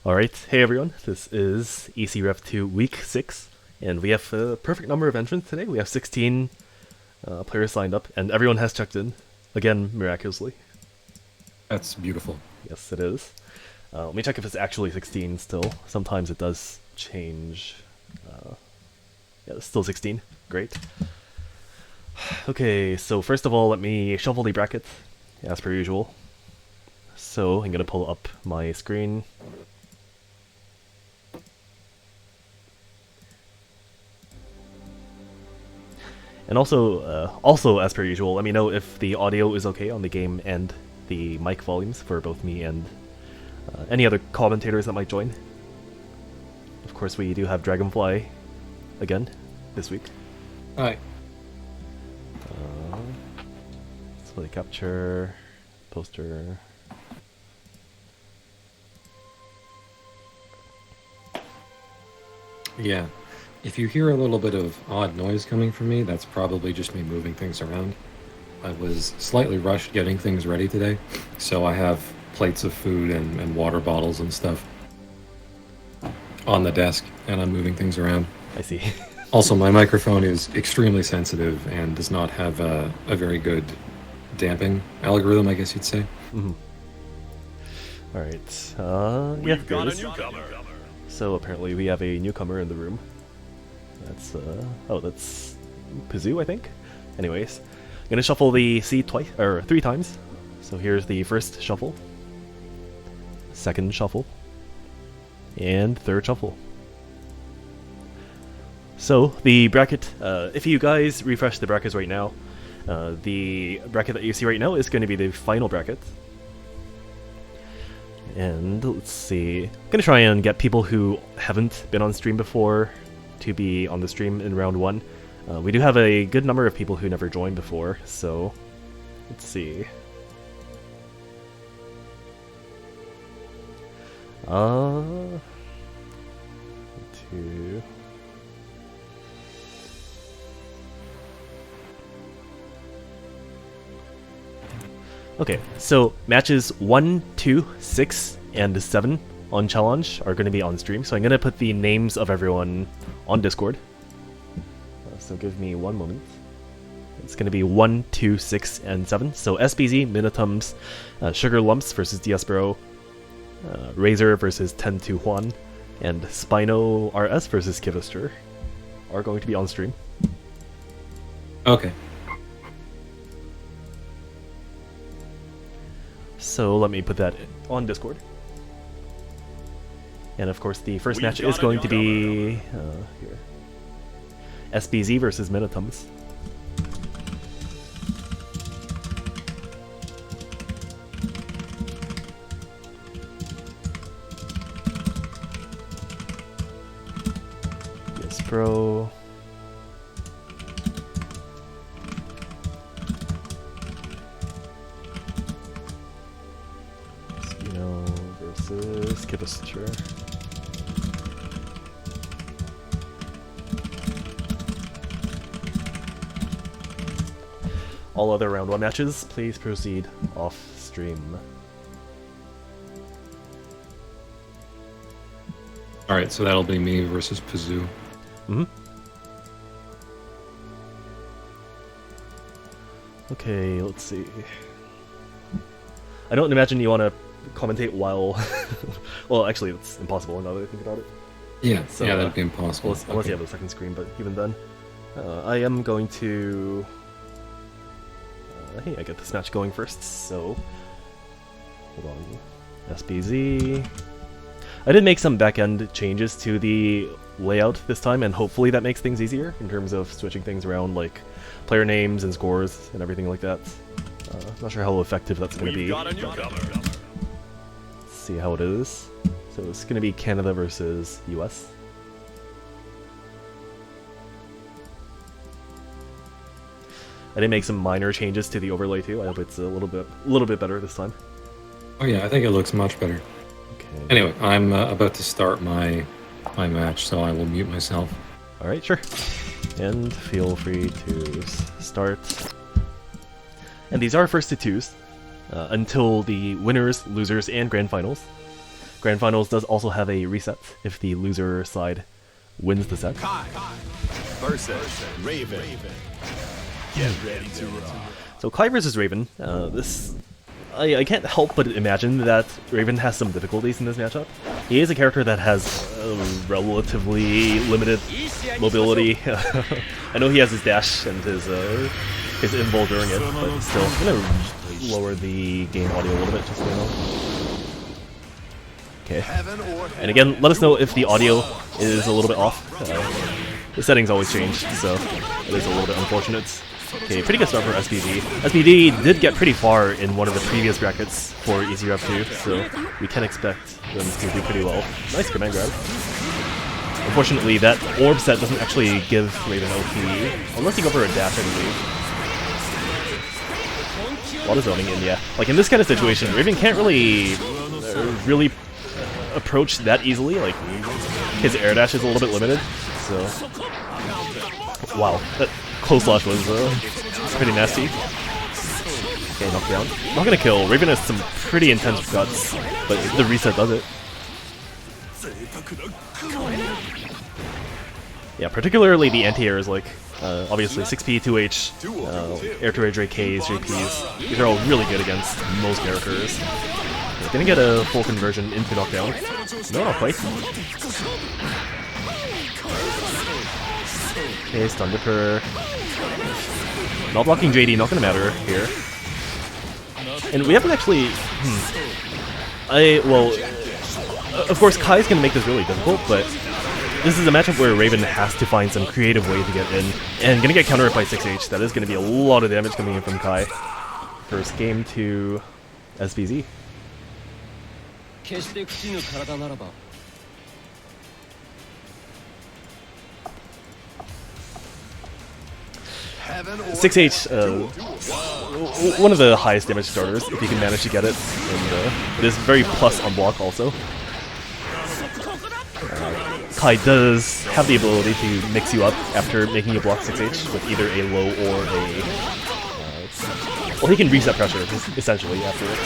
Alright, hey everyone, this is REV2 Week 6, and we have a perfect number of entrants today. We have 16 players signed up, and everyone has checked in, again, miraculously. That's beautiful. Yes, it is. Let me check if it's actually 16 still. Sometimes it does change. Yeah, it's still 16. Great. Okay, so first of all, let me shuffle the bracket, as per usual. So, I'm gonna pull up my screen. And also as per usual, let me know if the audio is okay on the game and the mic volumes for both me and any other commentators that might join. Of course, we do have Dragonfly again this week. Hi. Display capture, poster. Yeah. If you hear a little bit of odd noise coming from me, that's probably just me moving things around. I was slightly rushed getting things ready today, so I have plates of food and water bottles and stuff on the desk, and I'm moving things around. I see. Also, my microphone is extremely sensitive and does not have a very good damping algorithm, I guess you'd say. Mm-hmm. Alright, yeah, got a newcomer. So apparently we have a newcomer in the room. That's, oh, that's Pizoo, I think? Anyways, I'm gonna shuffle the seed three times. So here's the first shuffle, second shuffle, and third shuffle. So, the bracket, if you guys refresh the brackets right now, the bracket that you see right now is going to be the final bracket. And let's see, I'm going to try and get people who haven't been on stream before to be on the stream in round 1. We do have a good number of people who never joined before, so let's see. Two. Okay, so matches 1, 2, 6, and 7 on challenge are going to be on stream, so I'm going to put the names of everyone on Discord. So give me one moment. It's going to be 1, 2, 6, and 7. So SBZ, Minitums, Sugar Lumps versus Diaspero, Razor versus 10-2 Juan, and Spino RS versus Kivister are going to be on stream. Okay. So let me put that on Discord. And of course the first match is going to be here. SBZ versus Minitums. Yes, bro. Versus Kivister. All other round 1 matches, please proceed off stream. Alright, so that'll be me versus Pizoo. Mm-hmm. Okay, let's see. I don't imagine you want to commentate while... well, actually, it's impossible now that I think about it. Yeah, So, yeah, that'd be impossible. Unless you have a second screen, but even then. I am going to... hey, I get this match going first, so... Hold on. SBZ... I did make some back-end changes to the layout this time, and hopefully that makes things easier in terms of switching things around, like player names and scores and everything like that. Not sure how effective that's going to be. Let's see how it is. So it's going to be Canada versus US. I did make some minor changes to the overlay too. I hope it's a little bit better this time. Oh yeah, I think it looks much better. Okay. Anyway, I'm about to start my match, so I will mute myself. All right, sure. And feel free to start. And these are first to twos until the winners, losers, and grand finals. Grand Finals does also have a reset if the loser side wins the set. Kai versus Raven. Get ready to rock. So Kai versus Raven. I can't help but imagine that Raven has some difficulties in this matchup. He is a character that has relatively limited mobility. I know he has his dash and his invul during it, but still, I'm gonna lower the game audio a little bit just so you know. Okay. And again, let us know if the audio is a little bit off. The settings always change, so it is a little bit unfortunate. Okay, pretty good start for SBD. SBD did get pretty far in one of the previous brackets for Easy REV2, so we can expect them to do pretty well. Nice command grab. Unfortunately, that orb set doesn't actually give Raven OP, unless you go for a dash, I believe. A lot of zoning in, yeah. Like in this kind of situation, Raven can't really approach that easily. Like his air dash is a little bit limited, so wow, that close slash was pretty nasty. Okay, knockdown. Not gonna kill. Raven has some pretty intense guts, but the reset does it. Yeah, particularly the anti-air is like, obviously 6P, 2H, air-to-air JKs, JPs. These are all really good against most characters. Okay, didn't get a full conversion into knockdown. No, not quite. Okay, stun with her. Not blocking JD, not gonna matter here. And we haven't actually... of course Kai's gonna make this really difficult, but this is a matchup where Raven has to find some creative way to get in. And gonna get countered by 6H, that is gonna be a lot of damage coming in from Kai. First game to SBZ. 6H, one of the highest damage starters, if you can manage to get it, and it is very plus on block also. Kai does have the ability to mix you up after making you block 6H with either a low or a... well, he can reset pressure, essentially, afterwards.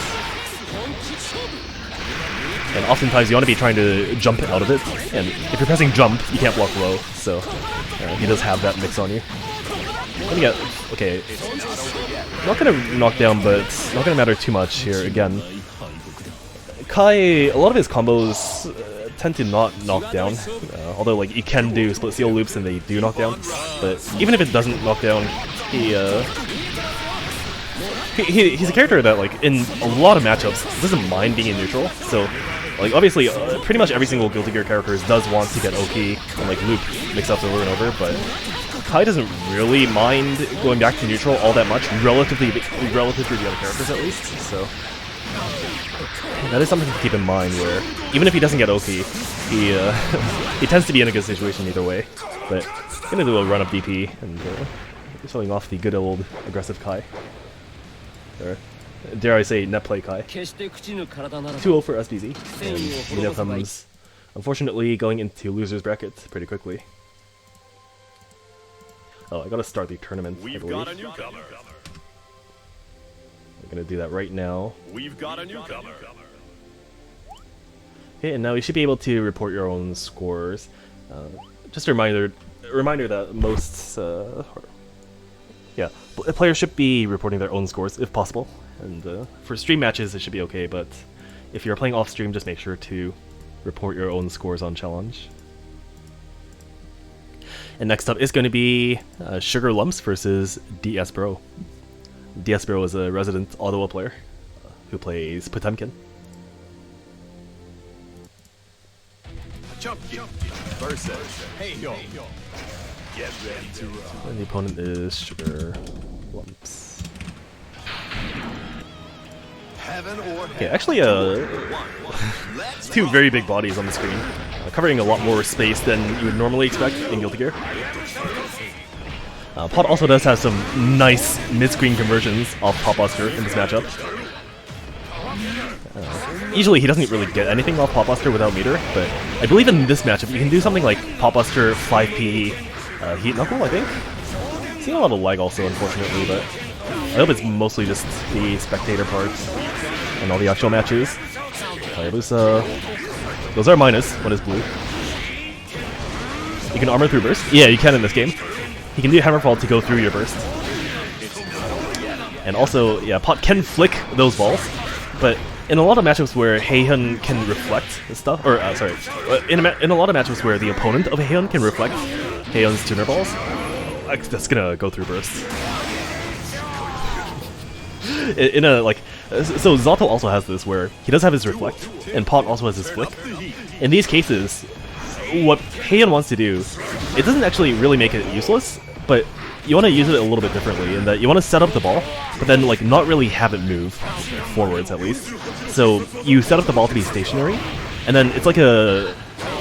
And oftentimes you want to be trying to jump out of it, and if you're pressing jump, you can't block low, so he does have that mix on you. Let me get... okay. Not gonna knock down, but it's not gonna matter too much here again. Kai, a lot of his combos tend to not knock down, although like you can do split seal loops and they do knock down, but even if it doesn't knock down, he's a character that like in a lot of matchups doesn't mind being in neutral, so like obviously pretty much every single Guilty Gear character does want to get OP and like loop mix-ups over and over, but Kai doesn't really mind going back to neutral all that much, relative to the other characters at least, so that is something to keep in mind where even if he doesn't get OP, he tends to be in a good situation either way, but gonna do a run up DP and showing off the good old aggressive Kai. Or, dare I say, net play Kai. 2-0 for SBZ, and Mina comes, unfortunately, going into loser's bracket pretty quickly. Oh, I gotta start the tournament, I believe. Got a newcomer. I'm gonna do that right now. We've got a newcomer. Okay, and now you should be able to report your own scores. Just a reminder that most, players should be reporting their own scores if possible. And for stream matches, it should be okay, but if you're playing off stream, just make sure to report your own scores on challenge. And next up is going to be Sugar Lumps versus DS Bro. DS Bro is a resident Ottawa player who plays Potemkin. Versus Hey Yo. Get ready to rock. And the opponent is Sugar Lumps. Okay, actually, two very big bodies on the screen, covering a lot more space than you would normally expect in Guilty Gear. Pot also does have some nice mid-screen conversions off Potbuster in this matchup. Usually he doesn't really get anything off Potbuster without meter, but I believe in this matchup you can do something like Potbuster 5P Heat Knuckle, I think? Seeing a lot of lag also, unfortunately, but I hope it's mostly just the spectator part and all the actual matches. Hayabusa. Those are minus. One is blue. You can armor through burst. Yeah, you can in this game. He can do Hammerfall to go through your burst. And also, yeah, Pot can flick those balls, but in a lot of matchups where Heian can reflect stuff, or sorry, in a lot of matchups where the opponent of Heian can reflect Heian's tuner balls, that's gonna go through burst. In a like, so Zato also has this where he does have his reflect, and Pot also has his flick. In these cases, what Heian wants to do, it doesn't actually really make it useless, but you want to use it a little bit differently in that you want to set up the ball, but then like not really have it move forwards at least. So you set up the ball to be stationary, and then it's like a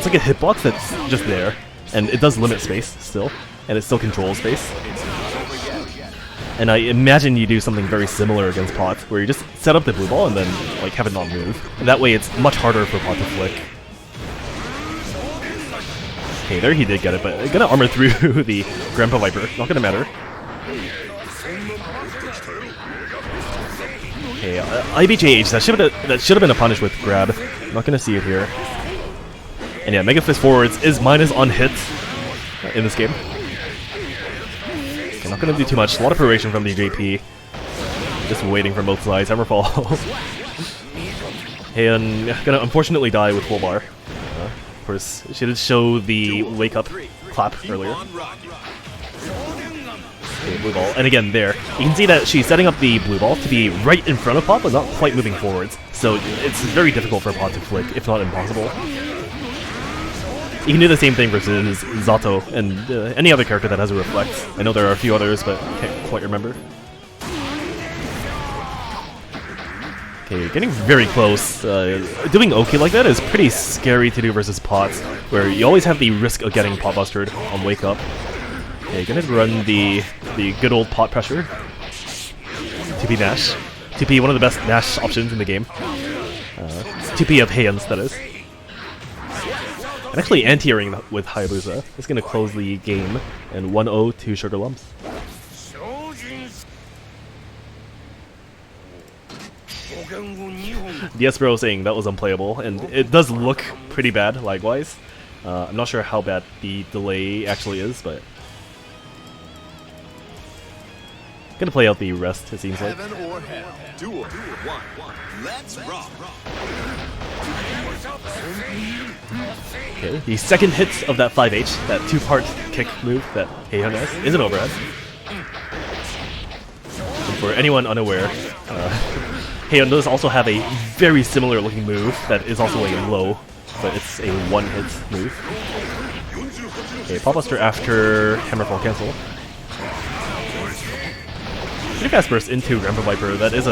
hitbox that's just there, and it does limit space still, and it still controls space. And I imagine you do something very similar against Pot, where you just set up the blue ball and then like have it not move, and that way it's much harder for Pot to flick. Okay, there he did get it, but gonna armor through the Grandpa Viper. Not gonna matter. Okay, IBJH. That should have been a punish with grab. Not gonna see it here. And yeah, Mega Fist forwards is minus on hit in this game. Okay, not gonna do too much. A lot of preparation from the JP. Just waiting for both sides. Hammerfall. And gonna unfortunately die with full bar. Of course, she did show the wake up clap earlier. Okay, blue ball, and again there, you can see that she's setting up the blue ball to be right in front of Pot, but not quite moving forwards. So it's very difficult for Pot to flick, if not impossible. You can do the same thing versus Zato and any other character that has a reflect. I know there are a few others, but I can't quite remember. Okay, getting very close. Doing okay like that is pretty scary to do versus Pots, where you always have the risk of getting Pot Bustered on wake up. Okay, gonna run the good old Pot pressure. 2P Nash. 2P, one of the best Nash options in the game. 2P of Heian's, that is. I'm actually anti-airing with Hayabusa. It's gonna close the game, and 1-0 to Sugar Lumps. Diespero saying that was unplayable, and it does look pretty bad, likewise. I'm not sure how bad the delay actually is, but... Gonna play out the rest, it seems like. Heaven or hell. Duel. 1. Let's rock. Okay, the second hit of that 5H, that two-part kick move that Heian has, is an overhead. And for anyone unaware, Heian does also have a very similar looking move that is also a low, but it's a one-hit move. Okay, Pop Buster after Hammerfall cancel. Pretty fast burst into Grandpa Viper. That is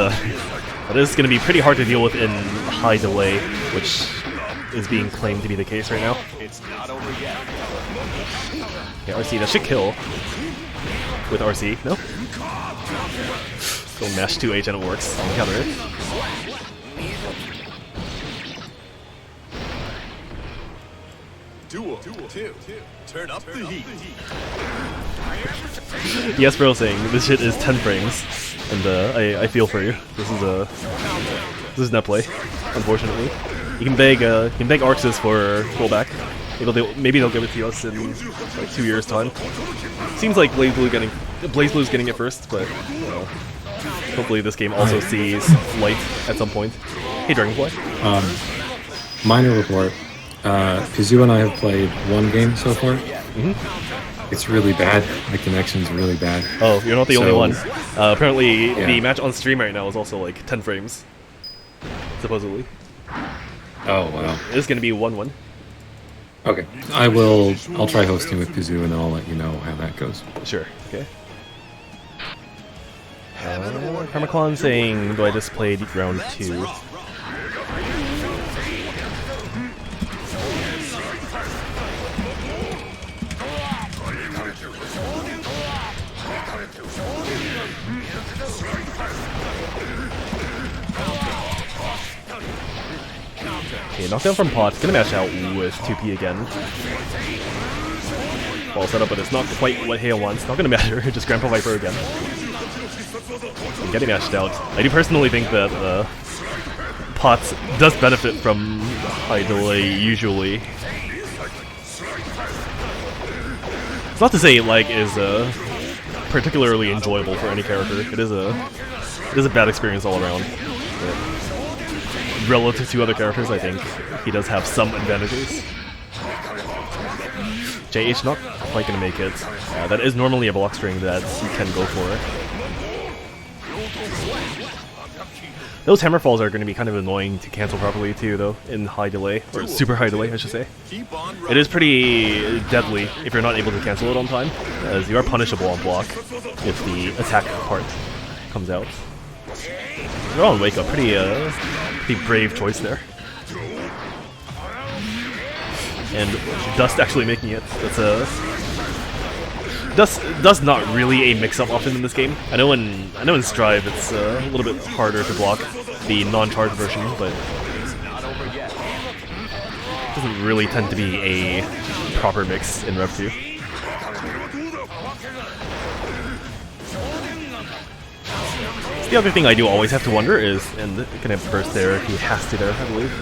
going to be pretty hard to deal with in high delay, which is being claimed to be the case right now. It's not over yet. Okay, RC, that should kill with RC. No? Go mash 2H and it works. I'll counter it. Duel 2. Turn up the heat. Yes, bro, saying this shit is 10 frames, and I feel for you. This is net play, unfortunately. You can beg Arxis for rollback. Maybe they'll give it to us in like 2 years' time. Seems like BlazBlue's getting it first, but hopefully this game also sees light at some point. Hey, Dragonfly. Minor report. Pizu and I have played one game so far. It's really bad. The connection's really bad. Oh, you're not the only one. Apparently, yeah. the match on stream right now is also like 10 frames, supposedly. Oh, wow. It is going to be 1-1. Okay. I'll try hosting with Pizu and then I'll let you know how that goes. Sure, okay. Karmaclon saying, do I just played round 2? Okay, knockdown from Pot. Gonna match out with 2P again. Ball set up, but it's not quite what Hale wants. Not gonna matter, just Grandpa Viper again. And getting matched out. I do personally think that Pots does benefit from high delay usually. It's not to say lag is particularly enjoyable for any character. It is a bad experience all around. But relative to other characters, I think he does have some advantages. JH not quite gonna make it. That is normally a block string that you can go for. Those hammer falls are going to be kind of annoying to cancel properly too, though, in high delay, or super high delay, I should say. It is pretty deadly if you're not able to cancel it on time, as you are punishable on block if the attack part comes out. They're on wake up, pretty brave choice there. And Dust actually making it. That's a Dust not really a mix-up option in this game. I know in Strive it's a little bit harder to block the non-charge version, but it doesn't really tend to be a proper mix in REV2. The other thing I do always have to wonder is, and can have burst there, he has to there, I believe.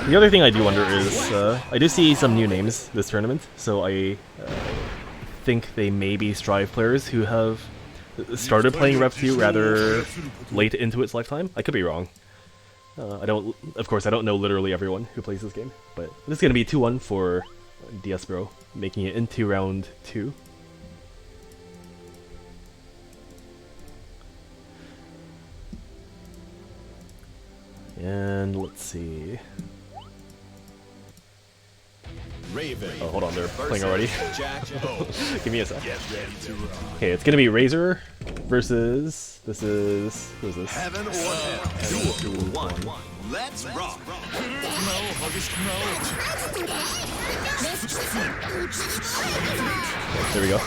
The other thing I do wonder is, I do see some new names this tournament, so I think they may be Strive players who have started playing REV2 rather late into its lifetime. I could be wrong. Of course, I don't know literally everyone who plays this game, but this is going to be 2-1 for DS Bro, making it into round 2. And let's see. Raven. Oh, hold on, they're playing already. Give me a sec. Okay, it's gonna be Razor versus. Who's this? Heaven or hell. Duel 1. Let's rock. There we go.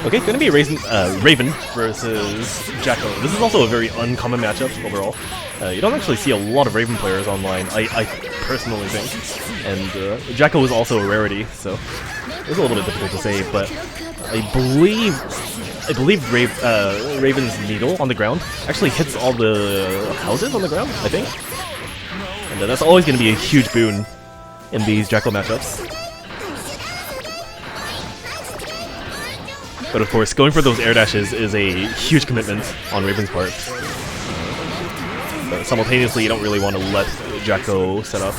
Okay, gonna be Raven versus Jacko. This is also a very uncommon matchup overall. You don't actually see a lot of Raven players online, I personally think. And Jacko is also a rarity, so it's a little bit difficult to say, but I believe Raven's needle on the ground actually hits all the houses on the ground, I think. And that's always going to be a huge boon in these Jacko matchups. But of course, going for those air dashes is a huge commitment on Raven's part. But simultaneously, you don't really want to let Jacko set up.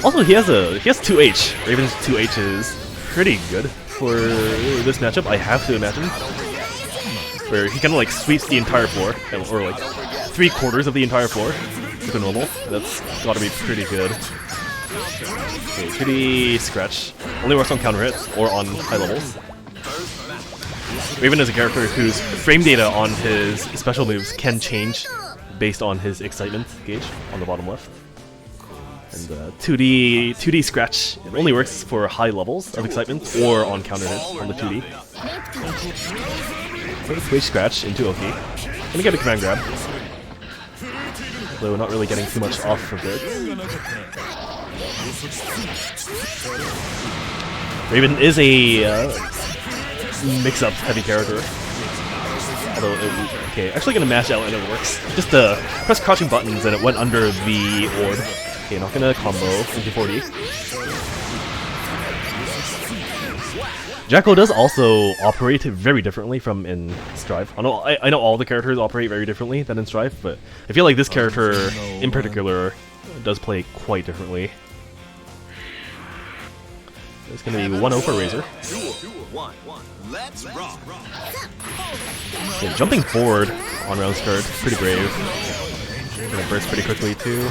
Also, he has 2H. Raven's 2H is pretty good for this matchup, I have to imagine. Where he kind of like sweeps the entire floor, or like 3/4 of the entire floor with a normal. That's gotta be pretty good. Okay, 2D scratch. Only works on counter hits or on high levels. Raven is a character whose frame data on his special moves can change based on his excitement gauge on the bottom left. And 2D scratch, it only works for high levels of excitement or on counter hits on the 2D. Switch scratch into Oki. Gonna get a command grab. Though not really getting too much off of it. Raven is a mix-up heavy character. Although, okay, actually gonna mash out and it works. Just press crouching buttons and it went under the orb. Okay, not gonna combo into 40. Jacko does also operate very differently from in Strive. I know all the characters operate very differently than in Strive, but I feel like this character in particular does play quite differently. It's gonna be 1-0 for Razor. Okay, jumping forward on round start, pretty brave. Gonna burst pretty quickly too.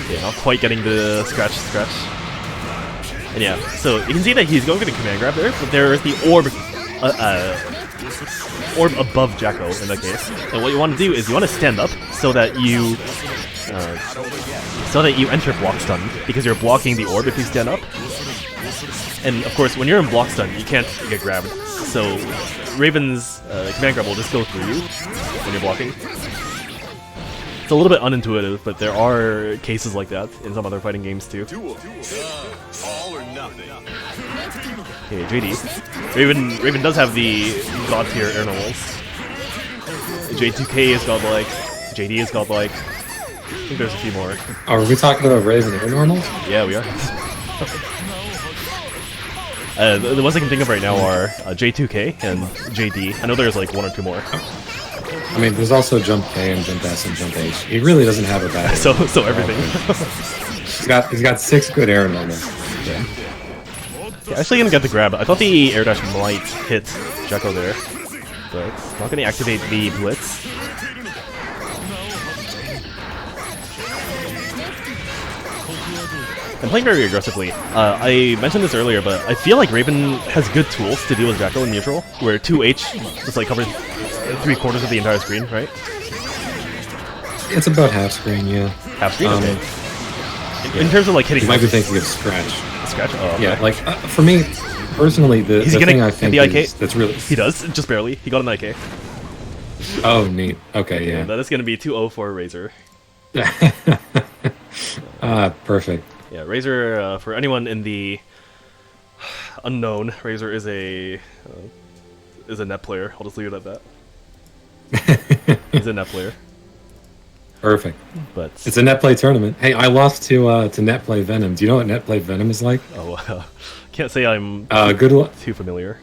Okay, not quite getting the scratch. And yeah, so you can see that he's going for the command grab there, but there is the orb above Jacko in that case. And what you want to do is you want to stand up so that you enter block stun, because you're blocking the orb if you stand up. And of course, when you're in block stun, you can't get grabbed. So Raven's command grab will just go through you when you're blocking. It's a little bit unintuitive, but there are cases like that in some other fighting games too. Duel. All or nothing. Okay, JD. Raven does have the god tier air normals. J2K is godlike. JD is godlike. I think there's a few more. Are we talking about Raven air normals? Yeah, we are. The ones I can think of right now are J2K and JD. I know there's like one or two more. I mean, there's also Jump K and Jump S and Jump H. He really doesn't have a bad. So everything. He's got 6 good air normals. Yeah, actually gonna get the grab. I thought the air dash might hit Jacko there, but it's not gonna activate the blitz. I'm playing very aggressively. I mentioned this earlier, but I feel like Raven has good tools to deal with Jacko in neutral, where 2H just like covers 3/4 of the entire screen, right? It's about half screen, yeah. Half screen, okay. In terms of like hitting, You might be thinking of Scratch. Scratch. Oh, okay. Yeah, like for me personally, the He's thing gonna I get think the IK. that's really. He does, just barely. He got an IK. Oh, neat. Okay, yeah. That is gonna be 2-0 for Razor. Perfect. Yeah, Razor, for anyone in the unknown, Razor is a net player. I'll just leave it at that. He's a net player. Perfect. But It's a net play tournament. Hey, I lost to net play Venom. Do you know what net play Venom is like? can't say I'm Good. too familiar.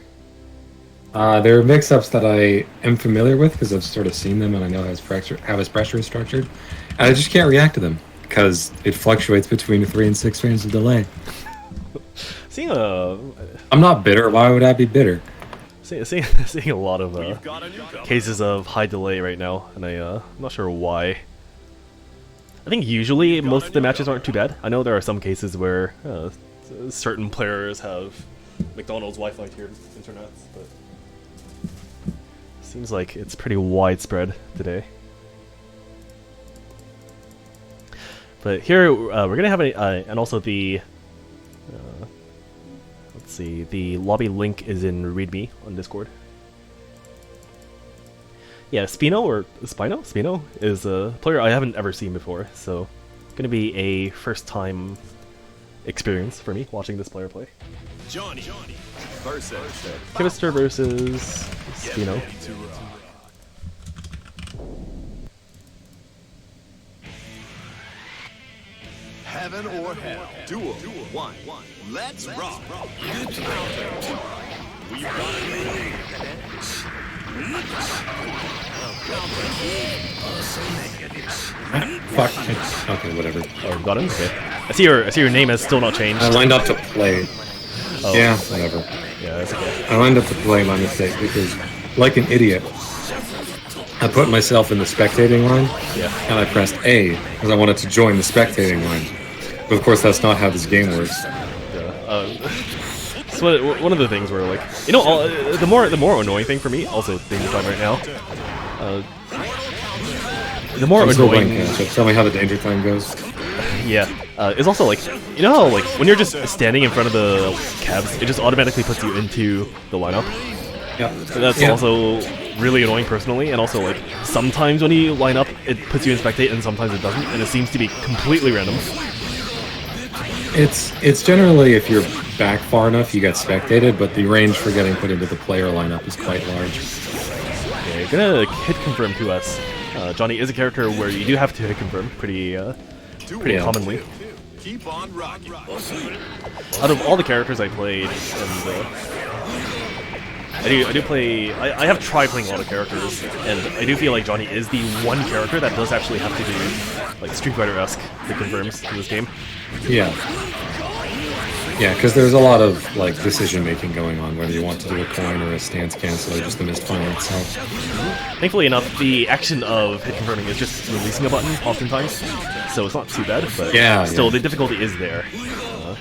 There are mix-ups that I am familiar with because I've sort of seen them and I know how his pressure is structured. And I just can't react to them because it fluctuates between 3 and 6 frames of delay. Seeing I'm not bitter. Why would I be bitter? seeing a lot of cases of high delay right now, and I'm not sure why. I think usually most of the matches aren't too bad. I know there are some cases where certain players have McDonald's Wi-Fi tiered internet, but seems like it's pretty widespread today. But here we're gonna have and also the let's see, the lobby link is in README on Discord. Yeah, Spino is a player I haven't ever seen before, so gonna be a first time experience for me watching this player play. Johnny versus Kivister versus Spino. Heaven or hell. Duel. One. Let's rock. Fuck. Okay, whatever. Oh, got him. Okay. I see your name has still not changed. I lined up to play. Oh. Yeah, whatever. Yeah, that's okay. I lined up to play my mistake because, like an idiot, I put myself in the spectating line, Yeah. and I pressed A because I wanted to join the spectating line. But of course, that's not how this game works. It's one of the things where, like, you know, the more annoying thing for me, also Danger Time right now, the more I'm still annoying, playing catch up. Tell me how the danger time goes. yeah, is also like, you know how like when you're just standing in front of the cabs, it just automatically puts you into the lineup. Yeah, That's also really annoying personally, and also like sometimes when you line up, it puts you in spectate, and sometimes it doesn't, and it seems to be completely random. It's generally if you're back far enough, you get spectated, but the range for getting put into the player lineup is quite large. Yeah, you're gonna hit confirm 2S. Johnny is a character where you do have to hit confirm pretty commonly. Keep on rocking. Out of all the characters I played, and I do play. I have tried playing a lot of characters, and I do feel like Johnny is the one character that does actually have to do like Street Fighter-esque hit confirms in this game. Yeah. Yeah, because there's a lot of like decision making going on, whether you want to do a coin or a stance cancel or just the missed final itself. Thankfully enough, the action of hit confirming is just releasing a button oftentimes, so it's not too bad, but still the difficulty is there.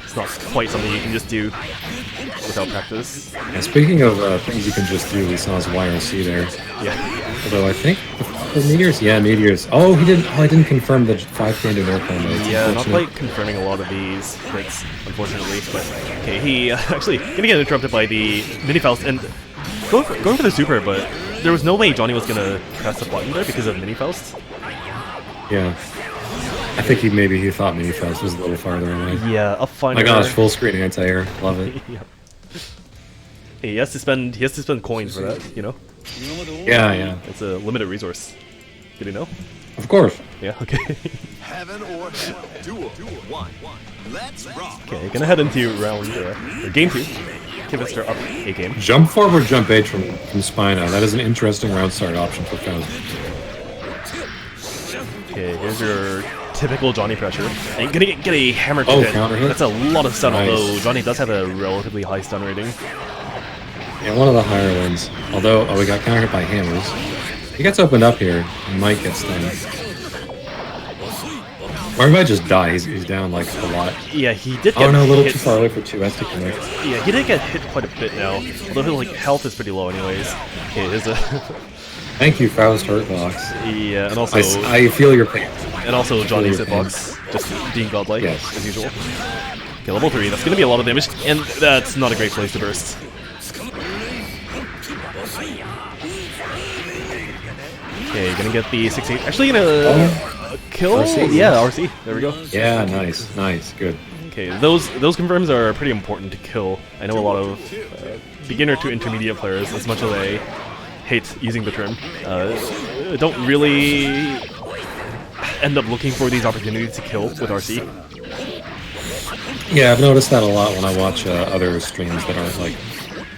It's not quite something you can just do without practice. And speaking of things you can just do, we saw his YRC there. Yeah. Although I think the meteors, meteors. Oh, he didn't. Oh, I didn't confirm the 5-handed air combo. Yeah, not quite confirming a lot of these hits, unfortunately. But okay, he actually gonna get interrupted by the mini Faust and going for the super, but there was no way Johnny was gonna press the button there because of mini Faust. Yeah. I think maybe he thought Mini Faust was a little farther away. Yeah, up finder. My gosh, full screen anti-air. Love it. Yeah. He has to spend coins for that, you know? Yeah, yeah. It's a limited resource. Did you know? Of course. Yeah, okay. Heaven or hell. Duel 1. Let's rock. Okay, gonna head into round, or game 2. Kivister up a game. Jump forward, jump H from Spino. That is an interesting round start option for Faust. Okay, here's your typical Johnny pressure. And you're gonna get a hammer to Oh, hit. counter hit? That's a lot of stun, Nice. although Johnny does have a relatively high stun rating. Yeah, one of the higher ones. Although, we got counter hit by hammers. He gets opened up here. He might get stunned. Or he might just die. He's down like a lot. Yeah, he did get Oh no, a little hit. too far away for 2S to connect. Yeah, he did get hit quite a bit now. Although his like health is pretty low anyways. Okay, here's a Thank you, Faust Hurtbox. yeah, and also I feel your pain. Johnny's your hitbox just being godlike Yes. as usual. Okay, level 3, that's gonna be a lot of damage, and that's not a great place to burst. Okay, gonna get the 6-8. Actually gonna kill? RC. Yeah, RC. There we go. Yeah, nice, good. Okay, those confirms are pretty important to kill. I know a lot of beginner to intermediate players, as much as I hate using the term, don't really end up looking for these opportunities to kill with RC. Yeah, I've noticed that a lot when I watch other streams that aren't like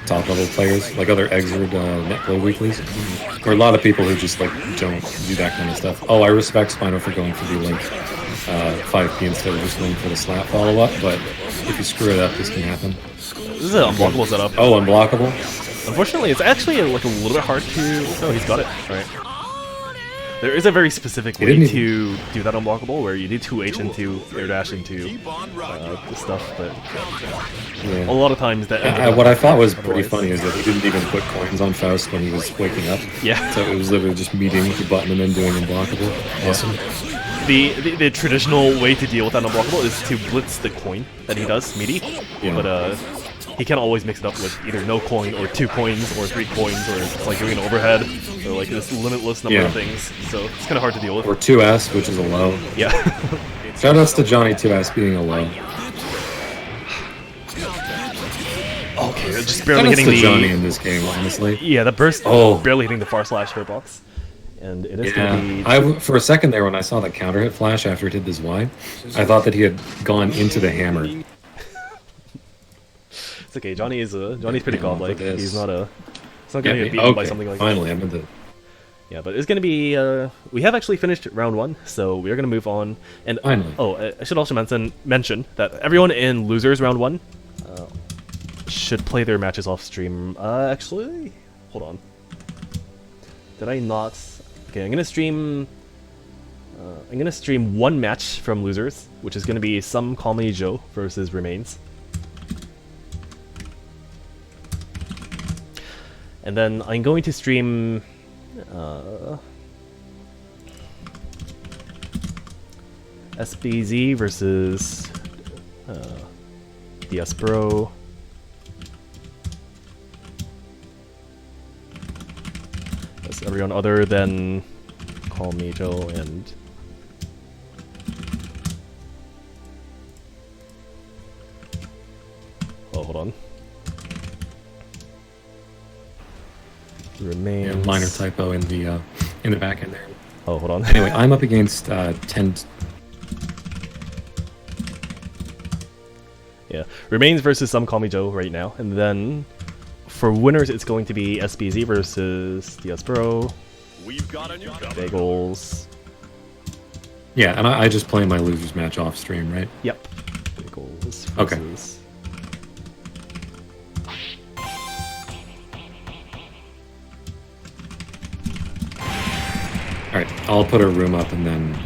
top level players, like other Exerd Netplay weeklies, or a lot of people who just like don't do that kind of stuff. Oh, I respect Spino for going for the Link 5P instead of just going for the slap follow up, but if you screw it up, this can happen. This is an unblockable setup. Oh, unblockable? Unfortunately, it's actually like a little bit hard to... Oh, he's got it. Alright. There is a very specific way didn't to do that unblockable, where you do 2H into air dash into Keep on rocking. the stuff, but Yeah. a lot of times that... What I thought was pretty Otherwise- funny is that he didn't even put coins on Faust when he was waking up. Yeah. So it was literally just meeting the button and then doing unblockable. Awesome. The traditional way to deal with that unblockable is to blitz the coin that he does, meaty, Yeah. but he can't always mix it up with either no coin or 2 coins or 3 coins or it's like doing an overhead or like this limitless number of Yeah. things, so it's kind of hard to deal with. Or 2S, which is a low. Yeah. Shoutouts to Johnny 2S being a low. Okay, just barely Shoutouts hitting to the... Johnny in this game, honestly. Yeah, the burst Oh. barely hitting the far slash hurtbox. And it is going to be... For a second there when I saw the counter hit flash after it hit this Y, I thought that he had gone into the hammer. It's okay, Johnny's pretty godlike. for this. He's not going to get beaten okay, by something like finally, that. I meant to... Yeah, but it's going to be... we have actually finished round 1, so we are going to move on. And Finally. oh, I should also mention that everyone in losers round 1 should play their matches off stream. Actually, hold on. Did I not? Okay, I'm gonna stream 1 match from losers, which is gonna be Some Call Me Joe versus Remains. And then I'm going to stream SBZ versus DS Bro. That's everyone other than Call Me Joe and oh, hold on. Remains. Yeah, minor typo in the back end there. Oh, hold on. Anyway, I'm up against 10... Yeah, Remains versus Some Call Me Joe right now, and then for winners it's going to be SBZ versus DS Bro, We've got a newcomer. Bagels. Yeah, and I just play my losers match off stream, right? Yep. Bagels Okay. versus... Alright, I'll put a room up and then...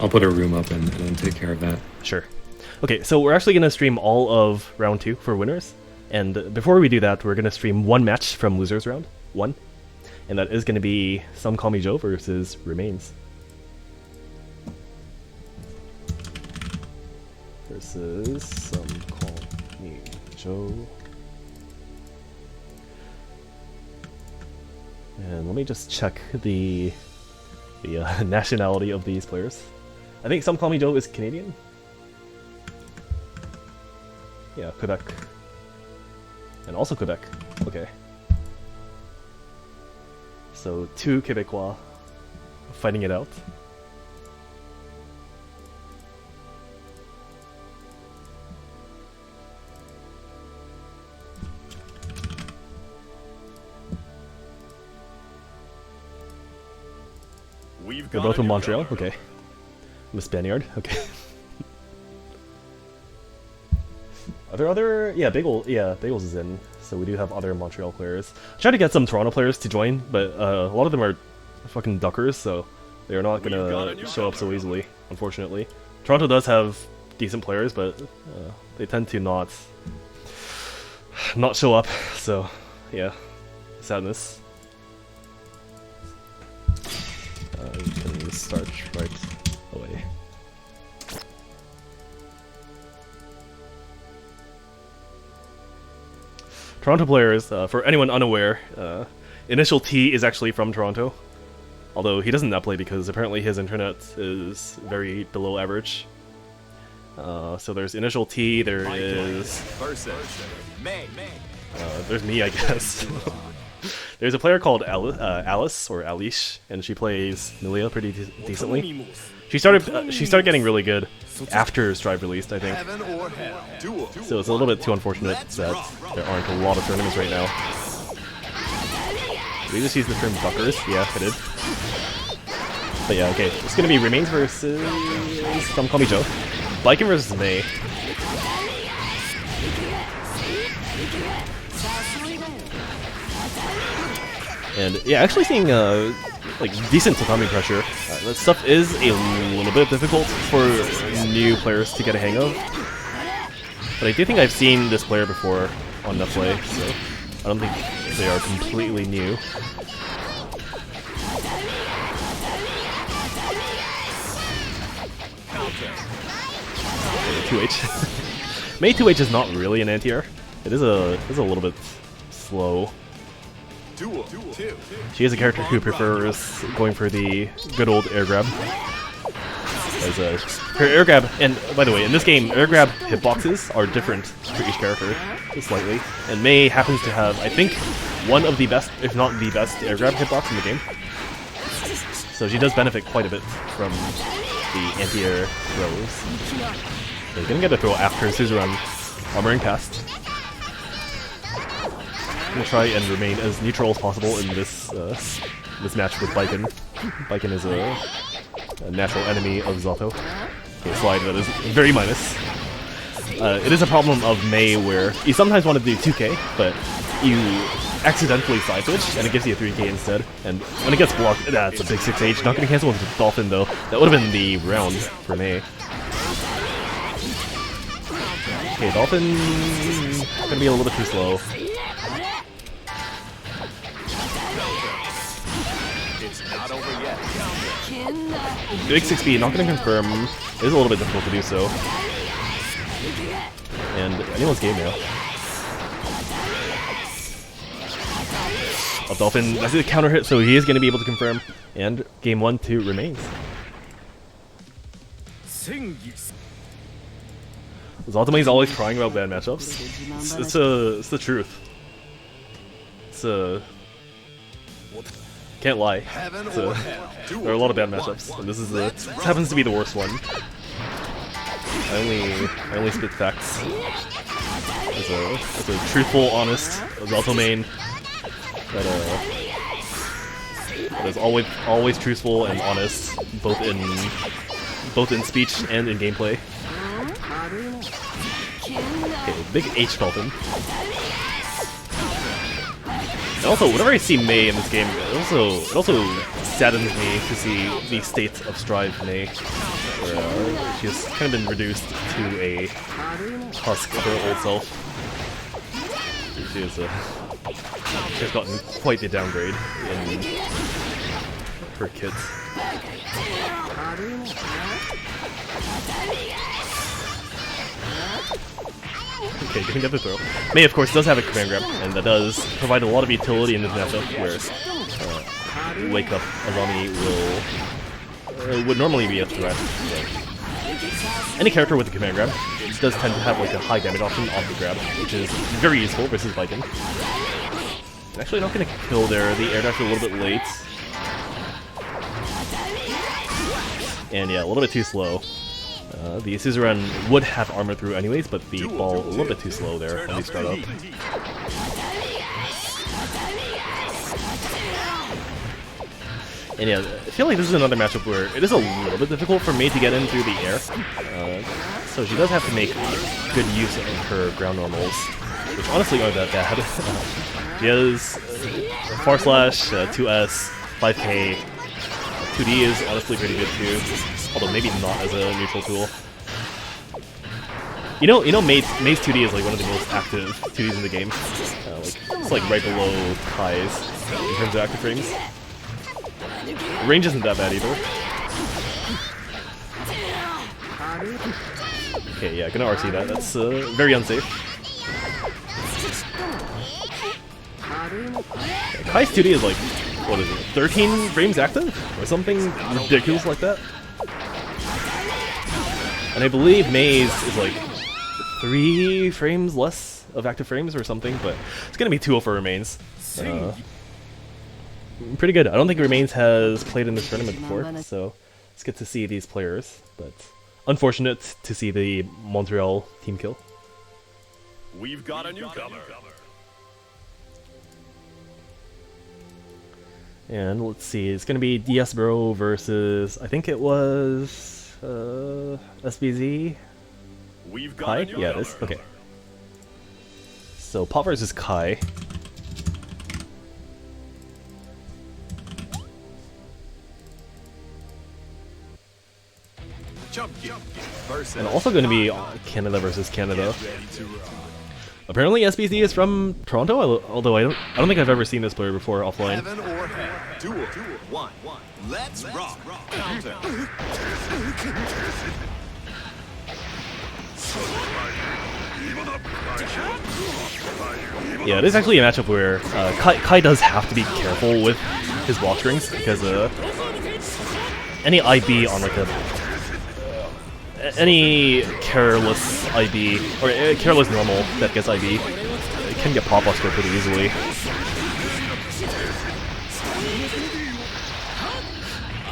I'll put a room up and then take care of that. Sure. Okay, so we're actually going to stream all of round 2 for winners. And before we do that, we're going to stream 1 match from losers round 1. And that is going to be Some Call Me Joe versus Remains. Versus Some Call Me Joe. And let me just check the nationality of these players. I think Some Call Me Joe is Canadian. Yeah, Quebec. And also Quebec. Okay. So 2 Quebecois fighting it out. They're both from Montreal? Okay. I'm a Spaniard? Okay. Are there other... Yeah, Bagels is in, so we do have other Montreal players. I tried to get some Toronto players to join, but a lot of them are fucking duckers, so they're not gonna show up so easily, unfortunately. Toronto does have decent players, but they tend to not show up, so yeah, sadness. You can start right away. Toronto players, for anyone unaware, Initial T is actually from Toronto. Although he doesn't play because apparently his internet is very below average. So there's Initial T, there's me, I guess. There's a player called Alice, or Alish, and she plays Milia pretty decently. She started getting really good after Strive released, I think. So it's a little bit too unfortunate that there aren't a lot of tournaments right now. Did we just use the term duckers? Yeah, I did. But yeah, okay. It's gonna be Remains versus Some Call Me Joe. Biken versus May. And yeah, actually seeing like decent tatami pressure. That stuff is a little bit difficult for new players to get a hang of. But I do think I've seen this player before on Netplay, so I don't think they are completely new. 2H. May 2H is not really an anti-air. It is a little bit slow. She is a character who prefers going for the good old air grab. As her air grab, and by the way, in this game, air grab hitboxes are different for each character, slightly. And May happens to have, I think, one of the best, if not the best, air grab hitbox in the game. So she does benefit quite a bit from the anti-air throws. So you're gonna get a throw after Suzerain armoring cast. We'll try and remain as neutral as possible in this this match with Biken. Biken is a natural enemy of Zato. Okay, slide that is very minus. It is a problem of May where you sometimes want to do 2k, but you accidentally side switch and it gives you a 3k instead. And when it gets blocked, that's a big 6H. Not going to cancel with Dolphin though. That would have been the round for May. Okay, Dolphin going to be a little bit too slow. Big 6B, not going to confirm. It is a little bit difficult to do so. And anyone's game now. A Dolphin, that's a counter hit, so he is going to be able to confirm. And game 1-2 remains. Zaltame is always crying about bad matchups. It's the truth. Can't lie. There are a lot of bad matchups, and this happens to be the worst one. I only spit facts. As a truthful, honest Zalto main that is always truthful and honest, both in speech and in gameplay. Okay, big H Dolphin. And also, whenever I see May in this game, it also saddens me to see the state of Strive May, where she has kind of been reduced to a husk of her old self. She has gotten quite the downgrade in her kits. Okay, gonna get the throw. May, of course, does have a command grab, and that does provide a lot of utility in this matchup, where wake up Azami would normally be a threat. Yeah. Any character with a command grab does tend to have like a high damage option off the grab, which is very useful versus Viking. Actually not gonna kill there, the air dash a little bit late. And yeah, a little bit too slow. The Suzerain would have armor through anyways, but the ball a little bit too slow there when they start up. And yeah, I feel like this is another matchup where it is a little bit difficult for Mei to get in through the air. So she does have to make good use of her ground normals, which honestly aren't that bad. She has Far Slash, 2S, 5K, 2D is honestly pretty good too, although maybe not as a neutral tool. You know, Mei's 2D is like one of the most active 2Ds in the game. It's like right below Kai's in terms of active frames. Range isn't that bad either. Okay, yeah, gonna RC that. That's very unsafe. Kai's 2D is like, what is it, 13 frames active? Or something ridiculous like that? And I believe Mei's is like 3 frames less of active frames or something, but it's gonna be 2-0 for Remains. Pretty good. I don't think Remains has played in this tournament before, so it's good to see these players, but unfortunate to see the Montreal team kill. We've got a newcomer. And let's see, it's gonna be DS Bro versus, I think it was SBZ? We've got Kai? a newcomer. Yeah, it is. Okay. So Pop versus Kai. And also going to be Canada versus Canada. Apparently SBZ is from Toronto, although I don't think I've ever seen this player before offline. Heaven or hell. Duel. 1. Let's rock. Countdown. Yeah, it is actually a matchup where Kai does have to be careful with his block strings because any IB on like any careless IB or careless normal that gets IB it can get pop busted pretty easily.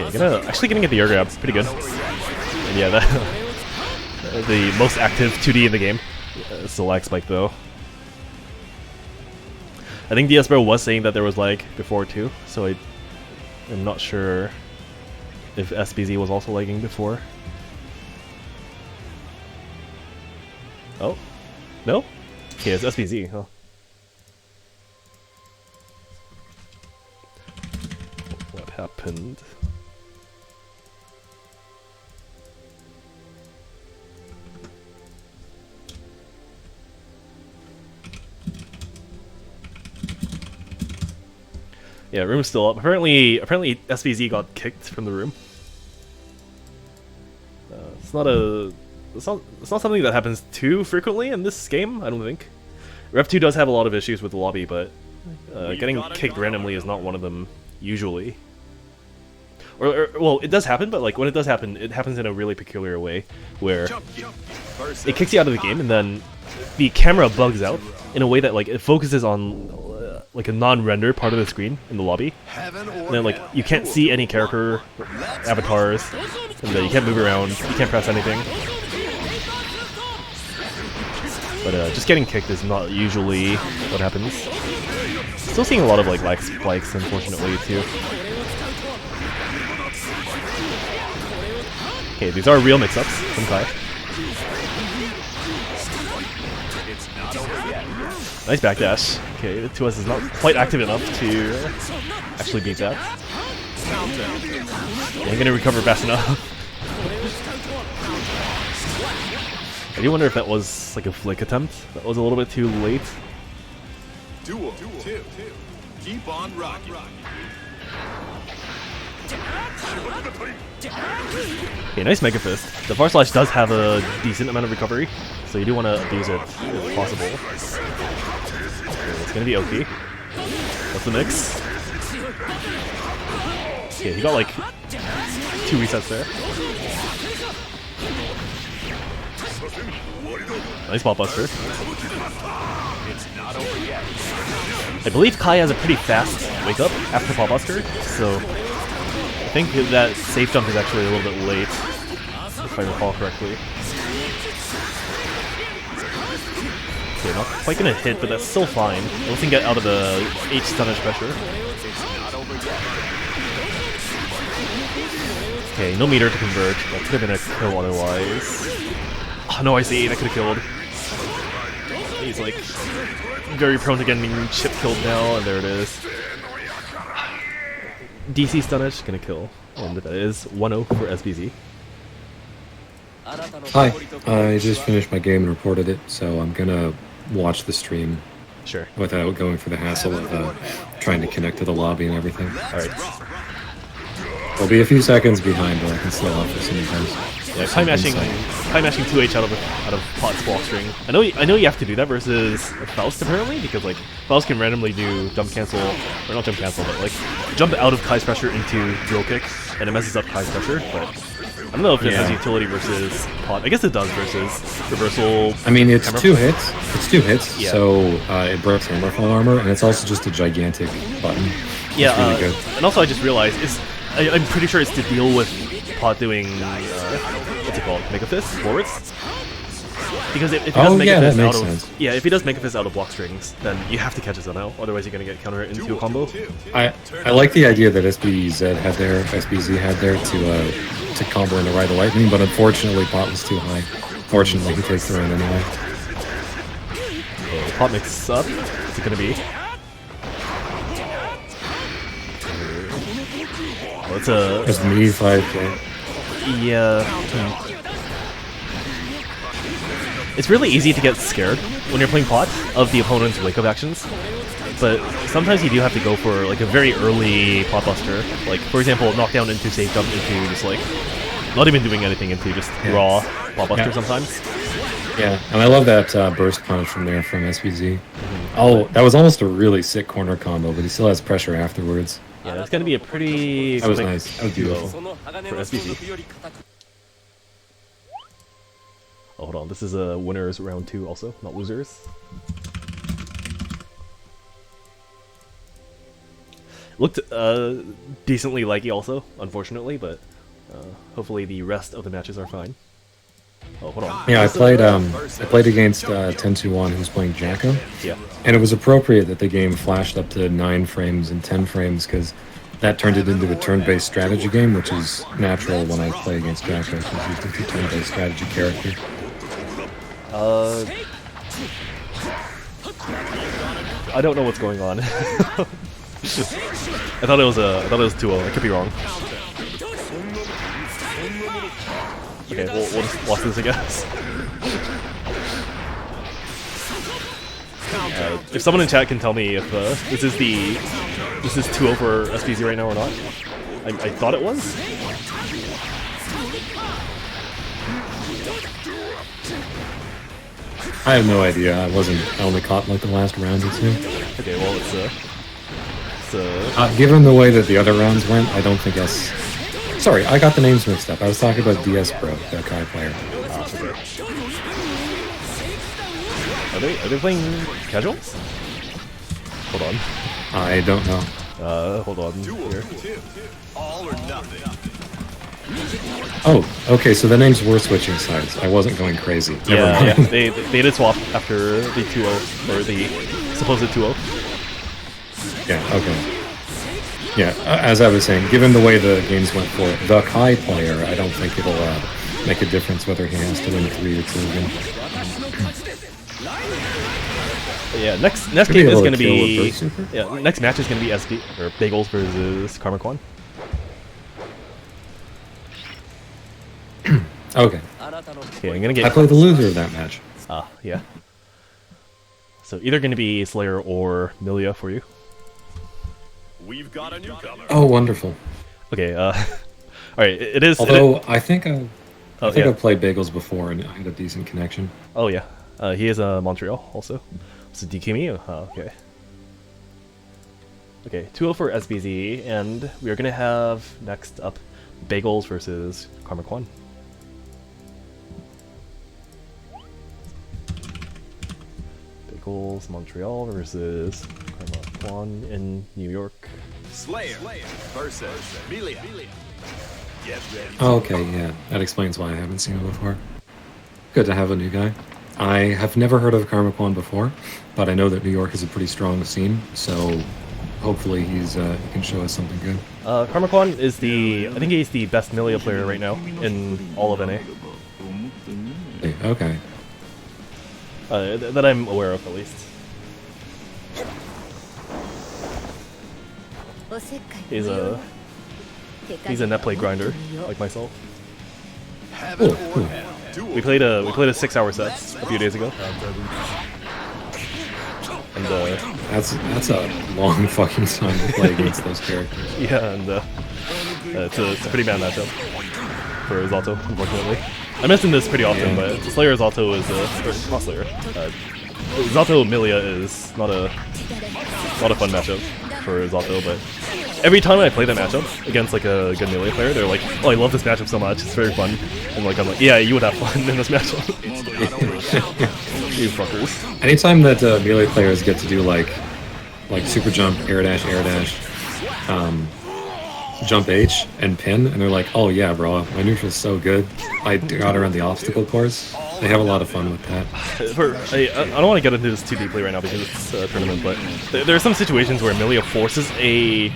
Okay, actually gonna get the air grab, pretty good. And yeah, the most active 2D in the game. It's the lag spike though. I think DS Bro was saying that there was lag before too, so I'm not sure if SBZ was also lagging before. Oh? No? Okay, it's SBZ, huh? What happened? Yeah, room's still up. Apparently SBZ got kicked from the room. It's not something that happens too frequently in this game, I don't think. REV2 does have a lot of issues with the lobby, but getting kicked randomly is not one of them usually. Or well, it does happen, but like when it does happen, it happens in a really peculiar way, where it kicks you out of the game, and then the camera bugs out in a way that like it focuses on like a non-render part of the screen in the lobby, and then like you can't see any character avatars, and then you can't move around, you can't press anything. But just getting kicked is not usually what happens. Still seeing a lot of like lag spikes, unfortunately, too. Okay, these are real mix-ups from Kai. Nice backdash. Okay, the 2S is not quite active enough to actually beat that. I'm gonna recover fast enough. I do wonder if that was like a flick attempt. That was a little bit too late. Duel 2. Keep on rocking. Okay, nice Mega Fist. The Far Slash does have a decent amount of recovery, so you do want to abuse it if possible. Okay, it's gonna be Oki. That's the mix. Okay, he got like 2 resets there. Nice ball buster. It's not over yet. I believe Kai has a pretty fast wake up after Paw Buster, so I think that safe jump is actually a little bit late, if I recall correctly. Okay, not quite gonna hit, but that's still fine. It can get out of the H stunish pressure. It's not over yet. Okay, no meter to convert. That could have been a kill otherwise. Oh no, I see. That could have killed. He's like very prone to getting chip killed now, and there it is. DC stunish gonna kill, and that is 1-0 for SBZ. Hi, I just finished my game and reported it, so I'm gonna watch the stream Sure. without going for the hassle of trying to connect to the lobby and everything. All right. I'll be a few seconds behind, but I can still offer some advice. Yeah, time mashing 2H out of Pot's block string. I know you have to do that versus Faust apparently, because like Faust can randomly do jump cancel, or not jump cancel, but like jump out of Kai's pressure into drill kick, and it messes up Kai's pressure. But I don't know if it has utility versus Pot. I guess it does versus reversal. I mean, it's hammer. 2 hits. It's 2 hits, Yeah. so it breaks Hammerfall armor, and it's also just a gigantic button. Yeah, it's really good. and also I just realized I'm pretty sure it's to deal with Pot doing what's it called, Mega Fist forwards. Because if he does Mega Fist out of if he does Mega Fist out of block strings, then you have to catch his out. Otherwise, you're gonna get countered into a combo. I like the idea that SBZ had there to combo in the Ride of Lightning, but unfortunately Pot was too high. Fortunately, he takes the round anyway. Okay, Pot mixes up. What's it gonna be? Oh, it's a It's me 5K. yeah. It's really easy to get scared when you're playing Pot of the opponent's wake-up actions, but sometimes you do have to go for like a very early Pot Buster, like for example, knockdown into safe jump into just like not even doing anything into just raw Pot Buster sometimes. Yeah, and I love that burst punch from there from SBZ. Oh, that was almost a really sick corner combo, but he still has pressure afterwards. Yeah, it's gonna be a pretty That was quick nice. That was beautiful. duo for SBZ. Oh, hold on, this is a winners round 2 also, not losers. Looked decently laggy also, unfortunately, but hopefully the rest of the matches are fine. Oh, hold on. Yeah, I played against 10-2-1 who's playing Jacko. Yeah. And it was appropriate that the game flashed up to 9 frames and 10 frames because that turned it into a turn-based strategy game, which is natural when I play against Jacko because he's a turn-based strategy character. I don't know what's going on. I thought it was 2-0. I could be wrong. Okay, we'll just watch this, I guess. If someone in chat can tell me if this is 2-0 for SBZ right now or not. I thought it was. I have no idea. I only caught like the last round or two. Okay, well it's Given the way that the other rounds went, I don't think S. Sorry, I got the names mixed up. I was talking about DS Pro, the Kai player. okay. Are they playing casuals? Hold on. I don't know. Hold on. Here. All or nothing. Oh, okay. So the names were switching sides. I wasn't going crazy. Never Yeah, mind. yeah. They did swap after the 2-0 or the supposed 2-0. Yeah. Okay. Yeah. As I was saying, given the way the games went for the Kai player, I don't think it'll make a difference whether he has to win 3 or 2 again. Yeah, next game is gonna be next match is gonna be SD or Bagels versus Karma Kwan. Okay. Okay, I'm gonna I get played the loser of that match. yeah. So either gonna be Slayer or Milia for you. We've got a newcomer. Oh, wonderful. Okay, all right, it is. Although I think I've played Bagels before and I had a decent connection. Oh yeah, he is Montreal also. So Dikimi, okay. Okay, 2-0 for SBZ, and we are gonna have next up Bagels versus Karma Kwan. Bagels Montreal versus Karma Kwan in New York. Slayer versus Melia. Get ready. Oh, okay, yeah. That explains why I haven't seen him before. Good to have a new guy. I have never heard of Karma Kwan before, but I know that New York is a pretty strong scene, so hopefully he can show us something good. Karma Kwan is I think he's the best Melia player right now in all of NA. Okay. That I'm aware of, at least. He's a net play grinder, like myself. Heaven Cool, or cool. hell. We played a 6-hour set a few days ago. And That's a long fucking time to play against those characters. yeah, and it's a pretty bad matchup for Zato, unfortunately. I mention this pretty often, Yeah. but Slayer Zato is or not Slayer. Zato Milia is not a fun matchup for Zato, but every time I play that matchup against like a good Milia player, they're like, "Oh, I love this matchup so much. It's very fun." And like I'm like, "Yeah, you would have fun in this matchup." You fuckers. Anytime that melee players get to do like super jump, air dash, jump H, and pin, and they're like, "Oh yeah, bro, my neutral's so good. I got around the obstacle course." They have a lot of fun with that. I don't want to get into this too deeply right now because it's a tournament, but there are some situations where Milia forces a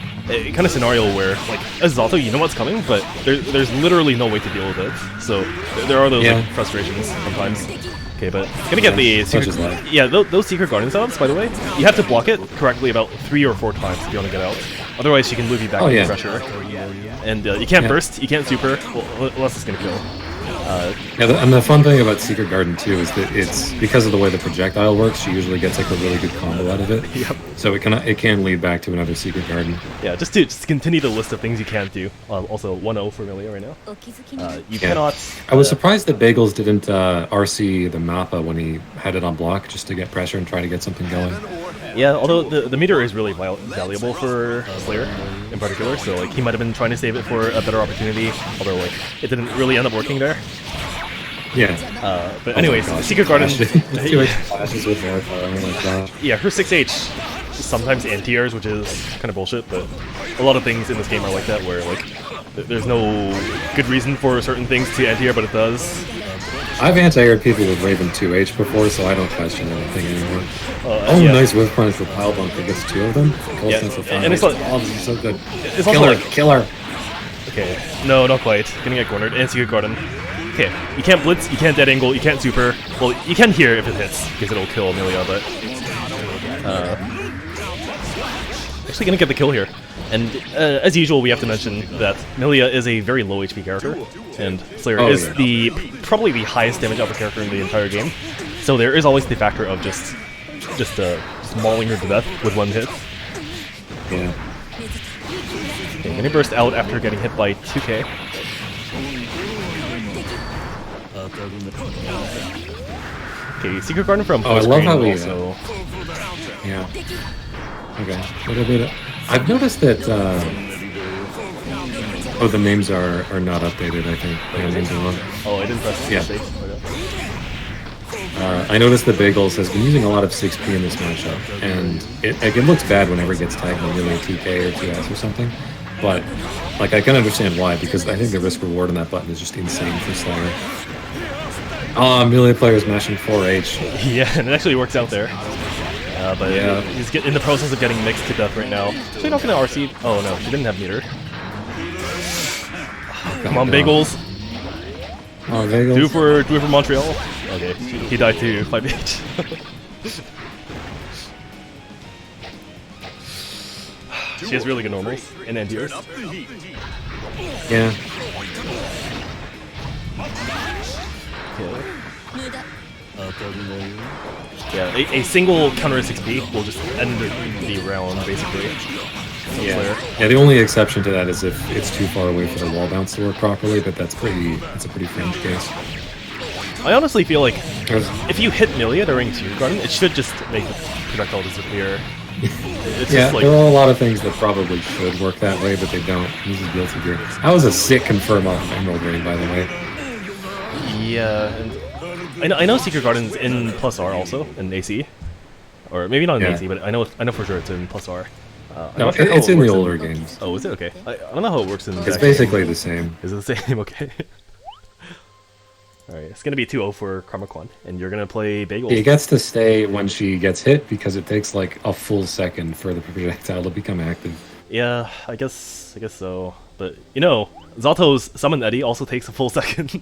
kind of scenario where, like, as Zato, you know what's coming, but there's literally no way to deal with it. So there are those like, frustrations sometimes. Okay, but gonna get the such secret, is life. yeah, those secret garden setups, by the way, you have to block it correctly about 3 or 4 times to be able to get out. Otherwise, she can move you back into pressure. And you can't burst, you can't super, unless it's gonna kill. And the fun thing about Secret Garden too is that it's because of the way the projectile works. She usually gets like a really good combo out of it. Yep. So it can lead back to another Secret Garden. Yeah, just to continue the list of things you can't do. Also, 1-0 for Milia right now. You cannot. I was surprised that Bagels didn't RC the Mappa when he had it on block just to get pressure and try to get something going. Yeah, although the meter is really valuable for Slayer in particular, so like he might have been trying to save it for a better opportunity, although like it didn't really end up working there. Yeah. But anyways, Secret Garden. Flashes with Verify. Oh my gosh. Yeah, her 6H sometimes anti-airs, which is kind of bullshit, but a lot of things in this game are like that, where like there's no good reason for certain things to anti-air, but it does. I've anti-aired people with Raven 2H before, so I don't question anything anymore. Yeah. Nice whiff punch with Pile Bunker. Gets 2 of them. Cool Yeah, sense of and it's like- this is so good. It's also like, Killer. okay, no, not quite. Gonna get cornered. And Secret Garden. Okay, you can't blitz, you can't dead angle, you can't super. Well, you can hear if it hits, because it'll kill Amelia, but... actually gonna get the kill here. And as usual, we have to mention that Milia is a very low HP character, and Slayer is probably the highest damage output character in the entire game. So there is always the factor of just mauling her to death with one hit. Yeah. Okay, gonna burst out after getting hit by 2K. Okay, Secret Garden from I love post-screen how we, also. Yeah. Okay. I've noticed that. The names are not updated. I think the names are wrong. Oh, I didn't press Yeah. space. I noticed that Bagels has been using a lot of 6P in this matchup, and it looks bad whenever it gets tagged in really a 2K or 2S or something. But like I can understand why, because I think the risk reward on that button is just insane for Slayer. Melee players mashing 4H. Yeah, and it actually works out there. But Yeah. he's in the process of getting mixed to death right now. Actually not gonna RC. Oh no, she didn't have meter. Come on, Bagels. Oh, Bagels. Do it for Montreal. Okay, he died to 5H. She has really good normals and NDRs. Yeah. Yeah, a single counter 6P will just end the round, basically. Yeah. The only exception to that is if it's too far away for the wall bounce to work properly, but that's a pretty fringe case. I honestly feel like There's- if you hit Milia during Secret Garden, it should just make the projectile disappear. It's Yeah, just like, there are a lot of things that probably should work that way, but they don't. This is guilty gear. That was a sick confirm off Emerald Rain, by the way. yeah, and I know Secret Garden's in plus R also, in AC. Or maybe not in Yeah. AC, but I know for sure it's in plus R. I'm No, not sure how it's it in the works older games. Oh, is it? Okay. I don't know how it works in It's back basically games. the same. Is it the same? Okay. Alright, it's gonna be 2-0 for Karmakwan, and you're gonna play Bagel. He gets to stay when she gets hit because it takes like a full second for the projectile to become active. Yeah, I guess so. But you know, Zato's Summon Eddy also takes a full second,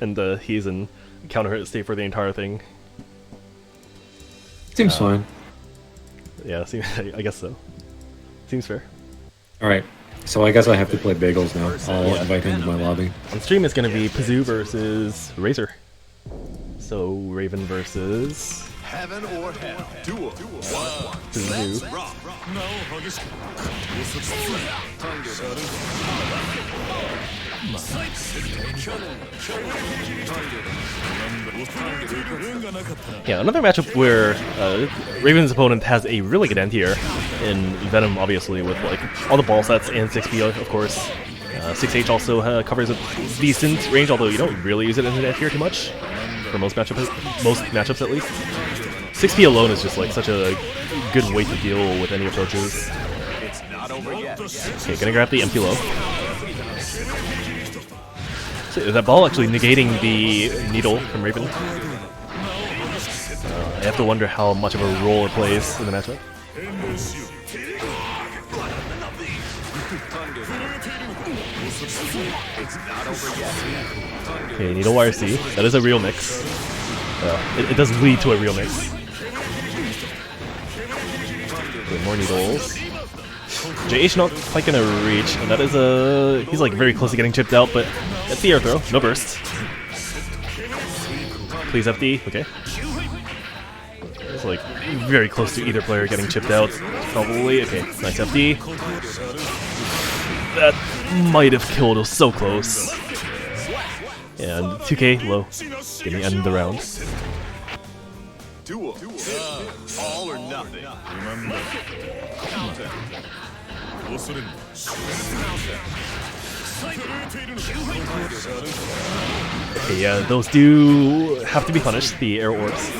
and he's in counter hit state for the entire thing. Seems fine. Yeah, I guess so. Seems fair. All right, so I guess I have to play Bagels now. I'll Yeah. invite him to my lobby. On stream, it's gonna be Pazoo versus Razor. So Raven versus Heaven or hell. Duel. Pazoo. Rock. Yeah, another matchup where Raven's opponent has a really good anti-air in Venom, obviously, with like all the ball sets and 6P, of course. 6H also covers a decent range, although you don't really use it in anti-air too much for most matchups at least. 6P alone is just like such a good way to deal with any approaches. It's not over yet. Okay, gonna grab the empty low. So that ball actually negating the needle from Raven. I have to wonder how much of a role it plays in the matchup. It's not over yet. Okay, needle wire C. That is a real mix. It does lead to a real mix. Okay, more needles. JH not quite gonna reach, and that is a... He's like very close to getting chipped out, but that's the air throw. No burst. Please FD. Okay. It's like very close to either player getting chipped out. Probably. Okay, nice FD. That might have killed us so close. And 2k low. Gonna end the round. Duel. All or nothing. Counter. Okay, yeah, those do have to be punished, the air orbs.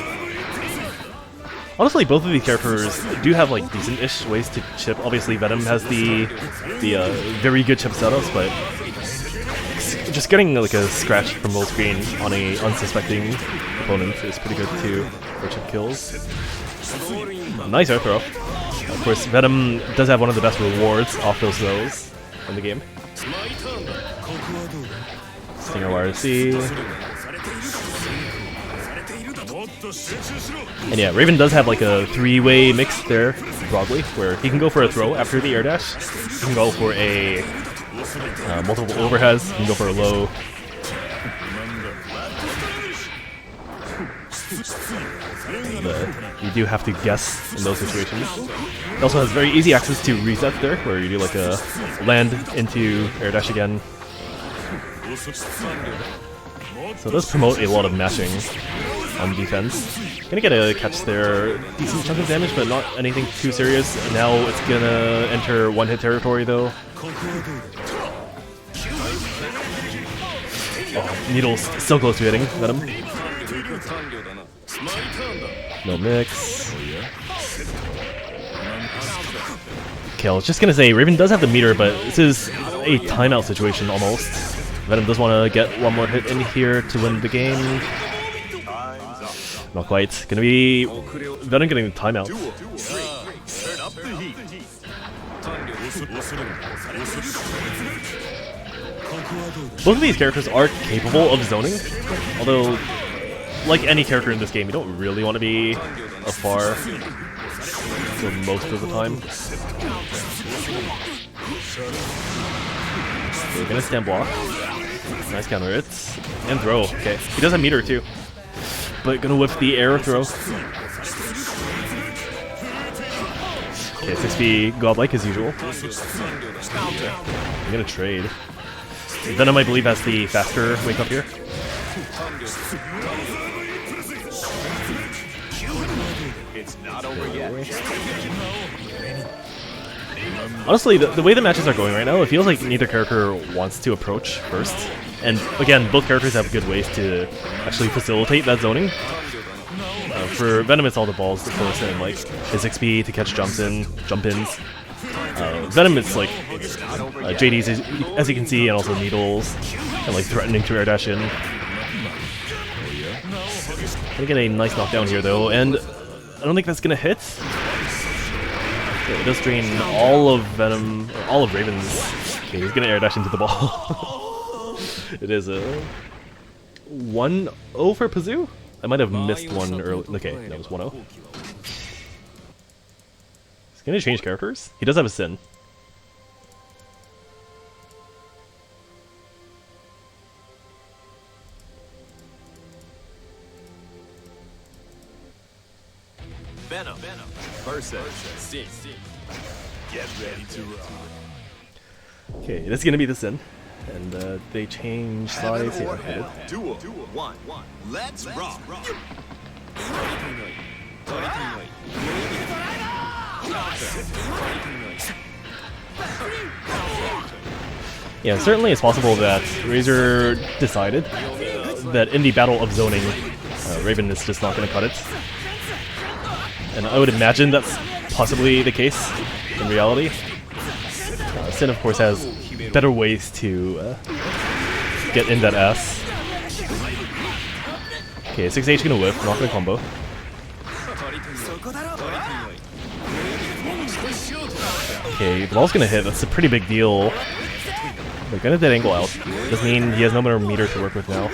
Honestly, both of these characters do have like decent-ish ways to chip. Obviously, Venom has the very good chip setups, but just getting like a scratch from full screen on a unsuspecting opponent is pretty good too for chip kills. Nice air throw. Of course, Venom does have one of the best rewards off those throws in the game. Stinger wire C. And yeah, Raven does have like a three-way mix there, broadly, where he can go for a throw after the air dash, he can go for a multiple overheads, he can go for a low. But you do have to guess in those situations. It also has very easy access to reset there, where you do like a land into air dash again. So it does promote a lot of mashing on defense. Gonna get a catch there, decent chunk of damage, but not anything too serious. Now it's gonna enter one-hit territory though. Oh, Needle's so close to hitting Venom. No mix. Okay, I was just gonna say, Raven does have the meter, but this is a timeout situation almost. Venom does want to get one more hit in here to win the game. Not quite. Gonna be Venom getting the timeout. Turn up the heat. Both of these characters are capable of zoning, although, like any character in this game, you don't really want to be afar for most of the time. We're gonna stand block. Nice counter hits. And throw. Okay. He does have meter too. But gonna whip the air throw. Okay, 6p godlike as usual. I'm gonna trade. Venom, I believe, has the faster wake up here. It's not over yet. Honestly, the way the matches are going right now, it feels like neither character wants to approach first. And again, both characters have good ways to actually facilitate that zoning. For Venom, it's all the balls, of course, and like his XP to catch jump-ins. Venom, it's like JDs, as you can see, and also needles, and like threatening to air dash in. Gonna get a nice knockdown here though, and I don't think that's gonna hit. Okay, it does drain all of Venom, or all of Raven's. Okay, he's gonna air dash into the ball. It is a 1-0 for Pazoo? I might have missed one early. Okay, that was 1-0. He's gonna change characters? He does have a Sin. Venom versus Sin. Get ready to rock. Okay, this is gonna be the Sin. And they change sides. Yeah, they did. Duel 1. Let's rock. Yeah, certainly it's possible that Razor decided that in the battle of zoning, Raven is just not going to cut it. And I would imagine that's possibly the case in reality. Sin, of course, has better ways to get in that ass. Okay, 6H gonna whip, not gonna combo. Okay, the ball's gonna hit, that's a pretty big deal. They're gonna dead angle out. Doesn't mean he has no more meter to work with now.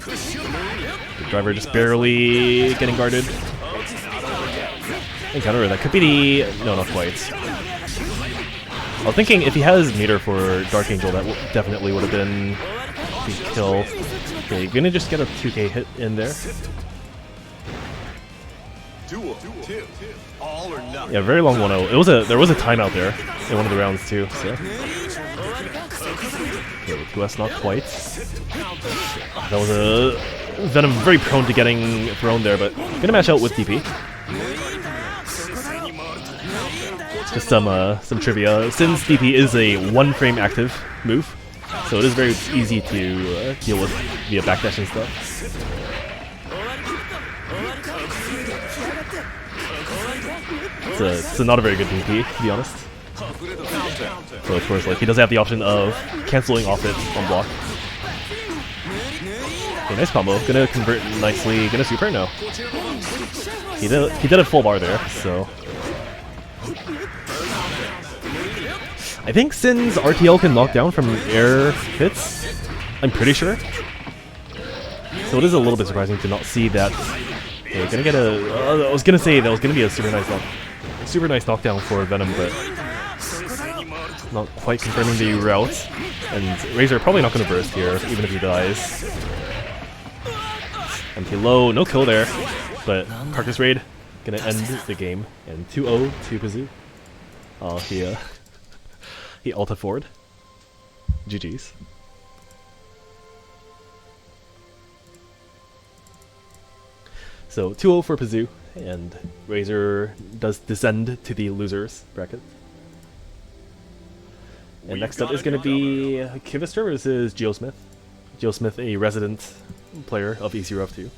The driver just barely getting guarded. Encounter, that could be the... no, not quite. I was thinking if he has meter for Dark Angel, that definitely would have been the kill. Okay, gonna just get a 2k hit in there. Duel 2. All or nothing. Yeah, very long 1-0. There was a timeout there in one of the rounds too. So. Okay, 2S not quite. That was a Venom very prone to getting thrown there, but gonna match out with DP. Just some trivia. Since DP is a 1-frame active move, so it is very easy to deal with via backdash and stuff. It's not a very good DP, to be honest. So of course, like he does have the option of canceling off it on block. Okay, nice combo. Gonna convert nicely. Gonna super no. He did a full bar there, so. I think Sin's RTL can knock down from air hits. I'm pretty sure. So it is a little bit surprising to not see that. Okay, gonna get a. I was gonna say that was gonna be a super nice knockdown for Venom, but not quite confirming the route. And Razor probably not gonna burst here, even if he dies. Empty low, no kill there, but Carcass Raid gonna end the game, and 2-0 to Pazoo. Oh, he ulta forward. GG's. So 2-0 for Pazoo, and Razor does descend to the losers bracket. And next up is going to be Kivister versus Geosmith. Geosmith, a resident player of EC REV2,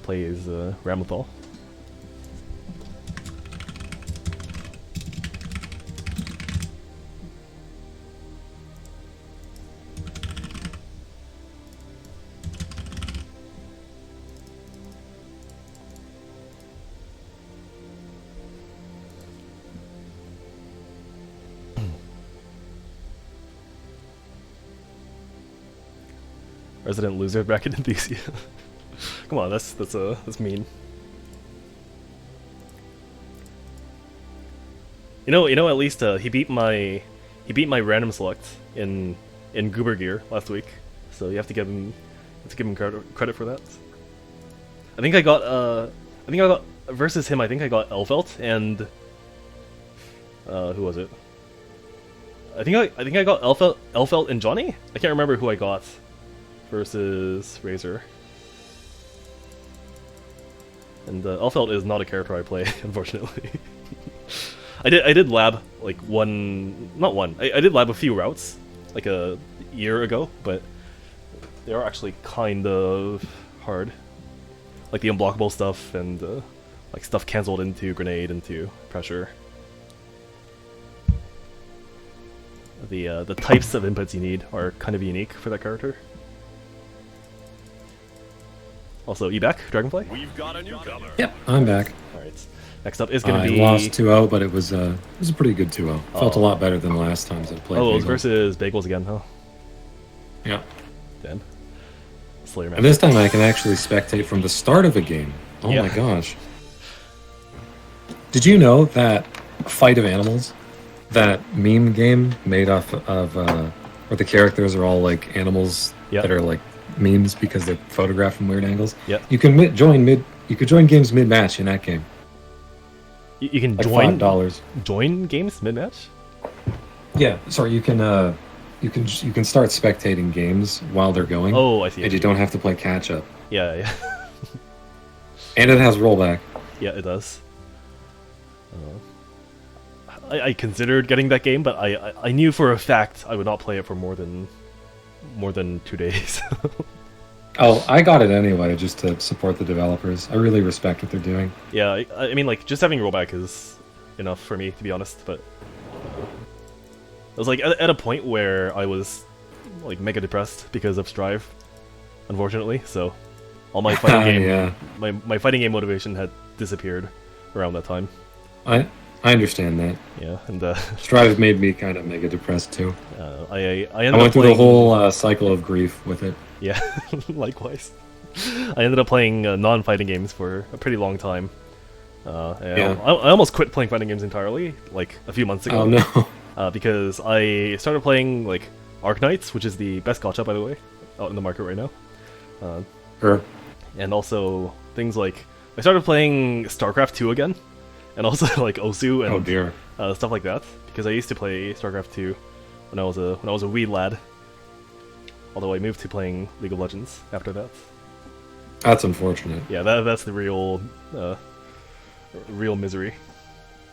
plays Ramlethal. Resident loser bracket enthusiast. Come on, that's mean. You know, at least he beat my random select in Goober Gear last week, so you have to give him credit for that. I think I got versus him. I think I got Elfelt and who was it? I think I got Elfelt and Johnny. I can't remember who I got versus Razor. And Elfeld is not a character I play, unfortunately. I did lab like I did lab a few routes like a year ago, but they are actually kind of hard. Like the unblockable stuff and like stuff cancelled into grenade into pressure. The types of inputs you need are kind of unique for that character. Also, you back, Dragonfly? We've got a newcomer. Yep, I'm back. Alright. Next up is going to I be... lost 2-0, but it was a pretty good 2-0. Felt a Oh. lot better than the last times I played. Oh, it was Bagel. versus Bagels again, huh? Yeah. Damn. Slayer match. And this time I can actually spectate from the start of a game. Oh Yeah. my gosh. Did you know that Fight of Animals, that meme game made off of where the characters are all like animals Yeah. that are like memes because they're photographed from weird angles? Yeah. You can join games mid-match in that game. You can Like join $5. games mid-match? Yeah, sorry, you can start spectating games while they're going. Oh, I see. And you don't have to play catch up. Yeah, yeah. And it has rollback. Yeah, it does. I considered getting that game, but I knew for a fact I would not play it for more than 2 days. Oh, I got it anyway, just to support the developers. I really respect what they're doing. Yeah, I mean, like, just having rollback is enough for me, to be honest, but... I was, like, at a point where I was, like, mega depressed because of Strive, unfortunately, so... All my fighting game... Yeah. My fighting game motivation had disappeared around that time. I understand that. Yeah, and, Strive made me kind of mega depressed too. I ended I up went through the playing... whole cycle of grief with it. Yeah, likewise. I ended up playing non-fighting games for a pretty long time. Yeah. I almost quit playing fighting games entirely, like, a few months ago. Oh no. Because I started playing, like, Arknights, which is the best gacha, by the way, out in the market right now. Sure. And also things like... I started playing StarCraft 2 again, and also, like, Osu and Oh dear. stuff like that, because I used to play StarCraft 2 when I was a wee lad. Although I moved to playing League of Legends after that. That's unfortunate. Yeah, that's the real misery.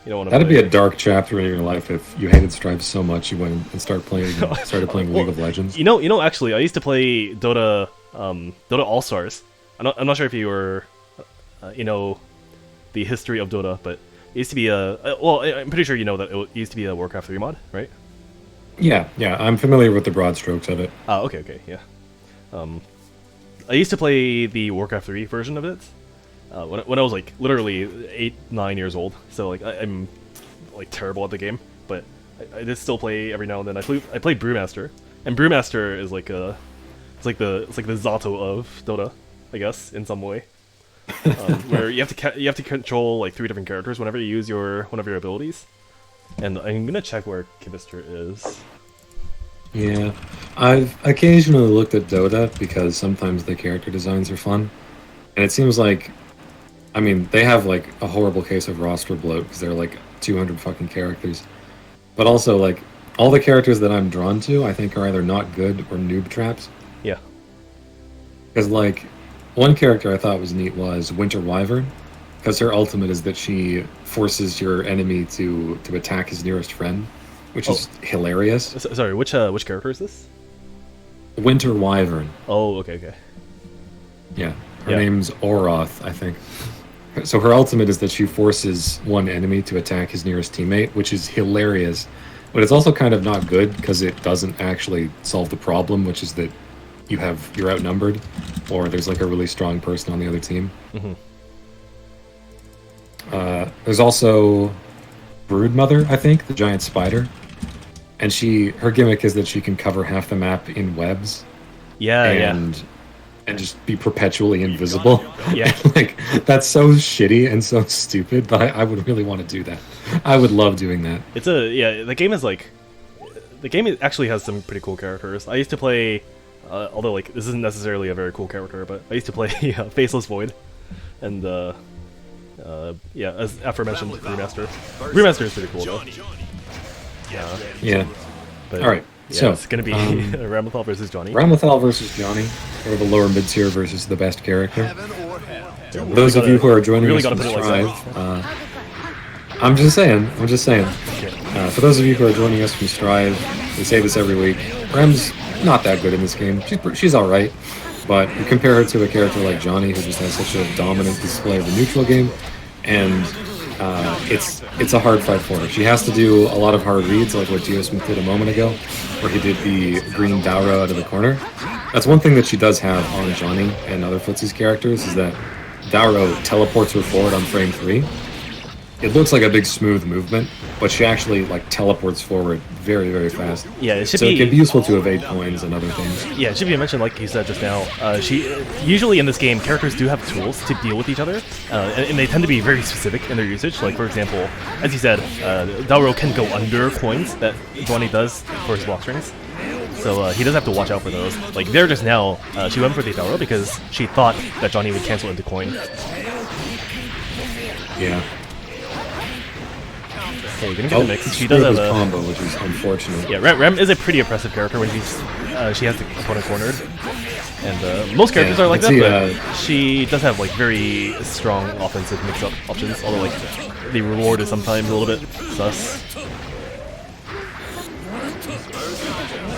You don't want to. That'd be a dark chapter in your life if you hated Strive so much you went and started playing League of Legends. You know, actually, I used to play Dota, Dota All Stars. I'm not sure if you were, the history of Dota, but it used to be I'm pretty sure you know that it used to be a Warcraft 3 mod, right? Yeah, I'm familiar with the broad strokes of it. Okay, yeah. I used to play the Warcraft 3 version of it when I was like literally 8-9 years old. So like I'm like terrible at the game, but I did still play every now and then. I played Brewmaster, and Brewmaster is like it's like the Zato of Dota, I guess, in some way. Where you have to control like 3 different characters whenever you use one of your abilities. And I'm gonna check where Kivister is. Yeah, I've occasionally looked at Dota because sometimes the character designs are fun, and it seems like, I mean, they have like a horrible case of roster bloat because they're like 200 fucking characters, but also like all the characters that I'm drawn to, I think are either not good or noob traps. Yeah. Because like one character I thought was neat was Winter Wyvern, because her ultimate is that she forces your enemy to attack his nearest friend, which is hilarious. Sorry, which character is this? Winter Wyvern. Oh, okay. Yeah, her Yeah. name's Oroth, I think. So her ultimate is that she forces one enemy to attack his nearest teammate, which is hilarious. But it's also kind of not good because it doesn't actually solve the problem, which is that you're outnumbered, or there's like a really strong person on the other team. Mm-hmm. There's also Broodmother, I think, the giant spider, and her gimmick is that she can cover half the map in webs. Yeah, and just be perpetually invisible. Yeah. Like, that's so shitty and so stupid, but I would really want to do that. I would love doing that. The game actually has some pretty cool characters. I used to play, although like this isn't necessarily a very cool character, but I used to play Faceless Void, and as aforementioned, Brewmaster. Brewmaster is pretty cool though. Yeah. But, All right. yeah, So it's gonna be Ramathal versus Johnny. Ramathal versus Johnny, or the lower mid tier versus the best character. Heaven or hell. For those of you who are joining really us from gotta put it like Strive, I'm just saying. Okay. For those of you who are joining us from Strive, we say this every week. Rem's not that good in this game. She's all right, but you compare her to a character like Johnny, who just has such a dominant display of the neutral game, and it's a hard fight for her. She has to do a lot of hard reads, like what Geosmith did a moment ago, where he did the green Dauro out of the corner. That's one thing that she does have on Johnny and other Footsie's characters, is that Dauro teleports her forward on frame 3. It looks like a big smooth movement, but she actually like teleports forward very, very fast. Yeah, it should so be. it can be useful to evade coins and other things. Yeah, it should be mentioned, like you said just now. Usually in this game, characters do have tools to deal with each other, and they tend to be very specific in their usage. Like for example, as you said, Dauro can go under coins that Johnny does for his block strings. So he does have to watch out for those. Like there just now, she went for the Dauro because she thought that Johnny would cancel into coin. Yeah. Okay, you're gonna get the mix. She does have a combo, which is unfortunate. Yeah, Rem is a pretty oppressive character when she has the opponent cornered, and most characters are like that. But she does have like very strong offensive mix-up options. Although like the reward is sometimes a little bit sus.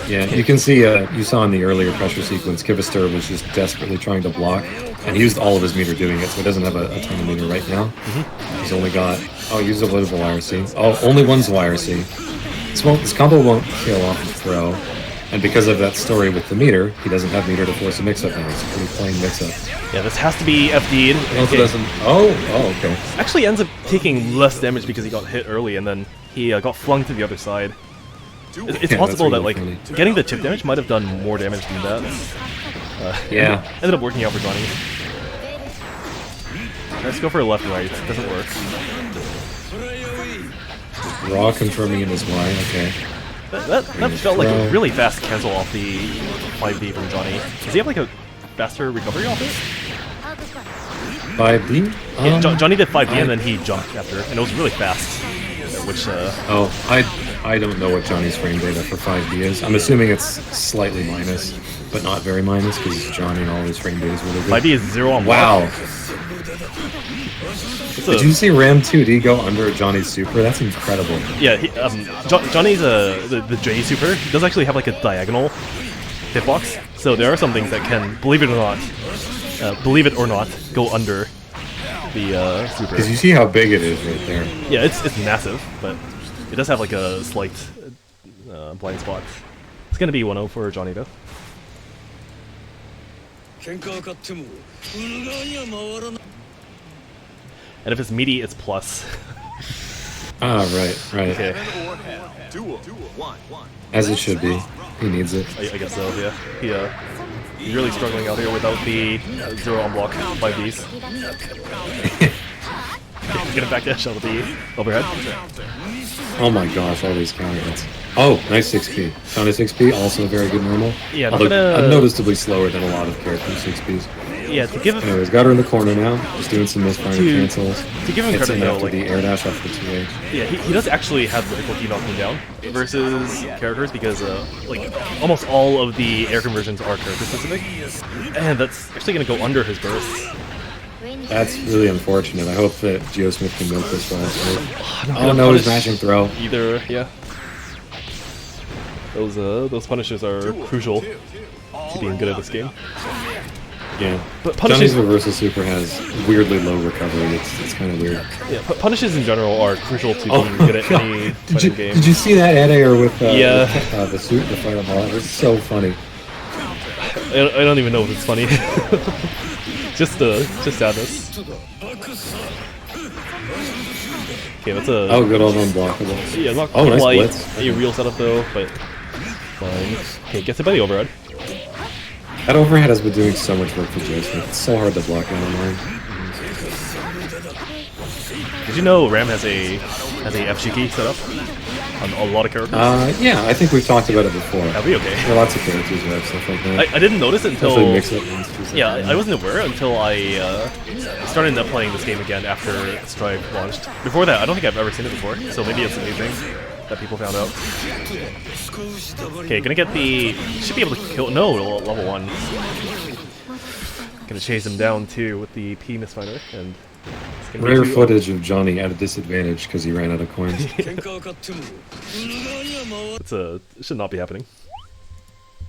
Yeah, you can see, you saw in the earlier pressure sequence, Kivistar was just desperately trying to block, and he used all of his meter doing it, so he doesn't have a ton of meter right now. He's only got, he used a little bit of YRC. Oh, only one's YRC. This combo won't kill off the throw, and because of that story with the meter, he doesn't have meter to force a mix-up now. It's a pretty plain mix-up. Yeah, this has to be FD'd. Also doesn't, oh, okay. Actually ends up taking less damage because he got hit early, and then he got flung to the other side. It's Yeah, possible that really like funny. getting the chip damage might have done more damage than that. Yeah. Ended up working out for Johnny. Let's go for a left-right. Doesn't work. Raw confirming it as Y, okay. That felt like a really fast cancel off the 5D from Johnny. Does he have like a faster recovery off it? 5D? Yeah, Johnny did 5D and then he jumped after, and it was really fast. Which Oh, I don't know what Johnny's frame data for 5D is. I'm assuming it's slightly minus, but not very minus, because Johnny and all his frame data is really good. 5D is 0 on Wow. block. Did you see Ram 2D go under Johnny's super? That's incredible. Yeah, Johnny's the J super does actually have like a diagonal hitbox, so there are some things that can, believe it or not, go under the super. Because you see how big it is right there. Yeah, it's massive, but it does have like a slight blind spot. It's gonna be 1-0 for Johnny though. And if it's meaty, it's plus. Ah, right. Okay, Duel. 1. As it should be. He needs it. I guess so. Yeah, he's really struggling out here without the 0 on block 5Ds. Get him back dash out of the overhead. Oh my gosh, all these counter hits. Oh, nice 6P. Counter 6P, also very good normal. Yeah, although gonna... noticeably slower than a lot of characters' 6Ps. Yeah, to give Anyways, got her in the corner now. Just doing some misfire cancels. To give him Hits credit in though, after like, the air dash off the 2H. yeah, he does actually have difficulty knocking down versus characters because like almost all of the air conversions are character specific, and that's actually gonna go under his bursts. That's really unfortunate. I hope that Geosmith can milk this one. Oh no, Punish his matching throw. Either, yeah. Those punishes are crucial to being good at this game. Yeah. But Johnny's punishes, reversal super has weirdly low recovery. It's kind of weird. yeah, punishes in general are crucial to Oh being my good at God. any fighting game. Did you see that anti-air with Yeah. the suit, the fireball? It was so funny. I don't even know if it's funny. just sadness. Okay, that's a Oh, good old unblockable. yeah, not Oh, nice quite blitz. a real setup though, but fine. Okay, gets it by the overhead. That overhead has been doing so much work for Geosmith. It's so hard to block out online. Did you know Ram has a F-Shiki set up on a lot of characters? Yeah, I think we've talked about it before. Have we? Okay. There are lots of characters who have stuff like that. I didn't notice it Especially until mix-up ones. too, so- yeah, I wasn't aware until I started up playing this game again after Strive launched. Before that, I don't think I've ever seen it before, so maybe it's a new thing that people found out. Okay, gonna get the... should be able to kill... no, level 1. Gonna chase him down too with the P misfinder, and it's gonna be Rare too- footage of Johnny at a disadvantage because he ran out of coins. It should not be happening.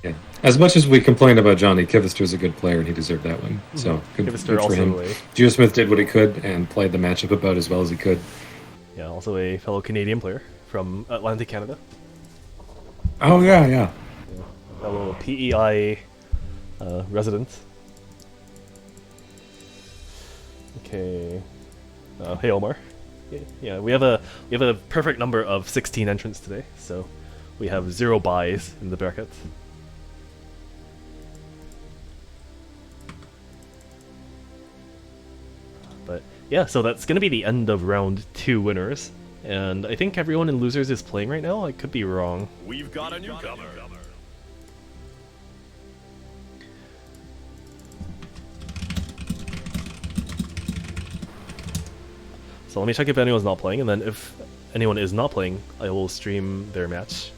Yeah. As much as we complain about Johnny, Kivister's a good player and he deserved that win. So good, Kivister good for also him. a- Geosmith did what he could and played the matchup about as well as he could. Yeah, also a fellow Canadian player from Atlantic, Canada. Oh yeah. Fellow PEI resident. Okay. Hey Omar. Yeah, we have a perfect number of 16 entrants today, so we have 0 buys in the bracket. But yeah, so that's gonna be the end of round 2 winners, and I think everyone in losers is playing right now. I could be wrong. We've got a newcomer. So let me check if anyone's not playing, and then if anyone is not playing, I will stream their match.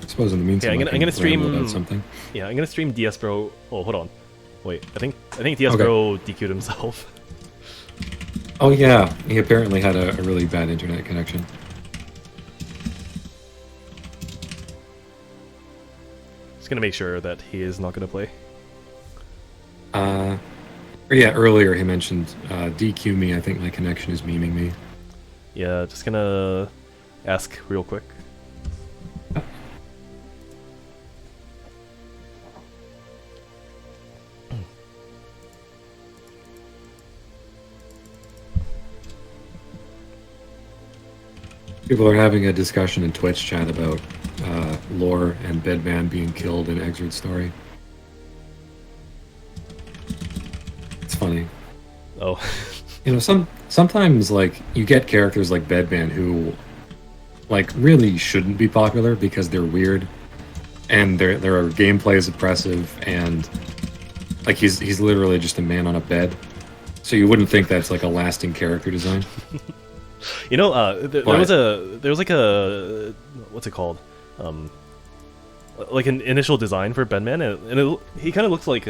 I suppose in the meantime, Okay, I'm gonna I can stream- ramble about something. Yeah, I'm gonna stream DS Bro. Oh, hold on. Wait, I think DS Bro DQ'd himself. Oh yeah, he apparently had a really bad internet connection. Just gonna make sure that he is not gonna play. Yeah, earlier he mentioned DQ me. I think my connection is memeing me. Yeah, just gonna ask real quick. People are having a discussion in Twitch chat about Lore and Bedman being killed in Exert Story. It's funny. Oh, You know, sometimes like you get characters like Bedman who like really shouldn't be popular because they're weird and their gameplay is oppressive and like he's literally just a man on a bed. So you wouldn't think that's like a lasting character design. you know, there was like a what's it called? Like an initial design for Bedman, and he kind of looks like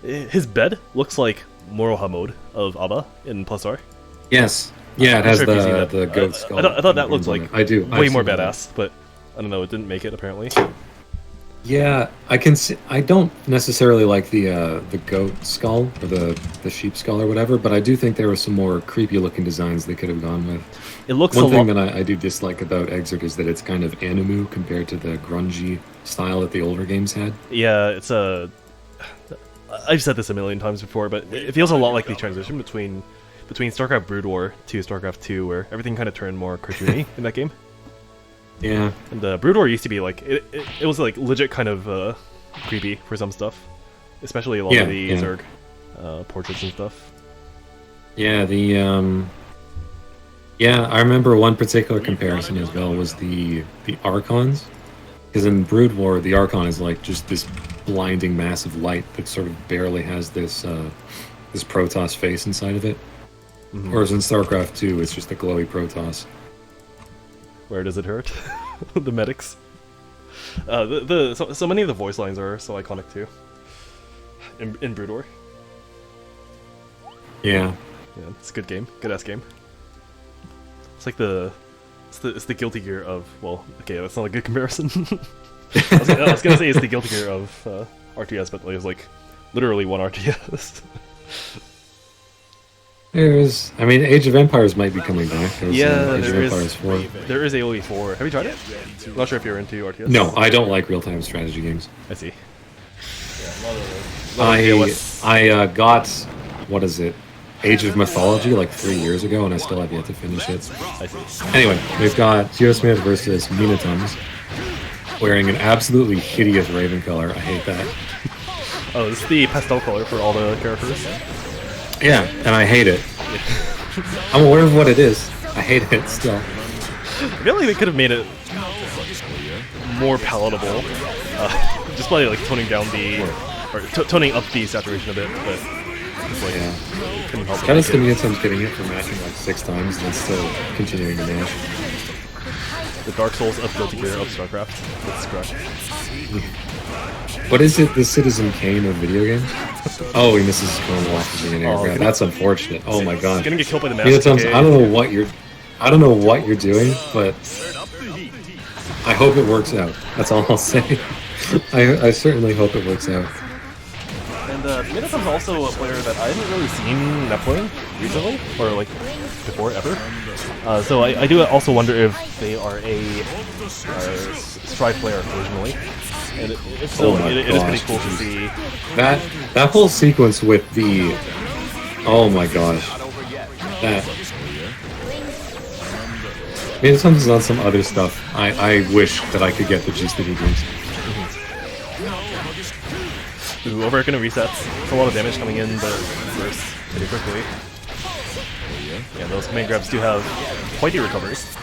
his bed looks like Moro Hamod of ABBA in Plus R. Yes. Yeah, it has I'm not sure if you've seen the that. goat skull. I thought that looked like I do. way I've more seen that. badass, but I don't know. It didn't make it apparently. Yeah, I can see. I don't necessarily like the goat skull or the sheep skull or whatever, but I do think there were some more creepy looking designs they could have gone with. It looks One a thing lot. that I do dislike about Exert is that it's kind of animu compared to the grungy style that the older games had. Yeah, it's a. I've said this a million times before, but it feels a lot like the transition between StarCraft Brood War to StarCraft 2, where everything kind of turned more cartoony in that game. Yeah, And Brood War used to be like it was like legit kind of creepy for some stuff, especially a lot of the Yeah. Zerg portraits and stuff. yeah. Yeah, I remember one particular comparison as well was the Archons, because in Brood War the Archon is like just this blinding mass of light that sort of barely has this this Protoss face inside of it. Whereas in StarCraft 2, it's just a glowy Protoss. Where does it hurt? The medics. So many of the voice lines are so iconic too. In Brood War. Yeah. Yeah, it's a good game. Good ass game. It's like it's the Guilty Gear of, well, okay, that's not a good comparison. I was gonna say it's the Guilty Gear of RTS, but it was like literally one RTS. I mean, Age of Empires might be coming back. There's, Yeah, Age of there is. Empires 4. There is AoE 4. Have you tried it? I'm not sure if you're into RTS. No, I don't like real-time strategy games. I see. I got, what is it, Age of Mythology like 3 years ago, and I still have yet to finish it. I see. Anyway, we've got Geosmith versus Minotums, wearing an absolutely hideous raven color. I hate that. Oh, this is the pastel color for all the characters. Yeah, and I hate it. I'm aware of what it is. I hate it still. I feel like they could have made it more palatable, just by like toning down the, or toning up the saturation a bit. But It's like, Yeah. couldn't help but Kind of like it. stimulates I'm getting it from mashing like 6 times and then still continuing to mash. The Dark Souls of Guilty Gear of StarCraft. It's scratch. What is it, the Citizen Kane of video games? Oh, he misses his cone off the beginning. Oh, Yeah, that's unfortunate. Oh my god. Gonna get killed by the Neither Master times, Decay. I don't know what you're doing, but I hope it works out. That's all I'll say. I certainly hope it works out. And Minnesot's also a player that I haven't really seen net playing recently, or like before ever. So I do also wonder if they are a Strive player originally. And if so, Oh my it is pretty gosh, cool to see. That whole sequence with the... Oh my gosh. That... Maybe something's on some other stuff. I wish that I could get the gist that he brings. Ooh, over gonna reset. It's a lot of damage coming in, but burst pretty quickly. Yeah, those command grabs do have quite the recoveries.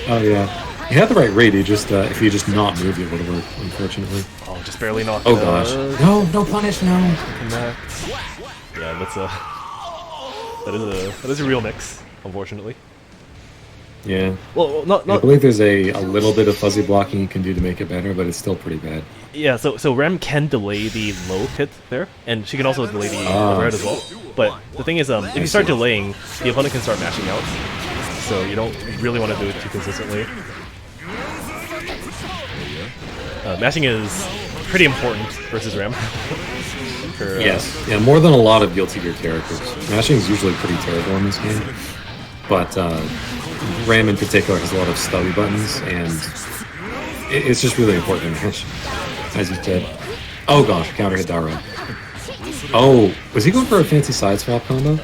Oh yeah. You had the right rate, you just, if you just not moved it would have worked, unfortunately. Oh, just barely knocked. Oh gosh. No punish, no! Connect. Yeah, that is a real mix, unfortunately. Yeah. Well, not I believe there's a little bit of fuzzy blocking you can do to make it better, but it's still pretty bad. yeah. So Ram can delay the low hit there, and she can also delay the overhead as well. But the thing is, if you start delaying, the opponent can start mashing out. So you don't really want to do it too consistently. Mashing is pretty important versus Ram. For, Yes. Yeah, more than a lot of Guilty Gear characters. Mashing is usually pretty terrible in this game, but Ram in particular has a lot of stubby buttons, and it's just really important to mash, as you said. Oh gosh, counter hit Daro. Oh, was he going for a fancy side swap combo?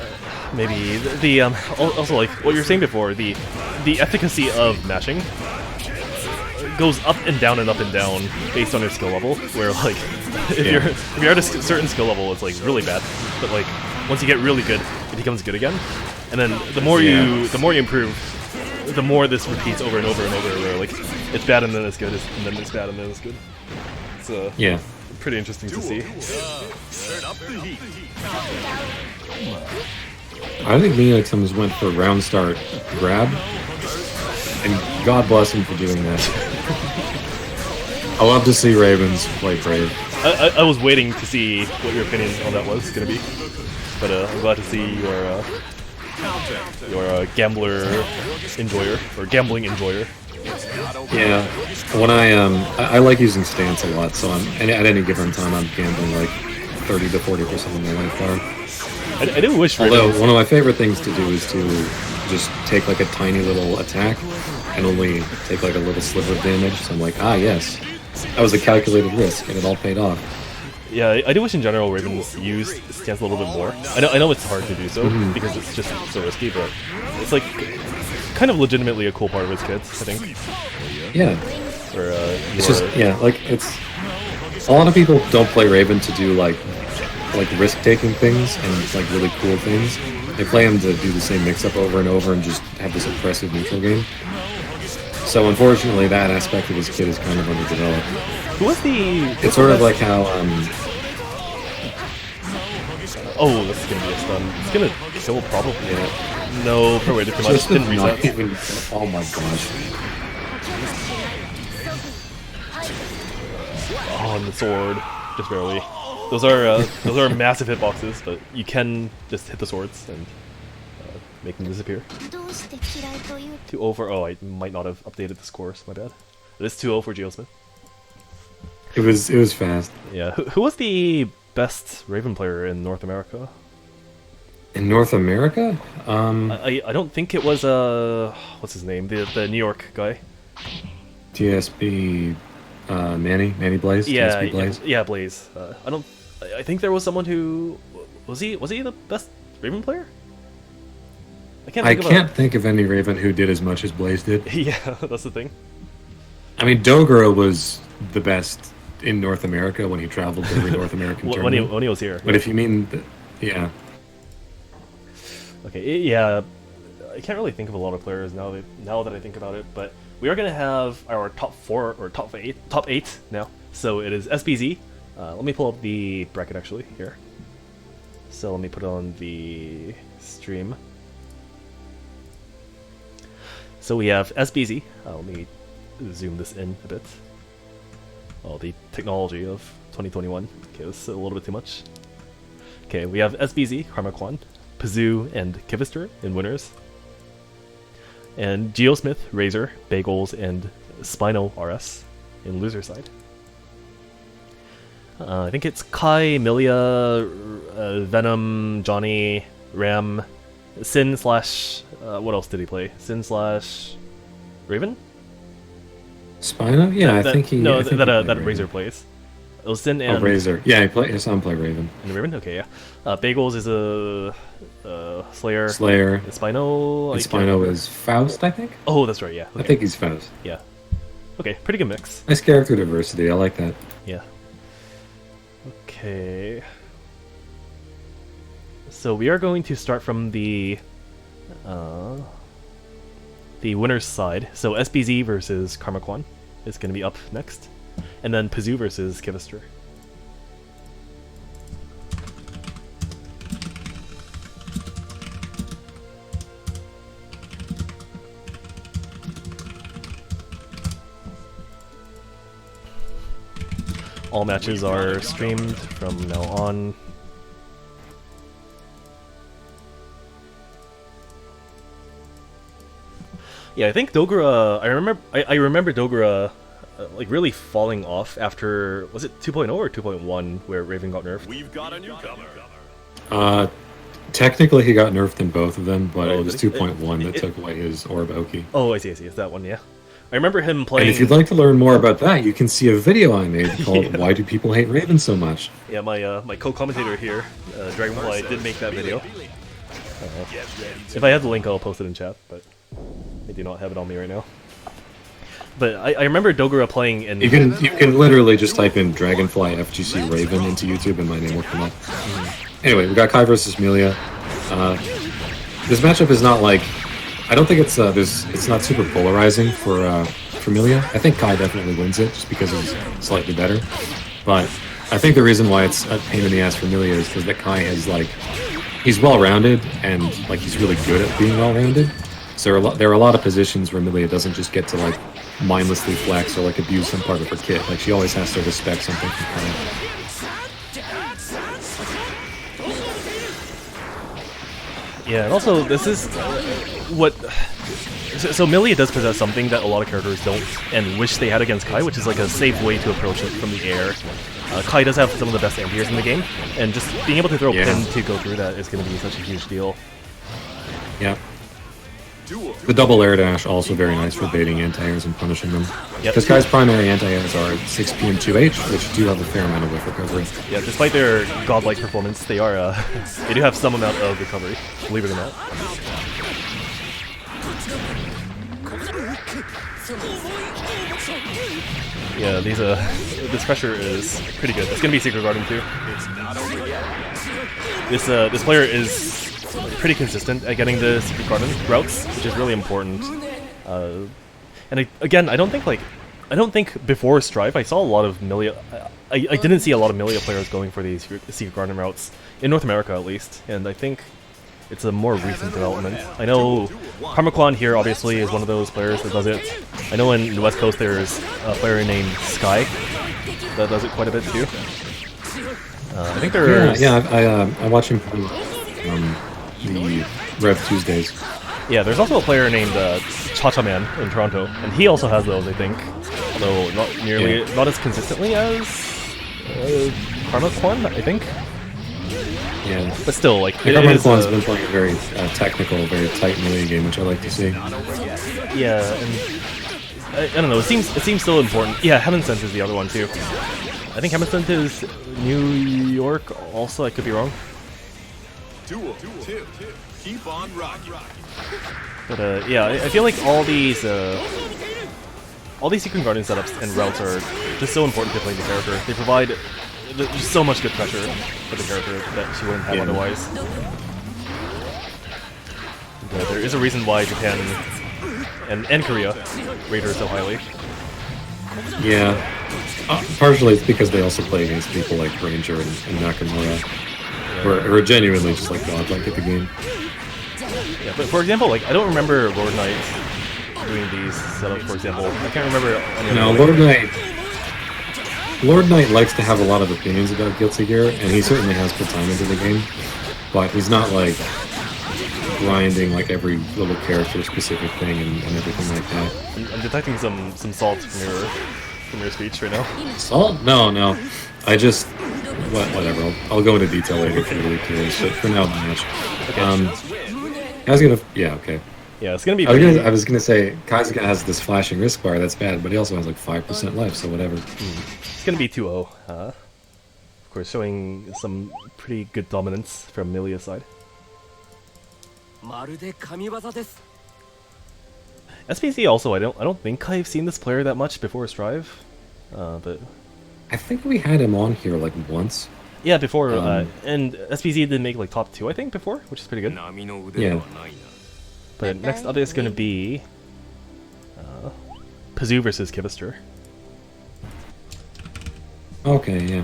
Maybe also like what you were saying before, the efficacy of mashing goes up and down based on your skill level. Where like if you're at a certain skill level, it's like really bad, but like once you get really good, it becomes good again. And then the more you improve, the more this repeats over and over and over. Where like it's bad and then it's good, and then it's bad and then it's good. It's Yeah. pretty interesting to see. I think Neoxums went for round start grab, and God bless him for doing that. I love to see Ravens play brave. I was waiting to see what your opinion on that was going to be, but I'm glad to see your gambler enjoyer, or gambling enjoyer. Yeah, when I like using stance a lot, so at any given time I'm gambling like 30 to 40% of my life bar. I do wish Although Ravens... one of my favorite things to do is to just take like a tiny little attack and only take like a little sliver of damage. So I'm like, ah yes, that was a calculated risk and it all paid off. Yeah, I do wish in general Ravens used stance a little bit more. I know it's hard to do so because it's just so risky, but it's like kind of legitimately a cool part of his kits, I think. Yeah, Where it's just like it's a lot of people don't play Raven to do like risk-taking things and like really cool things. They play him to do the same mix-up over and over and just have this oppressive neutral game. So unfortunately, that aspect of his kit is kind of underdeveloped. who was the... It's sort of like how Oh, this is gonna be a stun. It's gonna kill probably. yeah, No, probably too much. just Didn't not reset. even. Oh my gosh. Oh, and the sword, just barely. Those are massive hitboxes, but you can just hit the swords and make them disappear. 2-0 for... Oh, I might not have updated the scores. My bad. It is 2-0 for Geosmith. It was fast. Yeah. Who was the best Raven player in North America? In North America, I don't think it was what's his name? The New York guy. TSB, Manny Blaze. Yeah, TSB Blaze. yeah, Blaze. I think there was someone who was he the best Raven player? I can't think of any Raven who did as much as Blaze did. Yeah, that's the thing. I mean, Dogoro was the best in North America when he traveled to every North American tournament. when he was here. But if you mean, yeah. Okay, yeah, I can't really think of a lot of players now that I think about it, but we are gonna have our top 4 or top 8 now. So it is SBZ. Let me pull up the bracket actually here. So let me put it on the stream. So we have SBZ. Let me zoom this in a bit. Oh, the technology of 2021. Okay, this is a little bit too much. Okay, we have SBZ, Karmakwan, Pazoo, and Kivister in winners. And Geosmith, Razor, Bagels, and Spino RS in loser side. I think it's Kai, Milia, Venom, Johnny, Ram, Sin slash... what else did he play? Sin slash... Raven? Spino? Yeah, I think he... No, I think that Razor plays. It was Sin and... Oh, Razor. Yeah, I saw him play Raven. And Raven? Okay, yeah. Bagels is a... Slayer. Slayer. And Spino... And Spino is Faust, I think? Oh, that's right, yeah. Okay. I think he's Faust. Yeah. Okay, pretty good mix. Nice character diversity, I like that. Yeah. Okay. So we are going to start from the winner's side. So SBZ versus Karmakwan is going to be up next, and then Pazoo versus Kivister. All matches are streamed from now on. Yeah, I think Dogura. I remember Dogura like really falling off after, was it 2.0 or 2.1 where Raven got nerfed? We've got a newcomer. Technically he got nerfed in both of them, but Oh, it was 2.1 that took away his Orb Oki. Oh, I see. It's that one. Yeah, I remember him And playing. if you'd like to learn more about that, you can see a video I made called "Why Do People Hate Raven So Much?" Yeah, my co-commentator here, Dragonfly, did make that video. If I have the link, I'll post it in chat, but I do not have it on me right now. But I remember Dogura playing in... You can literally just type in Dragonfly FGC Raven into YouTube and my name will come up. Anyway, we got Kai versus Milia. This matchup is not like... I don't think it's not super polarizing for Milia. I think Kai definitely wins it just because he's slightly better. But I think the reason why it's a pain in the ass for Milia is because that Kai is like... He's well-rounded and like he's really good at being well-rounded. So there are a lot of positions where Milia doesn't just get to like mindlessly flex or like abuse some part of her kit. Like she always has to respect something from Kai. Yeah, and also this is what... So Milia does possess something that a lot of characters don't and wish they had against Kai, which is like a safe way to approach it from the air. Kai does have some of the best anti-airs in the game, and just being able to throw a pin to go through that is going to be such a huge deal. Yeah. The double air dash also very nice for baiting anti-airs and punishing them. Yep. Because Kai's primary anti-airs are 6P and 2H, which do have a fair amount of whiff recovery. Yeah, despite their godlike performance, they are they do have some amount of recovery, believe it or not. Yeah, this pressure is pretty good. It's gonna be Secret Garden too. This player is pretty consistent at getting the Secret Garden routes, which is really important. And again, I don't think before Strive I saw a lot of Milia. I didn't see a lot of Milia players going for these Secret Garden routes in North America at least, and I think it's a more recent development. I know Karmakwan here obviously is one of those players that does it. I know in the West Coast there's a player named Sky that does it quite a bit too. I think there's... I watch him play the Rev Tuesdays. Yeah, there's also a player named Cha-Cha Man in Toronto, and he also has those, I think. Although not as consistently as Karmakwan, I think. Yeah. But still, like, Karmakwan's been playing a very technical, very tight melee game, which I like to see. Yeah, and I don't know. It seems so important. Yeah, Heaven Sent is the other one too. I think Heaven Sent is New York. Also, I could be wrong. Keep on rocking. But yeah, I feel like all these Secret Garden setups and routes are just so important to play the character. They provide just so much good pressure for the character that she wouldn't have otherwise. There is a reason why Japan and Korea rate her so highly. Yeah. Partially it's because they also play against people like Ranger and Nakamura. or genuinely just like godlike at the game. Yeah, but for example, like I don't remember Lord Knight doing these setups. For example, I can't remember. No, Lord Knight likes to have a lot of opinions about Guilty Gear, and he certainly has put time into the game. But he's not like grinding like every little character specific thing and everything like that. I'm detecting some salt from your speech right now. Salt? No. I just whatever. I'll go into detail later if you're really curious. But for now, the match. I was gonna okay. Yeah, it's gonna be. I was gonna say Kaizuka has this flashing risk bar that's bad, but he also has like 5% life, so whatever. It's gonna be 2-0. Of course, showing some pretty good dominance from Milia's side. SPC also, I don't think I've seen this player that much before Strive, but I think we had him on here like once. yeah, before and SPC did make like top 2, I think, before, which is pretty good. Yeah. But next up is gonna be Pazoo versus Kivister. Okay, yeah.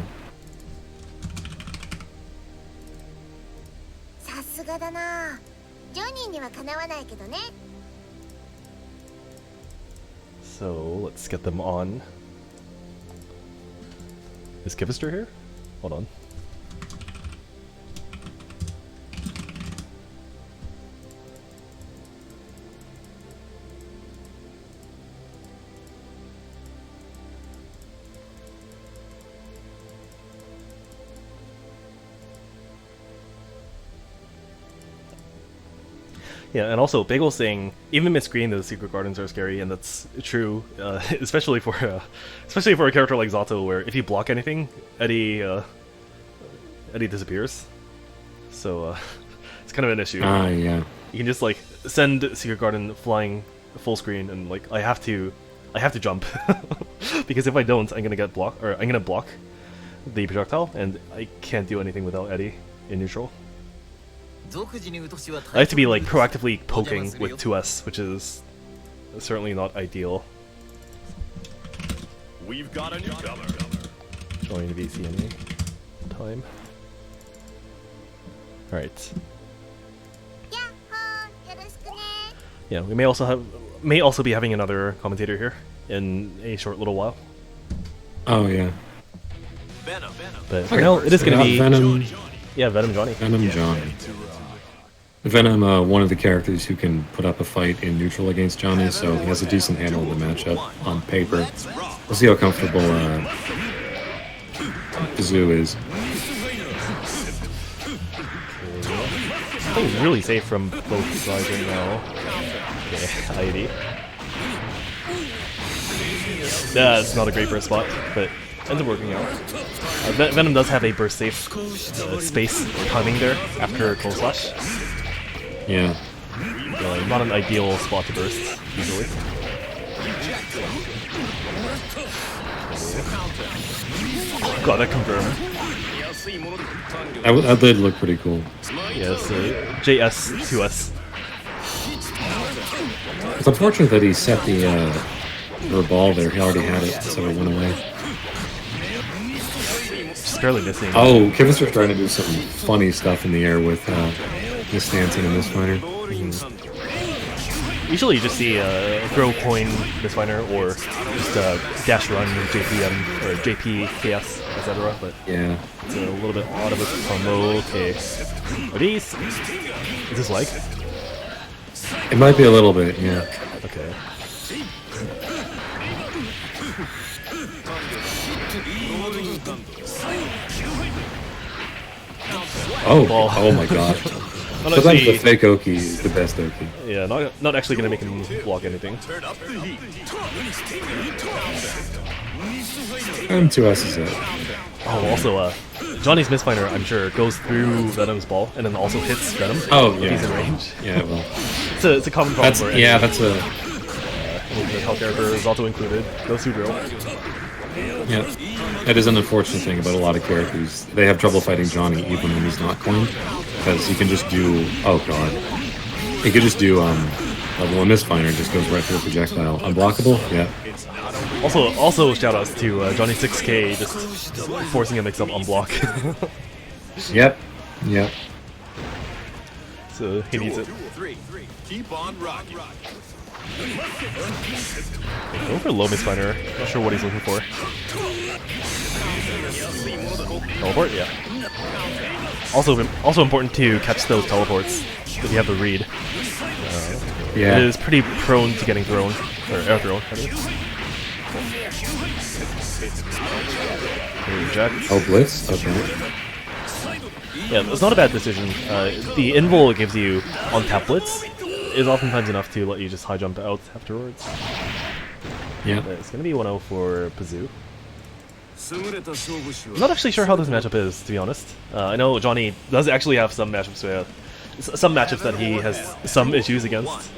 So let's get them on. Is Kivister here? Hold on. Yeah, and also Bagel's saying even mid-screen the secret gardens are scary, and that's true, especially for a character like Zato, where if you block anything, Eddie disappears. So it's kind of an issue. Yeah. You can just like send secret garden flying full screen, and like I have to jump because if I don't, I'm gonna get blocked, or I'm gonna block the projectile, and I can't do anything without Eddie in neutral. I have to be like proactively poking with 2S, which is certainly not ideal. We've got a newcomer. Join the VCNA time. Alright. Yeah, we may also be having another commentator here in a short little while. Oh yeah. But for now, it is going to be Venom. Yeah, Venom Johnny. Venom Johnny. Venom, one of the characters who can put up a fight in neutral against Johnny, so he has a decent handle of the matchup on paper. We'll see how comfortable Kazoo is. Playing really safe from both sides right now. Okay, ID. That's not a great burst spot, but ends up working out. Venom does have a burst safe space timing there after Cold Slash. Yeah. Not an ideal spot to burst easily. Got that confirmed. That did look pretty cool. Yes, JS 2S. It's unfortunate that he set the ball there. He already had it, so it went away. Just barely missing. Oh, Kivister's trying to do some funny stuff in the air with this dancing and this fighter. Usually you just see throw coin this fighter or just dash run JPM or JPKS, etc. But yeah, it's a little bit odd of a combo. Okay, are these? Is this like? It might be a little bit, yeah. Okay. Oh my god. Sometimes the fake Oki is the best Oki. Yeah, not actually gonna make him block anything. And 2S is it. Oh, also, Johnny's Mistfinder, I'm sure, goes through Venom's ball and then also hits Venom. Oh, if yeah. he's in range. Yeah, well. It's a common problem for yeah, that's a... the health character is also included. Those who drill. Yeah. That is an unfortunate thing about a lot of characters. They have trouble fighting Johnny even when he's not coined. Because he can just do... Oh, God. He could just do, level 1 Mistfinder and just goes right through a projectile. Unblockable? Yeah. Also shoutouts to Johnny 6K just forcing a mix-up on block. Yep. Yeah. So he needs it. 3. Keep on rocking. Go for low mid-spiner. Not sure what he's looking for. Teleport? Yeah. Also important to catch those teleports if you have the read. Yeah. It is pretty prone to getting thrown. Or air thrown, that is. Reject. Oh, Blitz? Okay. Yeah, it's not a bad decision. The invul it gives you on tap blitz is oftentimes enough to let you just high jump out afterwards. Yeah. It's gonna be 1-0 for Pazoo. I'm not actually sure how this matchup is, to be honest. I know Johnny does actually have some matchups that he has some issues against.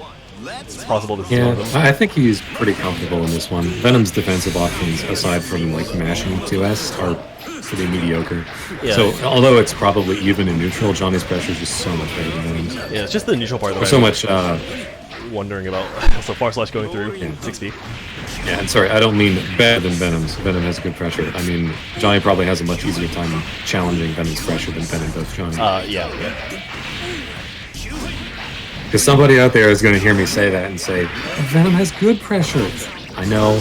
It's possible this is one Yeah, of them. I think he's pretty comfortable in this one. Venom's defensive options, aside from like mashing 2S, are pretty mediocre. Yeah. So, although it's probably even in neutral, Johnny's pressure is just so much better than Venom's. Yeah, it's just the neutral part that There's so I'm much. wondering about. So far slash going through Yeah. 6B. Yeah, and sorry, I don't mean better than Venom's. Venom has good pressure. I mean, Johnny probably has a much easier time challenging Venom's pressure than Venom does Johnny. Yeah. Because somebody out there is going to hear me say that and say, Venom has good pressure. I know.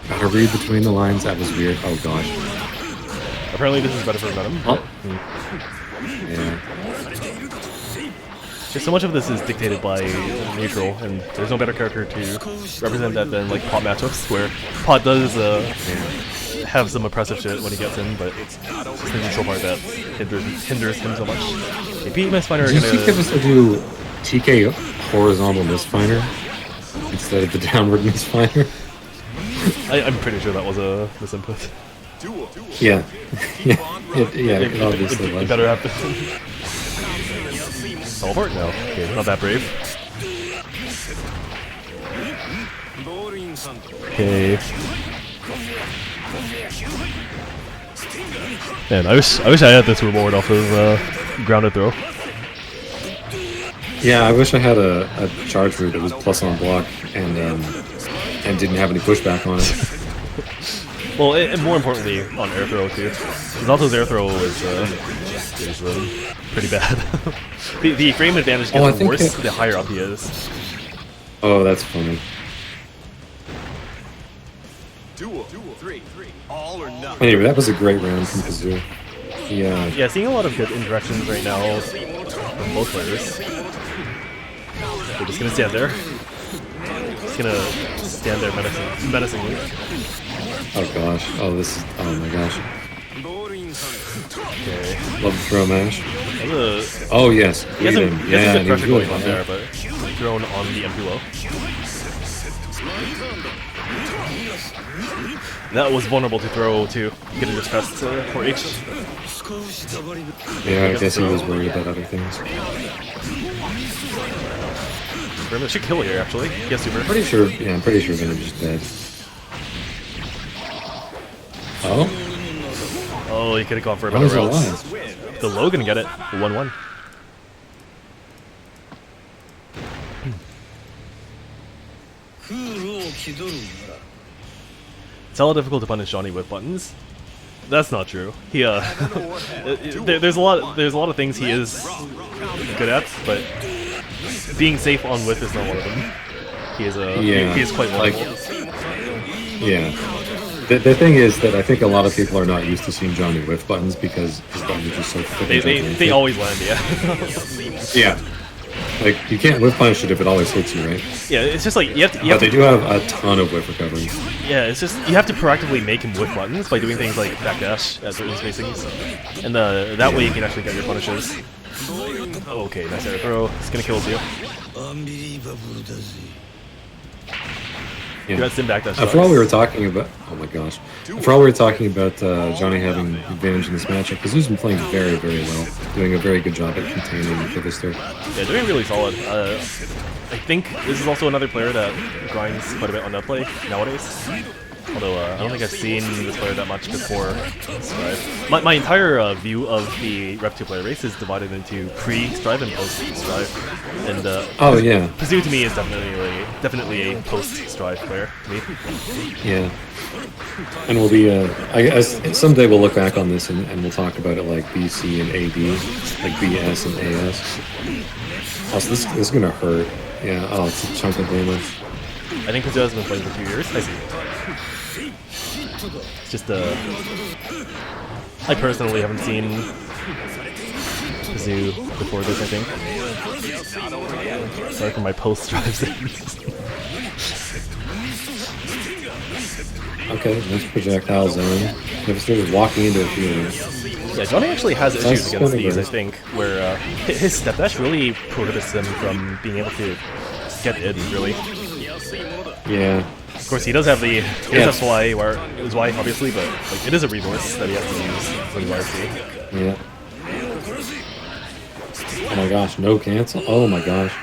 Gotta read between the lines. That was weird. Oh gosh. Apparently this is better for Venom. Oh. Yeah. Just so much of this is dictated by neutral, and there's no better character to represent that than like Pot matchups, where Pot does have some oppressive shit when he gets in, but it's just the neutral part that hinders him so much. Maybe Mistfinder are Did you give us gonna. to do TK horizontal misfiner instead of the downward misfiner? I'm pretty sure that was a misinput. Yeah. It obviously It was. better have been. Teleport? No. Okay, not that brave. Okay. Man, I wish I had this reward off of grounded throw. Yeah, I wish I had a charge route that was plus on block and didn't have any pushback on it. Well, and more importantly, on air throw too. Zalto's air throw is pretty bad. the frame advantage Oh, I gets think worse it- the higher up he is. Oh, that's funny. 2, 3. All or nothing. Anyway, that was a great round from Kazoo. Yeah. Yeah, seeing a lot of good interactions right now from both players. They're just gonna stand there. Just gonna stand there menacingly. Oh gosh. Oh, this is. Oh my gosh. Okay. Love to throw mash. That's Oh yes. he has Read some him. good Yeah, he was pressure really going on good. there, but thrown on the MP low. That was vulnerable to throw too. Get it just pressed for H. Yeah, I guess he was worried about other things. Vermin should kill here actually. Yes, super. Pretty sure. Yeah, I'm pretty sure Venom is dead. Oh, Oh, he could have gone for a how better is it route. alive? The Logan get it. 1-1. It's hella difficult to punish Johnny with buttons. That's not true. He there's a lot of things he is good at, but being safe on whiff is not one of them. He is Yeah, he is quite like- vulnerable. Yeah. The thing is that I think a lot of people are not used to seeing Johnny with buttons because his buttons are just so freaking They gigantic. always land, yeah. Yeah. Like, you can't whiff punish it if it always hits you, right? Yeah, it's just like you have But they to do have a ton of whiff recovery. yeah, it's just you have to proactively make him whiff buttons by doing things like backdash at certain spacings, and that way you can actually get your punishes. Okay, nice air throw. It's gonna kill you. You Yeah. got sim backdash. For all we were talking about, oh my gosh, for all we were talking about Johnny having advantage in this matchup, Kazoo's been playing very, very well, doing a very good job at containing Pipister. Yeah, doing really solid. I think this is also another player that grinds quite a bit on that play nowadays. Although I don't think I've seen this player that much before Strive. My entire view of the REV2 player race is divided into pre-Strive and post-Strive. And Oh yeah, Pazoo to me is definitely a post-Strive player to me. yeah. And we'll be, I guess someday we'll look back on this and we'll talk about it like BC and AD, like BS and AS. Also, this is gonna hurt. Yeah. Oh, it's a chunk of damage. I think Pazoo has been playing for 2 years. I see. It's just I personally haven't seen Pazoo before this, I think. Sorry for my post-Strive Okay, nice projectile zone. Never started walking into a field. Yeah, Johnny actually has issues That's against kinda these, I gross. think, where his step dash really prohibits him from being able to get in, really. Yeah. Of course, he does have the fly, where his Y, obviously, but like, it is a resource that he has to use for his YC. Yeah. Oh my gosh, no cancel. Oh my gosh.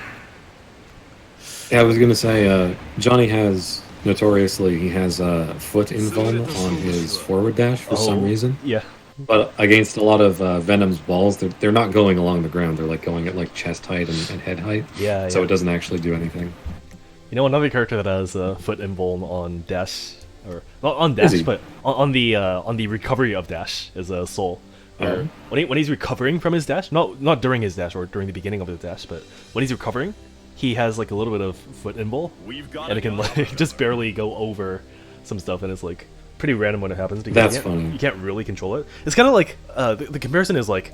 Yeah, I was gonna say, Johnny has notoriously he has foot invuln on his forward dash for some reason. Yeah. But against a lot of Venom's balls, they're not going along the ground. They're like going at like chest height and head height. Yeah, So yeah. it doesn't actually do anything. You know, another character that has foot invuln on dash, or not on dash, he? but on the recovery of dash is a Soul. Where when he's recovering from his dash, not during his dash or during the beginning of his dash, but when he's recovering, he has like a little bit of foot invul, and it can like just barely go over some stuff, and it's like pretty random when it happens. Because That's you can't, funny. You can't really control it. It's kind of like the comparison is like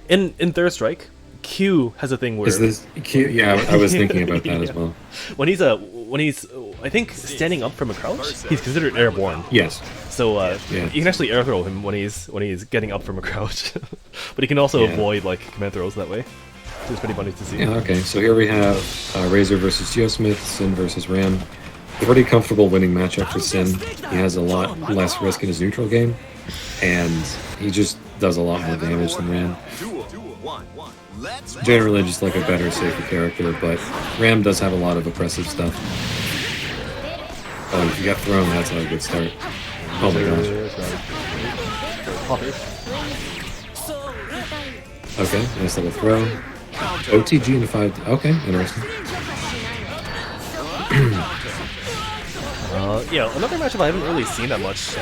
in Third Strike, Q has a thing where Is this cute? Yeah, I was thinking about that as well. when he's I think standing up from a crouch, he's considered airborne. Yes. So Yeah. you can actually air throw him when he's getting up from a crouch, but he can also Yeah. avoid like command throws that way. So it's pretty funny to see. Yeah, okay. So here we have Razor versus Geosmith, Sin versus Ram. A pretty comfortable winning matchup for Sin. He has a lot less risk in his neutral game, and he just does a lot more damage than Ram. Generally just like a better, safer character, but Ram does have a lot of oppressive stuff. Oh, if you got thrown, that's not a good start. Oh my gosh. Okay, nice little throw. OTG in 5. Okay, interesting. Yeah, another matchup I haven't really seen that much,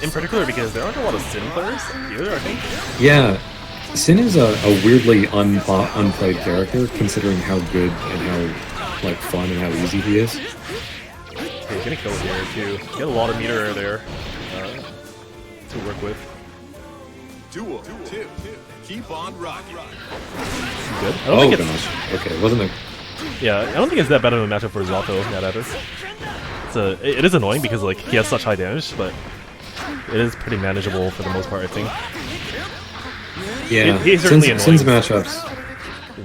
in particular because there aren't a lot of Sin players either, I think. Yeah, Sin is a weirdly unplayed character, considering how good and how like fun and how easy he is. Okay, getting killed here too. Get a lot of meter there to work with. Duel 2. Keep on rocking. Good. I don't Oh think it's, gosh. Okay, wasn't a yeah, I don't think it's that bad of a matchup for Zato Nadatter. It is annoying because like he has such high damage, but it is pretty manageable for the most part, I think. yeah. He's certainly Sin's annoying. matchups.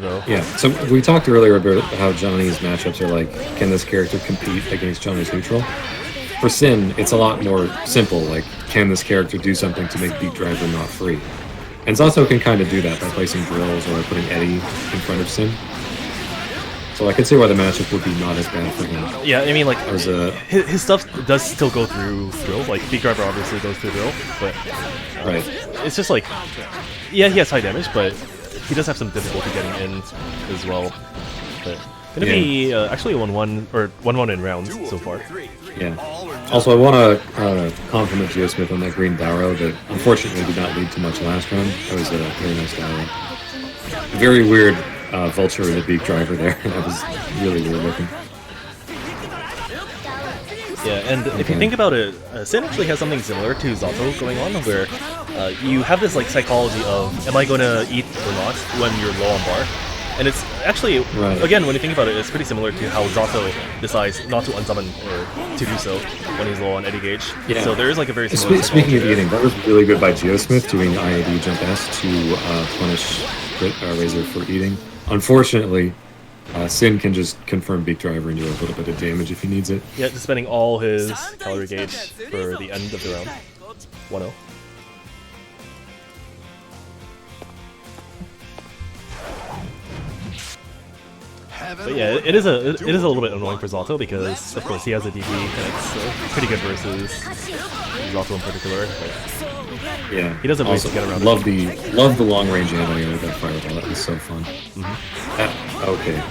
Though. Yeah. So we talked earlier about how Johnny's matchups are like, can this character compete against Johnny's neutral? For Sin, it's a lot more simple. Like, can this character do something to make Beat Driver not free? And Zato can kind of do that by placing drills or putting Eddie in front of Sin. So I could see why the matchup would be not as bad for him. Yeah, I mean like As his stuff does still go through drill. Like Beat Driver obviously goes through drill, but right. it's just like, yeah, he has high damage, but he does have some difficulty getting in as well. But gonna be actually a 1-1 or 1-1 in rounds so far. Yeah. Also, I want to compliment Geosmith on that green Darrow that unfortunately did not lead to much last round. That was a very nice Darrow. Very weird vulture in the Beak Driver there. That was really weird looking. Yeah, and if you think about it, Sin actually has something similar to Zato going on, where you have this like psychology of, am I going to eat or not when you're low on bar? And it's actually, Right. again, when you think about it, it's pretty similar to how Zato decides not to unsummon or to do so when he's low on Eddie Gauge. Yeah. So there is like a very similar Speaking of psychology eating, that was really good by Geosmith doing IAD jump S to punish Razor for eating. Unfortunately, Sin can just confirm Beak Driver and do a little bit of damage if he needs it. Yeah, just spending all his calorie gauge for the end of the round. 1-0. But yeah, it is a little bit annoying for Zato because of course he has a DP and it's pretty good versus Zato in particular. But Yeah. he doesn't ways Also, to get around love the long range anti-air with that fireball. That was so fun. Okay.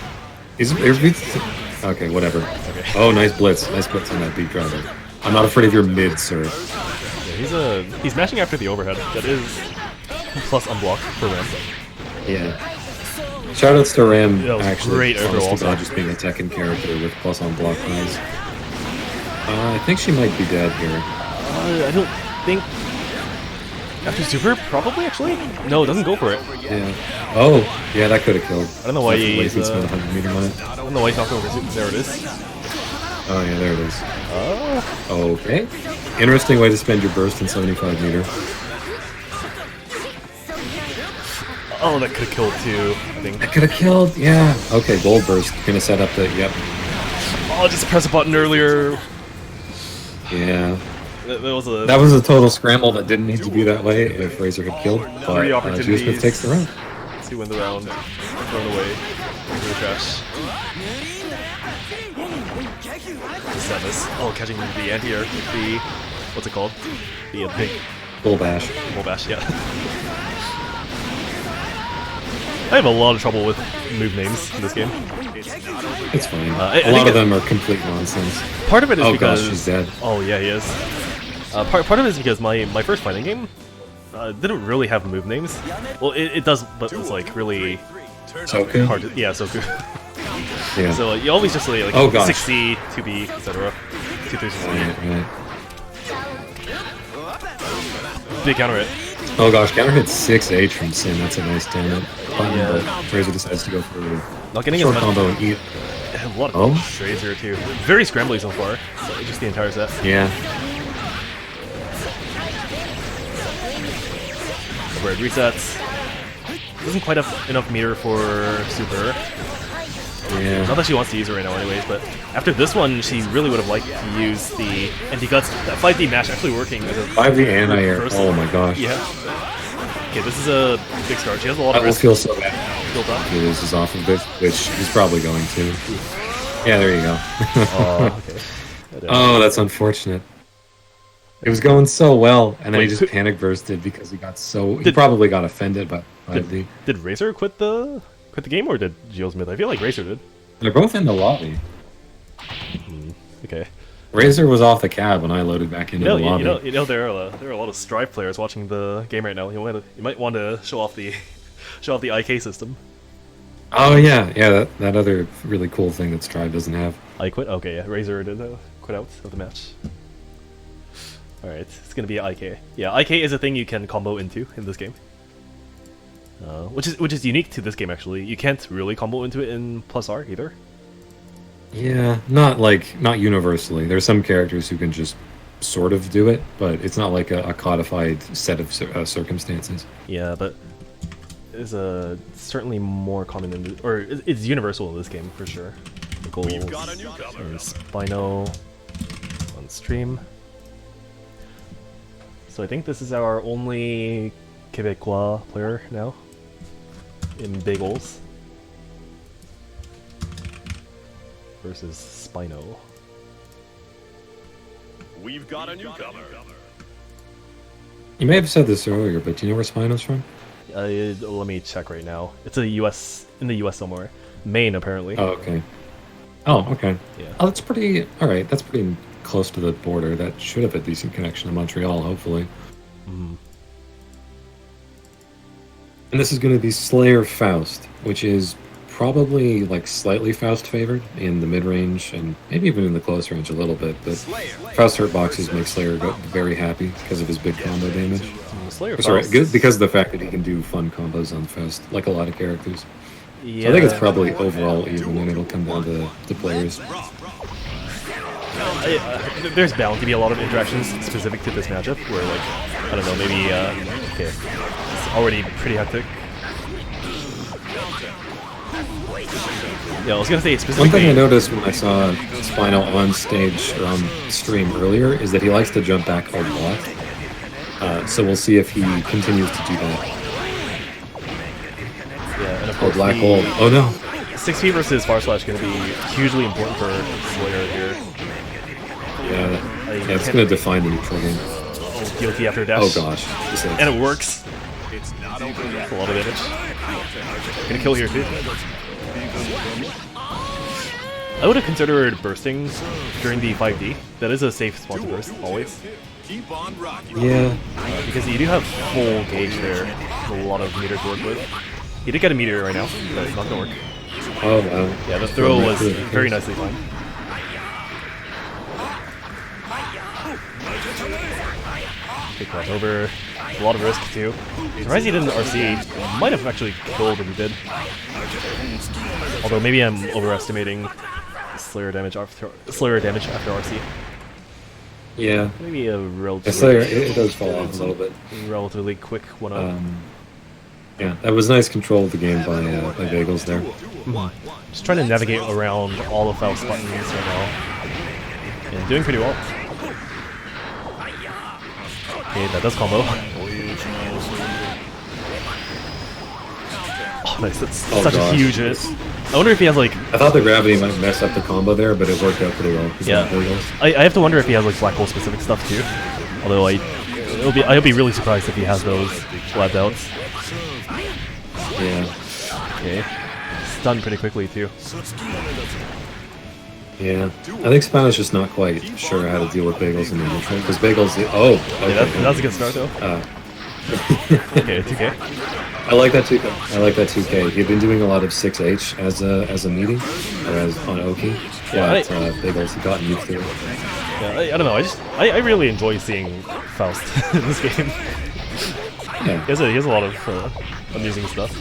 Okay, whatever. Okay. Oh, nice blitz. Nice blitz on that beat driver. I'm not afraid of your mid, sir. Yeah, he's mashing after the overhead. That is plus unblock for Ram. Yeah. Shoutouts to Ram, That was actually. great overall. Honest to God, just being a Tekken character with plus on block plays. I think she might be dead here. I don't think after super probably actually. No, it doesn't go for it. Yeah. Oh, yeah, that could have killed. I don't know why Definitely he's. spent 100 meter on it. I don't know why he's not going for super. There it is. Oh, yeah, there it is. Oh. Okay. Interesting way to spend your burst in 75 meter. Oh, that could have killed too. I think. That could have killed, yeah. Okay, gold burst. Gonna set up the, yep. Oh, just press a button earlier. Yeah. That was That was a total scramble that didn't need to be that way if Razor had killed. Three But opportunities. Smith takes the round. to win the round. Thrown away. Into the trash. Sevis. Oh, catching the anti-air with the... What's it called? The big Bull bash. bull bash, yeah. I have a lot of trouble with move names in this game. It's fine. I a think lot of it- them are complete nonsense. Part of it is Oh because... gosh, she's dead. Oh, yeah, he is. Part of it is because my first fighting game didn't really have move names. Well, it does, but it's like really So good. hard to... Yeah, so good. Yeah. So you always just say like Oh, gosh. 6C, 2B, etc. 2, 3, 6, Right, right. Big counter it. Oh gosh, counter hit 6H from Sin. That's a nice damage. Yeah. But Razor decides to go for Not getting as short much... combo and eat. A lot of Oh. trades here too. Very scrambly so far. So just the entire set. Yeah. Where it resets. Doesn't quite have enough meter for super. Yeah. Not that she wants to use it right now anyways, but after this one, she really would have liked to use the anti-guts. That 5D mash actually working. As a 5D anti-air. first- Oh my gosh. Yeah. Okay, this is a big start. She has a lot I of will risk feel so bad built up. if he loses off of this, which he's probably going to. Yeah, there you go. Oh, okay. Oh, that's unfortunate. It was going so well, and then he Wait, just who- panic bursted because he got so... He Did- probably got offended by 5D. Did Razor quit the game, or did Geosmith? I feel like Razor did. They're both in the lobby. Okay. Razor was off the cab when I loaded back into the lobby. You know, there are a lot of Strive players watching the game right now. You might want to show off the IK system. Oh yeah, yeah, that other really cool thing that Strive doesn't have. I quit. Okay, yeah, Razor did quit out of the match. All right, it's gonna be IK. Yeah, IK is a thing you can combo into in this game, which is unique to this game actually. You can't really combo into it in Plus R either. Yeah, not universally. There's some characters who can just sort of do it, but it's not like a codified set of circumstances. Yeah, but it's certainly more common in or it's universal in this game for sure. The goals and Spino on stream. So I think this is our only Quebecois player now in big goals versus Spino. We've got a newcomer. You may have said this earlier, but do you know where Spino's from? Let me check right now. It's in the US somewhere. Maine apparently. Oh, okay. Oh, okay. Yeah. Oh, that's pretty... Alright, that's pretty close to the border. That should have a decent connection to Montreal, hopefully. Mm. And this is going to be Slayer Faust, which is probably like slightly Faust favored in the mid-range and maybe even in the close range a little bit, but Faust hurt boxes make Slayer go very happy because of his big combo damage. Slayer Sorry, Faust. because of the fact that he can do fun combos on Faust, like a lot of characters. Yeah. So I think it's probably overall even, and it'll come down to players. There's bound to be a lot of interactions specific to this matchup where, like, I don't know, maybe, okay, it's already pretty hectic. Yeah, I was gonna say specifically... One thing I noticed when I saw Spino on stage or on stream earlier is that he likes to jump back a lot. So we'll see if he continues to do that. Yeah, and of Oh, course black the hole. Oh no. 6P versus Far Slash going to be hugely important for Slayer here. Yeah, I it's can't- going to define the neutral game. Oh, guilty after dash. Oh gosh. This is- And it works. It's not over That's yet. a lot of damage. Gonna kill here too. I would have considered bursting during the 5D. That is a safe spot to burst, always. Keep on rocking. Yeah. Because you do have full gauge there. A lot of meter to work with. He did get a meteor right now, but it's not gonna work. Oh wow. Yeah, the throw was very nicely timed. Take that over. A lot of risk too. Surprised he didn't RC. Might have actually killed if he did. Although maybe I'm overestimating Slayer damage after RC. Yeah. Maybe a The Slayer, relatively, it does fall off a little bit. relatively quick one up. Yeah, that was nice control of the game by Bagels there. Just trying to navigate around all of Faust's buttons right now. And doing pretty well. Okay, that does combo. Oh, nice. That's such gosh. a huge hit. I wonder if he has like... I thought the gravity might mess up the combo there, but it worked out pretty well. 'Cause Yeah. of Bagels. I have to wonder if he has like black hole specific stuff too. Although I'd be really surprised if he has those lab outs. Yeah. Okay. Stunned pretty quickly too. Yeah. I think Spano's just not quite sure how to deal with Bagels in the neutral. Because Bagels... Oh! Okay. Yeah, that's a good start though. Okay, 2K. I like that 2K. I like that 2K. He'd been doing a lot of 6H as a meeting, or as on Oki. Yeah, But Bagels had gotten used to it. Yeah, I don't know. I really enjoy seeing Faust in this game. Yeah. He has a lot of amusing stuff,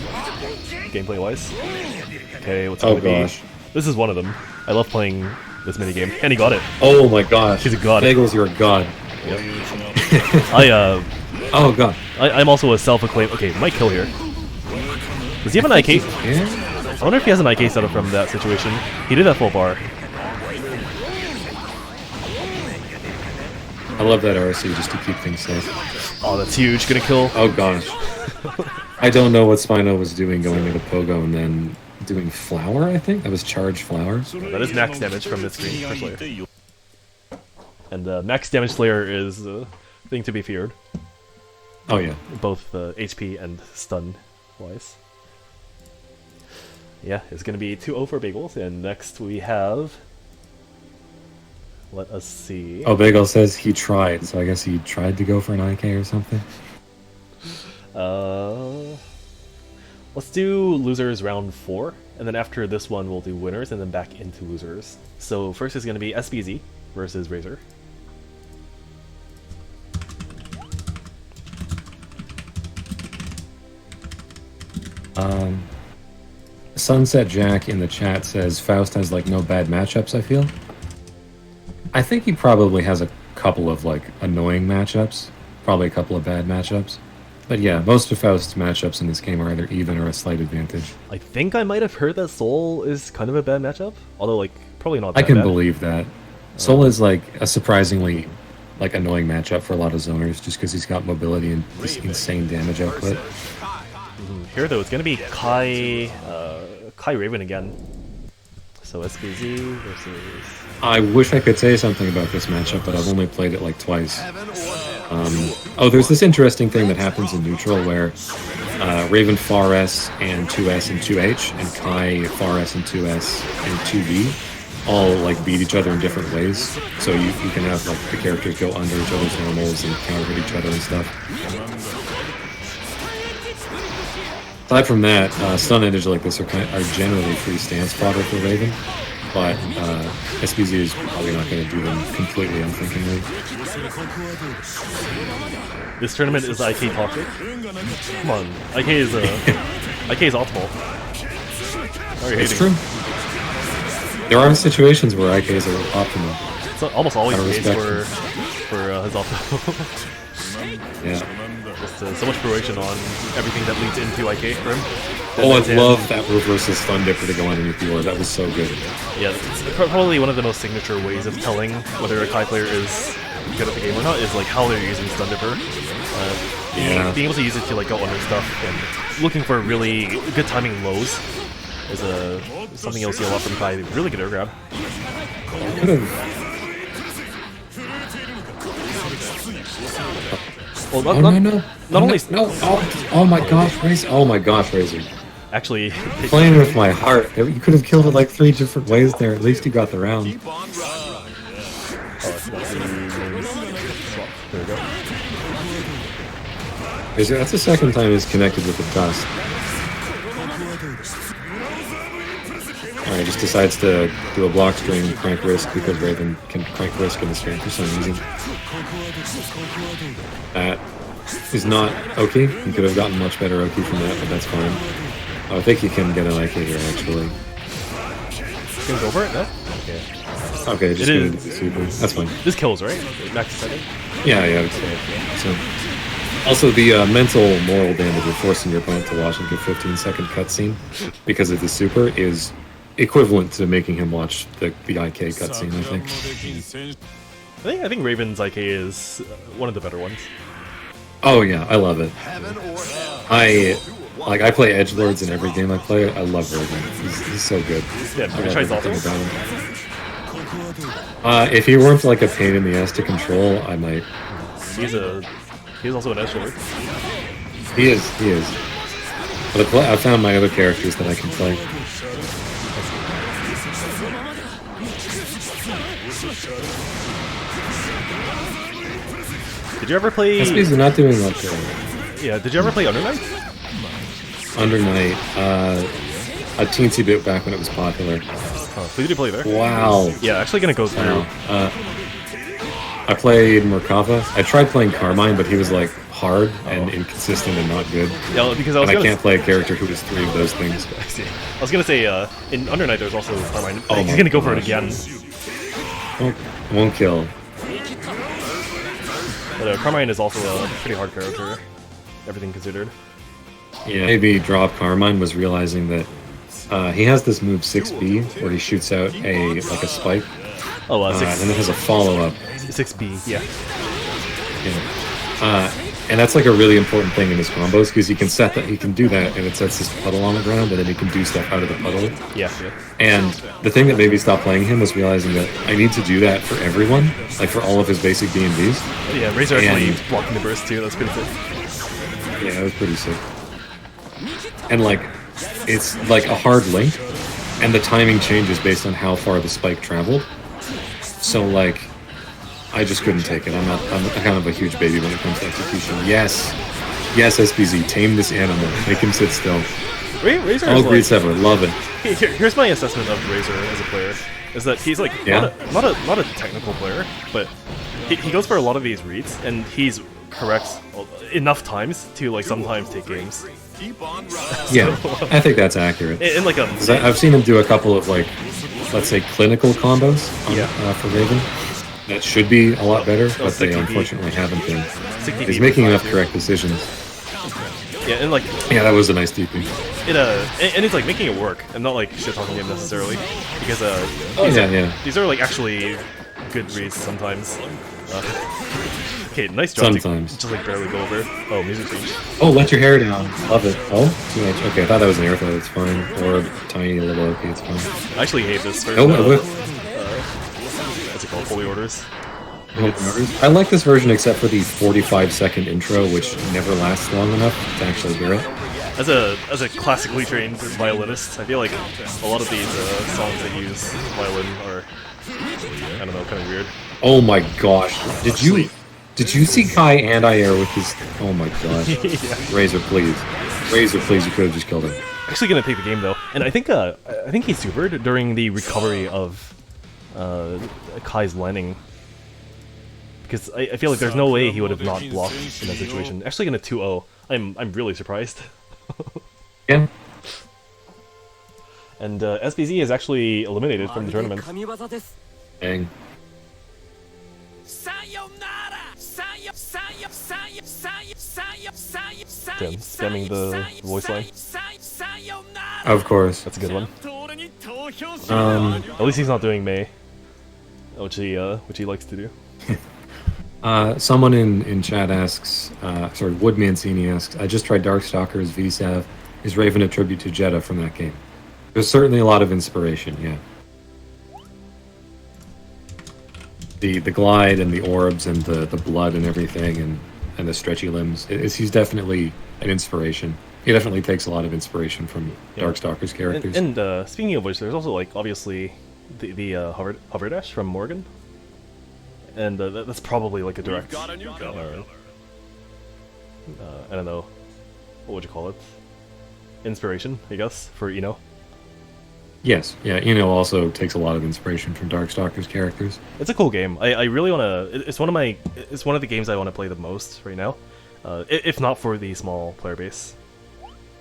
gameplay wise. Okay, what's it Oh gonna be? gosh. This is one of them. I love playing this minigame, and he got it. Oh my gosh. He's a god. Bagels, you're a god. Oh god. I'm also a self-acclaimed. Okay, might kill here. Does he have an IK? Yeah. I wonder if he has an IK setup from that situation. He did that full bar. I love that RC just to keep things safe. Oh, that's huge. Gonna kill. Oh gosh. I don't know what Spino was doing going into Pogo and then doing Flower, I think? That was Charge Flower. That is max damage from this screen for Slayer. And max damage Slayer is a thing to be feared. Oh yeah. Both HP and stun wise. Yeah, it's gonna be 2-0 for Bagels, and next we have... Let us see. Oh, Bagel says he tried, so I guess he tried to go for an IK or something. Let's do losers round 4, and then after this one we'll do winners, and then back into losers. So first is gonna be SBZ versus Razor. Sunset Jack in the chat says Faust has like no bad matchups, I feel. I think he probably has a couple of like annoying matchups, probably a couple of bad matchups. But yeah, most of Faust's matchups in this game are either even or a slight advantage. I think I might have heard that Soul is kind of a bad matchup, although like probably not I that can bad. believe that. Soul is like a surprisingly like annoying matchup for a lot of zoners just because he's got mobility and this insane damage output. Here though, it's gonna be Kai Raven again. So SBZ versus... I wish I could say something about this matchup, but I've only played it like twice. Oh, there's this interesting thing that happens in neutral where Raven Far S and 2S and 2H and Kai Far S and 2S and 2D all like beat each other in different ways. So you can have like the characters go under each other's normals and counter hit each other and stuff. Aside from that, stun edges like this are generally free stance fodder for Raven, but SBZ is probably not going to do them completely unthinkingly. This tournament is IK toxic. Come on, IK is optimal. How are you It's hating? true. There are situations where IKs are optimal. It's almost always Gotta the case respect for his optimal. Yeah. Just so much variation on everything that leads into IK for him. Oh, I That's it. love that reverses stun dipper to go underneath the orb. That was so good. Yeah, it's probably one of the most signature ways of telling whether a Kai player is good at the game or not is like how they're using Stun Dipper. Yeah. Being able to use it to like go under stuff and looking for really good timing lows is something you'll see a lot from Kai. Really good air grab. Could have. Well, Oh no no! not only no! Oh my gosh, Razor! Oh my gosh, Razor! actually Playing with my heart. You could have killed it like 3 different ways there. At least you got the round. Keep on running. There we go. Razor, that's the second time he's connected with the dust. Alright, just decides to do a block string crank risk because Raven can crank risk in the string for some reason. That is not Oki. He could have gotten much better Oki from that, but that's fine. Oh, I think he can get an IK here, actually. Gonna go for it? No? Okay. Okay, just It gonna is- do the super. That's fine. This kills, right? Max second? Yeah, yeah, I would say. So, also, the mental moral damage of forcing your opponent to watch like a 15-second cutscene because of the super is equivalent to making him watch the IK cutscene, I think. I think Raven's IK is one of the better ones. Oh yeah, I love it. Heaven or hell. I play edgelords in every game I play. I love Raven. He's so good. Yeah, I love tries everything also. about him. If he weren't like a pain in the ass to control, I might. He's also an edgelord. He is. But I found my other characters that I can play. Did you ever play? SPs are not doing like Yeah, did you ever play Under Night? Under Night, a teensy bit back when it was popular. Oh, who did you play there? Wow. Yeah, actually gonna go through. Wow. I played Merkava. I tried playing Carmine, but he was like hard and inconsistent and not good. Yeah, because I was And I gonna. can't play a character who does 3 of those things. I see. I was gonna say in Under Night there's also Carmine. Oh He's my gonna go for it gosh. again. Won't kill. But Carmine is also a pretty hard character, everything considered. Yeah. Maybe drop Carmine was realizing that he has this move 6B where he shoots out a spike, Oh, and then it has a follow up. 6B, yeah. And that's like a really important thing in his combos because he can set that he can do that and it sets this puddle on the ground and then he can do stuff out of the puddle. Yeah. And the thing that made me stop playing him was realizing that I need to do that for everyone, like for all of his basic D&Ds. Yeah, Razor actually And- blocking the burst too, that's pretty sick. Yeah, it was pretty sick. And like, it's like a hard link, and the timing changes based on how far the spike traveled. So like, I just couldn't take it. I'm kind of a huge baby when it comes to execution. Yes, SPZ, tame this animal, make him sit still. Razor Oh, is Greed like, Sever, love it. here's my assessment of Razor as a player, is that he's like Yeah? not a technical player, but he goes for a lot of these reads, and he's correct enough times to like sometimes take games. Keep on running. Yeah, I think that's accurate. In like a 'Cause I've seen him do a couple of like, let's say, clinical combos on, Yeah. For Raven. That should be a lot better, but they 60 unfortunately haven't been. 60 He's DP making for enough 5 correct decisions. Yeah, and like Yeah, that was a nice DP. and it's like making it work, and not like shit talking him necessarily, because Oh yeah. these are like actually good reads sometimes. Okay, nice jump. Sometimes. Just like barely go over. Oh, music change. Oh, let your hair down. Love it. Oh, too much. Okay, I thought that was an air throw. It's fine. Or a tiny little. Okay, it's fine. I actually hate this Oh, version of what? what's it called? Holy Orders. I like this version except for the 45-second intro, which never lasts long enough to actually hear it. As a classically trained violinist, I feel like a lot of these songs that use violin are, I don't know, kind of weird. Oh my gosh! Did you see Kai anti-air with his? Oh my gosh! Yeah. Razor, please, you could have just killed him. Actually gonna take the game though, and I think he supered during the recovery of Kai's landing. Because I feel like there's no way he would have not blocked in that situation. Actually gonna 2-0. I'm really surprised. Yeah. And SBZ is actually eliminated from the tournament. Dang. Damn, spamming the voice line. Of course. That's a good one. Um. At least he's not doing Mei, which he likes to do. Someone in chat asks, Wood Mancini asks, I just tried Darkstalkers VSAV. Is Raven a tribute to Jeddah from that game? There's certainly a lot of inspiration, yeah. The glide and the orbs and the blood and everything and the stretchy limbs. He's definitely an inspiration. He definitely takes a lot of inspiration from Darkstalker's characters. And speaking of which, there's also like obviously the hover dash from Morgan, and that's probably like a direct. Got a newcomer. I don't know, what would you call it? Inspiration, I guess, for Eno. Yes, yeah, Eno also takes a lot of inspiration from Darkstalker's characters. It's a cool game. I really want to. It's one of the games I want to play the most right now, if not for the small player base,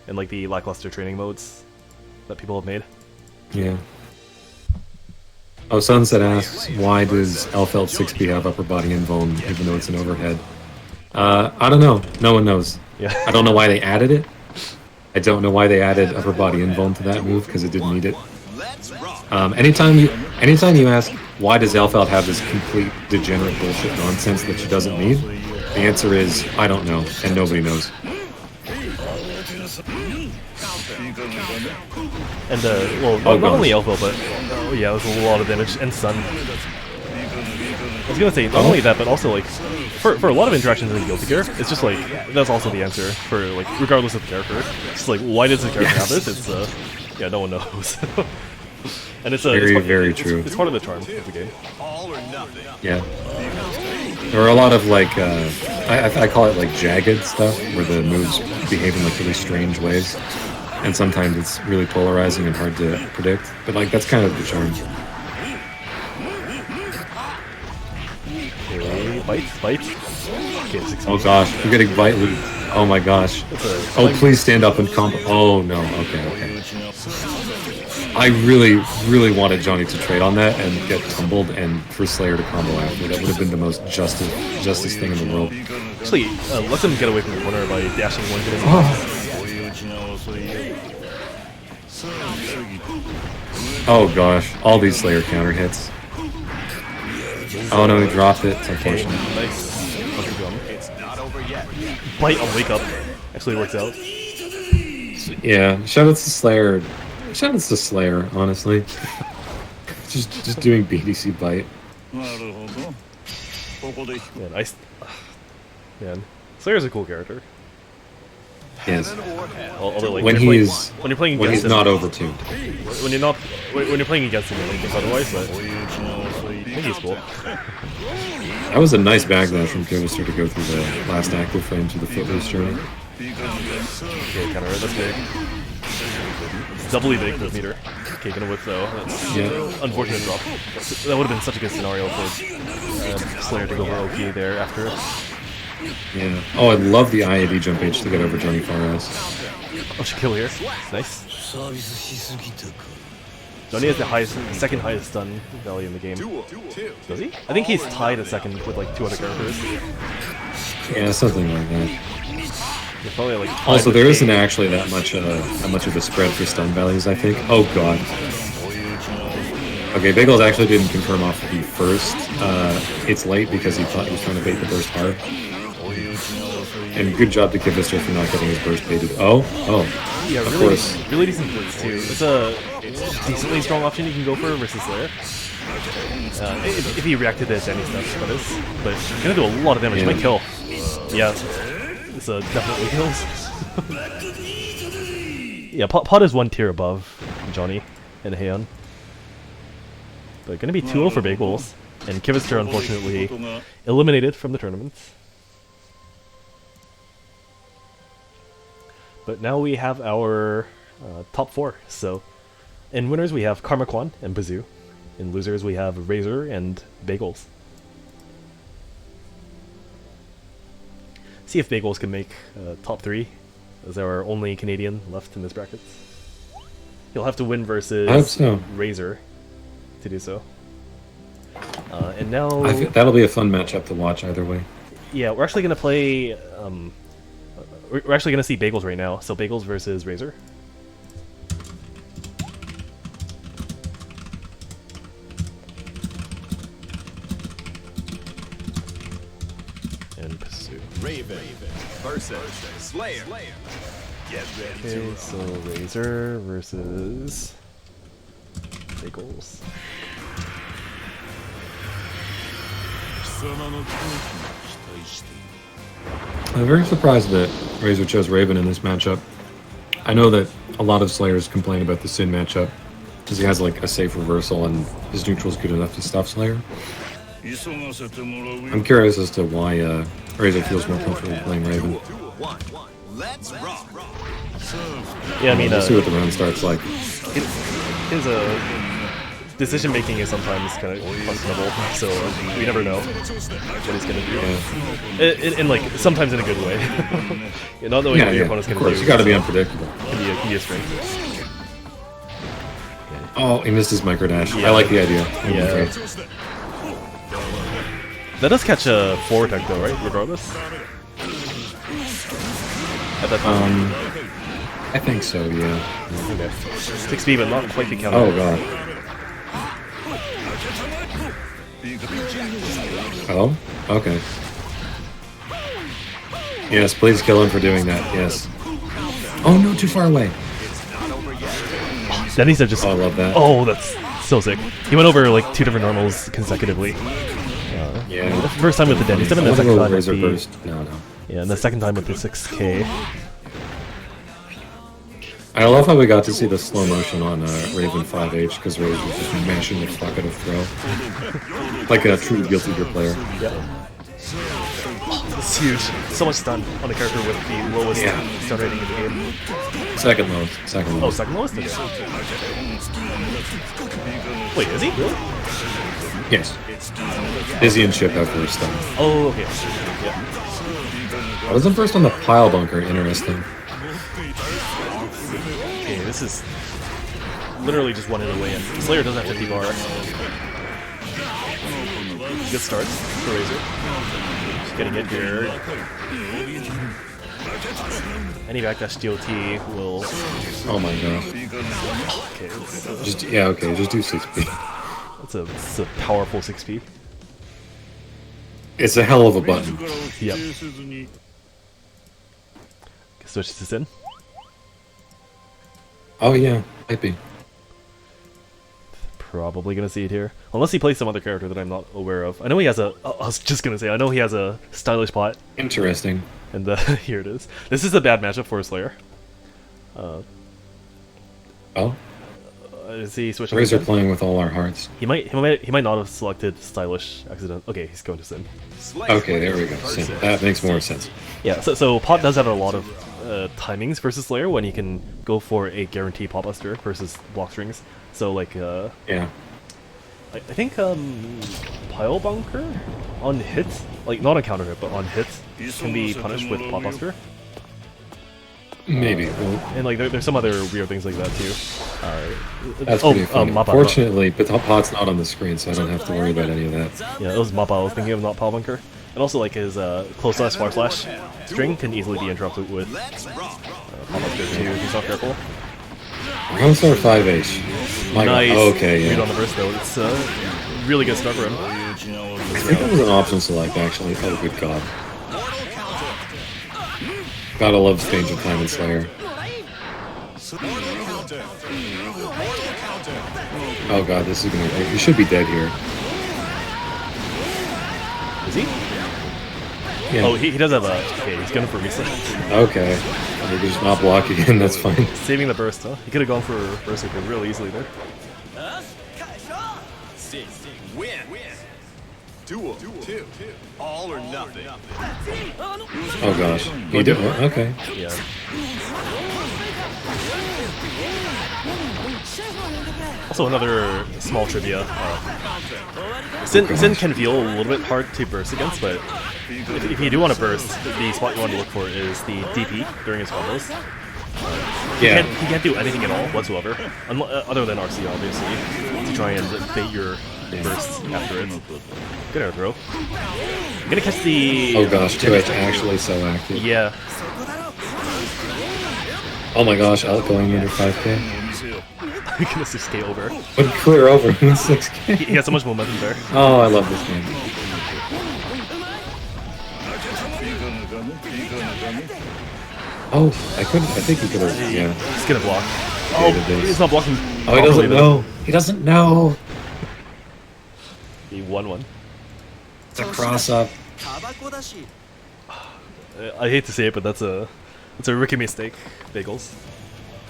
and like the lackluster training modes that people have made. Yeah. Oh, Sunset asks, why does Elfeld 6B have upper body invuln even though it's an overhead? I don't know. No one knows. Yeah. I don't know why they added it. I don't know why they added upper body invuln to that move because it didn't need it. Anytime you ask why does Elfeld have this complete degenerate bullshit nonsense that she doesn't need, the answer is I don't know, and nobody knows. And well, not only Elfo, but yeah, there's a lot of damage and stun. I was gonna say not only that, but also like for a lot of interactions in Guilty Gear, it's just like that's also the answer for like regardless of the character. It's like why does the character have this? It's yeah, no one knows. And it's very true. It's part of the charm of the game. All or nothing. Yeah. There are a lot of like I call it like jagged stuff where the moves behave in like really strange ways, and sometimes it's really polarizing and hard to predict. But like that's kind of the charm. Okay, bite. Okay, 16. Oh gosh, you're getting bite loot. Oh my gosh. Oh, please stand up and combo. Oh no. Okay. I really wanted Johnny to trade on that and get tumbled and for Slayer to combo after. That would have been the most justice thing in the world. Actually, let them get away from the corner by dashing one hit. Oh gosh, all these Slayer counter hits. Oh no, he dropped it. It's unfortunate. Nice. It's not over yet. Bite on wake up. Actually works out. Yeah, shout outs to Slayer. Shout outs to Slayer, honestly. just doing BDC bite. Man, Slayer's a cool character. Yes. Although, like, When he's not overtuned. When you're playing against him, you think otherwise, but I think he's cool. That was a nice backlash from Kivister to go through the last active frame through the Footloose journey. Okay, counter it, that's big. It's doubly big for meter. Taken with though. That's unfortunate drop. That would have been such a good scenario for Slayer to go for OP there after. Yeah. Oh, I love the IAD jump H to get over Johnny Faraz. Oh, she kill here. Nice. Johnny has the second highest stun value in the game. Does he? I think he's tied a second with like 2 other characters. Yeah, something like that. Probably like also, there isn't actually that much of a spread for stun values, I think. Oh god. Okay, Bagels actually didn't confirm off the first. It's late because he thought he was trying to bait the burst hard. And good job to Kivister for not getting his burst baited. Oh. Yeah, of really, course. Really decent blitz too. It's a decently strong option you can go for versus Slayer. If he reacted to any stuff, that is. But it's gonna do a lot of damage. Yeah. Might kill. Yeah. This definitely kills. Yeah, Pot is 1 tier above Johnny and Heian. But gonna be 2-0 for Bagels. And Kivister unfortunately eliminated from the tournament. But now we have our top 4. So in winners we have Karma Kwan and Bazoo. In losers we have Razor and Bagels. See if Bagels can make top 3, as our only Canadian left in this bracket. He'll have to win versus I hope so. Razor to do so. And now I think that'll be a fun matchup to watch either way. yeah, we're actually gonna play. We're actually gonna see Bagels right now. So Bagels versus Razor. And pursue. Raven versus Slayer. Get ready Okay, so Razor versus goals. I'm very surprised that Razor chose Raven in this matchup. I know that a lot of Slayers complain about the Sin matchup because he has like a safe reversal and his neutral's good enough to stop Slayer. I'm curious as to why Razor feels more comfortable playing Raven. Let's rock. Yeah, I mean, We'll see what the round starts like. his decision making is sometimes kind of questionable, so we never know what he's gonna do. Yeah, And like sometimes in a good way. Yeah, not knowing what your opponent's of gonna course, do. you got to be unpredictable. Can be a strength. Oh, he missed his micro dash. Yeah. I like the idea. Yeah. That does catch a forward tech though, right? Regardless. At that time. I think so. Yeah. Okay. 6B, but not quite the counter. Oh god. Oh. Okay. Yes, please kill him for doing that. Yes. Oh no, too far away. Denny's are just. Oh, I love that. Oh, that's so sick. He went over like 2 different normals consecutively. Yeah. The first time with the Denny's, and then I the wanna second go time with Razor the. Burst. No. Yeah, and the second time with the 6K. I love how we got to see the slow motion on Raven 5H because Razor was just mashing the fuck out of throw. Like a true Guilty Gear player. Yeah. It's huge. So much stun on a character with the lowest stun rating in the game. Second lowest. Second Oh, lowest. second lowest? Okay. Wait, is he? Really? Yes. Izzy and Chip have first stun. Oh, okay. Yeah. I was in first on the pile bunker. Interesting. Okay, this is literally just one hit away, and Slayer doesn't have 50 bar. Good start for Razor. Just getting it here. Any backdash DOT will. Oh my god. Okay, Just do 6P. it's a powerful 6P. It's a hell of a button. Yep. Switch to Sin. Oh yeah, might be. Probably gonna see it here, unless he plays some other character that I'm not aware of. I know he has a. I was just gonna say, I know he has a stylish pot, Interesting. and here it is. This is a bad matchup for a Slayer. Oh, Is he switching? Razor to Sin? playing with all our hearts. He might not have selected stylish accident. Okay, he's going to Sin. Okay, there we go. Sin. That makes more sense. Yeah, so Pot does have a lot of timings versus Slayer when he can go for a guaranteed Pot Buster versus block strings. So like Yeah. I think Pile Bunker on hit, like not on counter hit, but on hit can be punished with Pot Buster. Maybe. And like there's some other weird things like that too. That's pretty funny. Mappa. Fortunately, but Pot's not on the screen, so I don't have to worry about any of that. Yeah, it was Mappa I was thinking of, not Pile Bunker. And also like his close slash far slash string can easily be interrupted with Pot Buster too if he's not careful. Round start 5H. My Nice. god. Okay, Read yeah. on the burst though. It's a really good start for him. I think it was an option select, actually. Oh, good god. Gotta love Stage of Time and Slayer. Oh god, this is gonna be... He should be dead here. Is he? Yeah. Oh, he does have a. Okay, he's going for reset. Okay. We're just not blocking again, that's fine. Saving the burst, huh? He could have gone for Berserker real easily there. Win. Duel. All or nothing. Oh gosh. He did... Okay. Yeah. Also, another small trivia. Sin can feel a little bit hard to burst against, but if you do want to burst, the spot you want to look for is the DP during his combos. Yeah. He can't do anything at all whatsoever, other than RC obviously, to try and bait your burst after it. Good air throw. I'm gonna catch the... Oh gosh, 2H actually so active. Yeah. Oh my gosh, outgoing under 5k. I'm gonna 6k over. Would clear over in 6k. He has so much momentum there. Oh, I love this game. Oh, I think he could have, yeah. He's gonna block. complicated this. He's not blocking. Oh, he doesn't know. He doesn't know. He won one. It's a cross up. I hate to say it, but it's a rookie mistake. Bagels.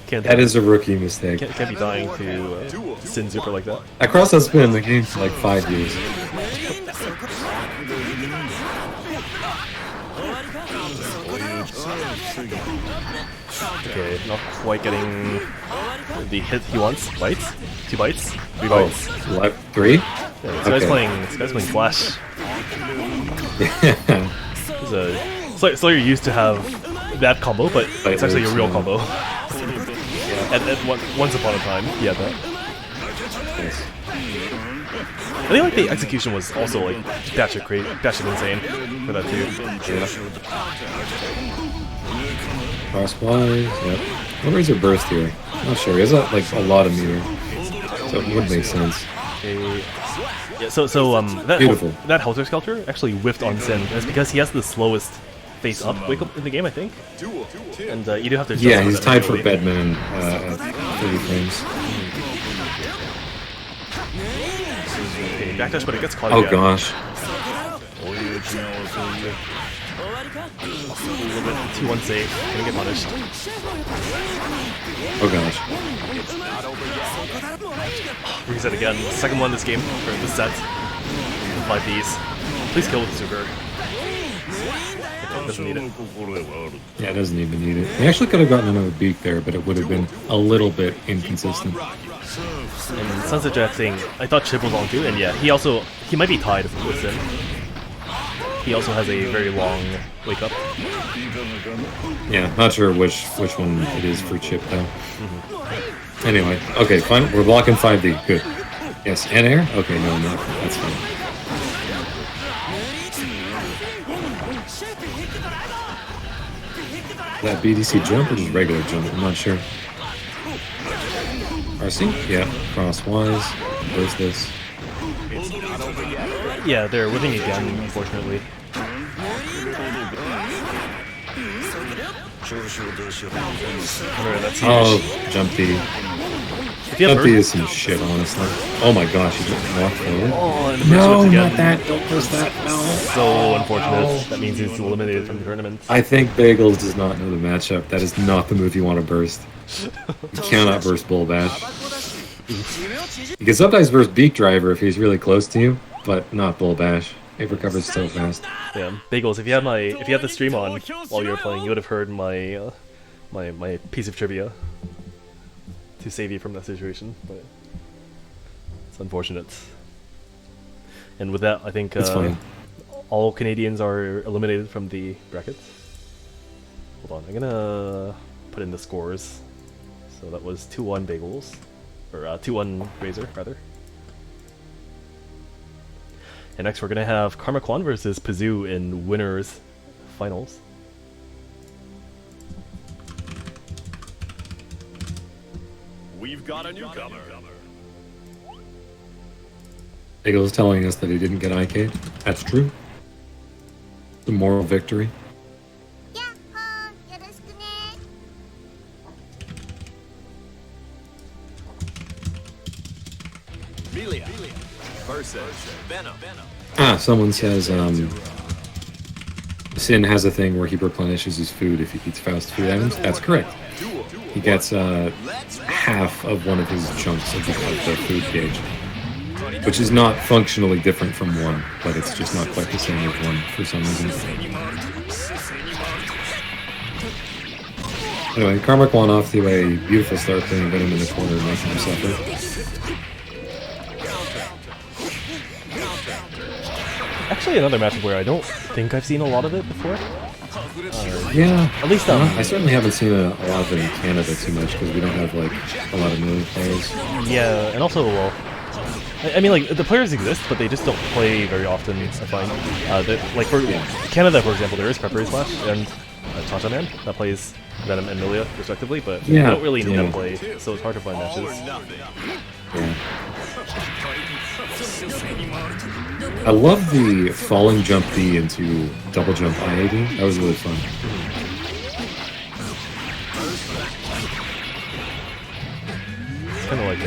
That is a rookie mistake. Can't be dying to Sin Super like that. That cross has been in the game for like 5 years. Okay, not quite getting the hit he wants. Bites? 2 bites? 3 bites? Left 3? Yeah, this guy's playing Flash. He's a Slayer used to have that combo, but it's actually a real combo. Once upon a time, he had that. Nice. I think like the execution was also like batshit insane for that too. Yeah. Crosswise, yep. What Razor Burst here? Not sure. He has like a lot of meter, so it would make sense. Okay. Yeah, so Beautiful. that Helter Skelter actually whiffed on Sin. That's because he has the slowest face up wake up in the game, I think. And you do have to. Yeah, he's tied for Bedman at 30 frames. Okay, backdash, but it gets caught. Oh again. gosh. 2-1 save. Gonna get punished. Oh gosh. Reset again. Second one this game, or this set. 5 Ds. Please kill with the super. Okay, doesn't need it. Yeah, it doesn't even need it. He actually could have gotten another beak there, but it would have been a little bit inconsistent. And Sunset Jet thing, I thought Chip was on too, and yeah, he might be tied with Sin. He also has a very long wake up. Yeah, not sure which one it is for Chip though. Anyway, okay, fine. We're blocking 5D. Good. Yes, and air? Okay, no, not. That's fine. That BDC jump or just regular jump? I'm not sure. RC? Yeah, crosswise. Where's this? Yeah, they're whipping again, unfortunately. Remember, that's huge. Oh, jump D. If you have Jump D Earth- is some shit, honestly. Oh my gosh, he just walked forward. Oh, and the No, burst again. not that. Don't press that. No. So unfortunate. That means he's eliminated from the tournament. I think Bagels does not know the matchup. That is not the move you want to burst. You cannot burst Bull Bash. You can sometimes burst Beak Driver if he's really close to you, but not Bull Bash. It recovers so fast. Yeah, Bagels. If you had the stream on while you were playing, you would have heard my my piece of trivia to save you from that situation. But it's unfortunate. And with that, I think It's fine. all Canadians are eliminated from the brackets. Hold on, I'm gonna put in the scores. So that was 2-1 Bagels, or 2-1 Razor rather. And next we're gonna have Karma Kwan versus Pazoo in winners finals. We've got a newcomer. Bagels telling us that he didn't get IK'd. That's true. The moral victory. Melia versus Venom. Ah, someone says Sin has a thing where he replenishes his food if he eats fast food items. That's correct. He gets half of one of his chunks of the food gauge, which is not functionally different from one, but it's just not quite the same as one for some reason. Anyway, Karma Kwan off to a beautiful start, putting Venom in the corner and making him suffer. Actually, another matchup where I don't think I've seen a lot of it before. Yeah, At least I certainly haven't seen a lot of it in Canada too much because we don't have like a lot of million players. yeah, and also, well, I mean, like the players exist, but they just don't play very often. I find, like for Canada, for example, there is Peppery Splash and Cha-Cha Man that plays Venom and Milia respectively, but they don't really net play, so it's hard to find matches. Yeah. I love the falling jump D into double jump I-80. That was really fun. kind of like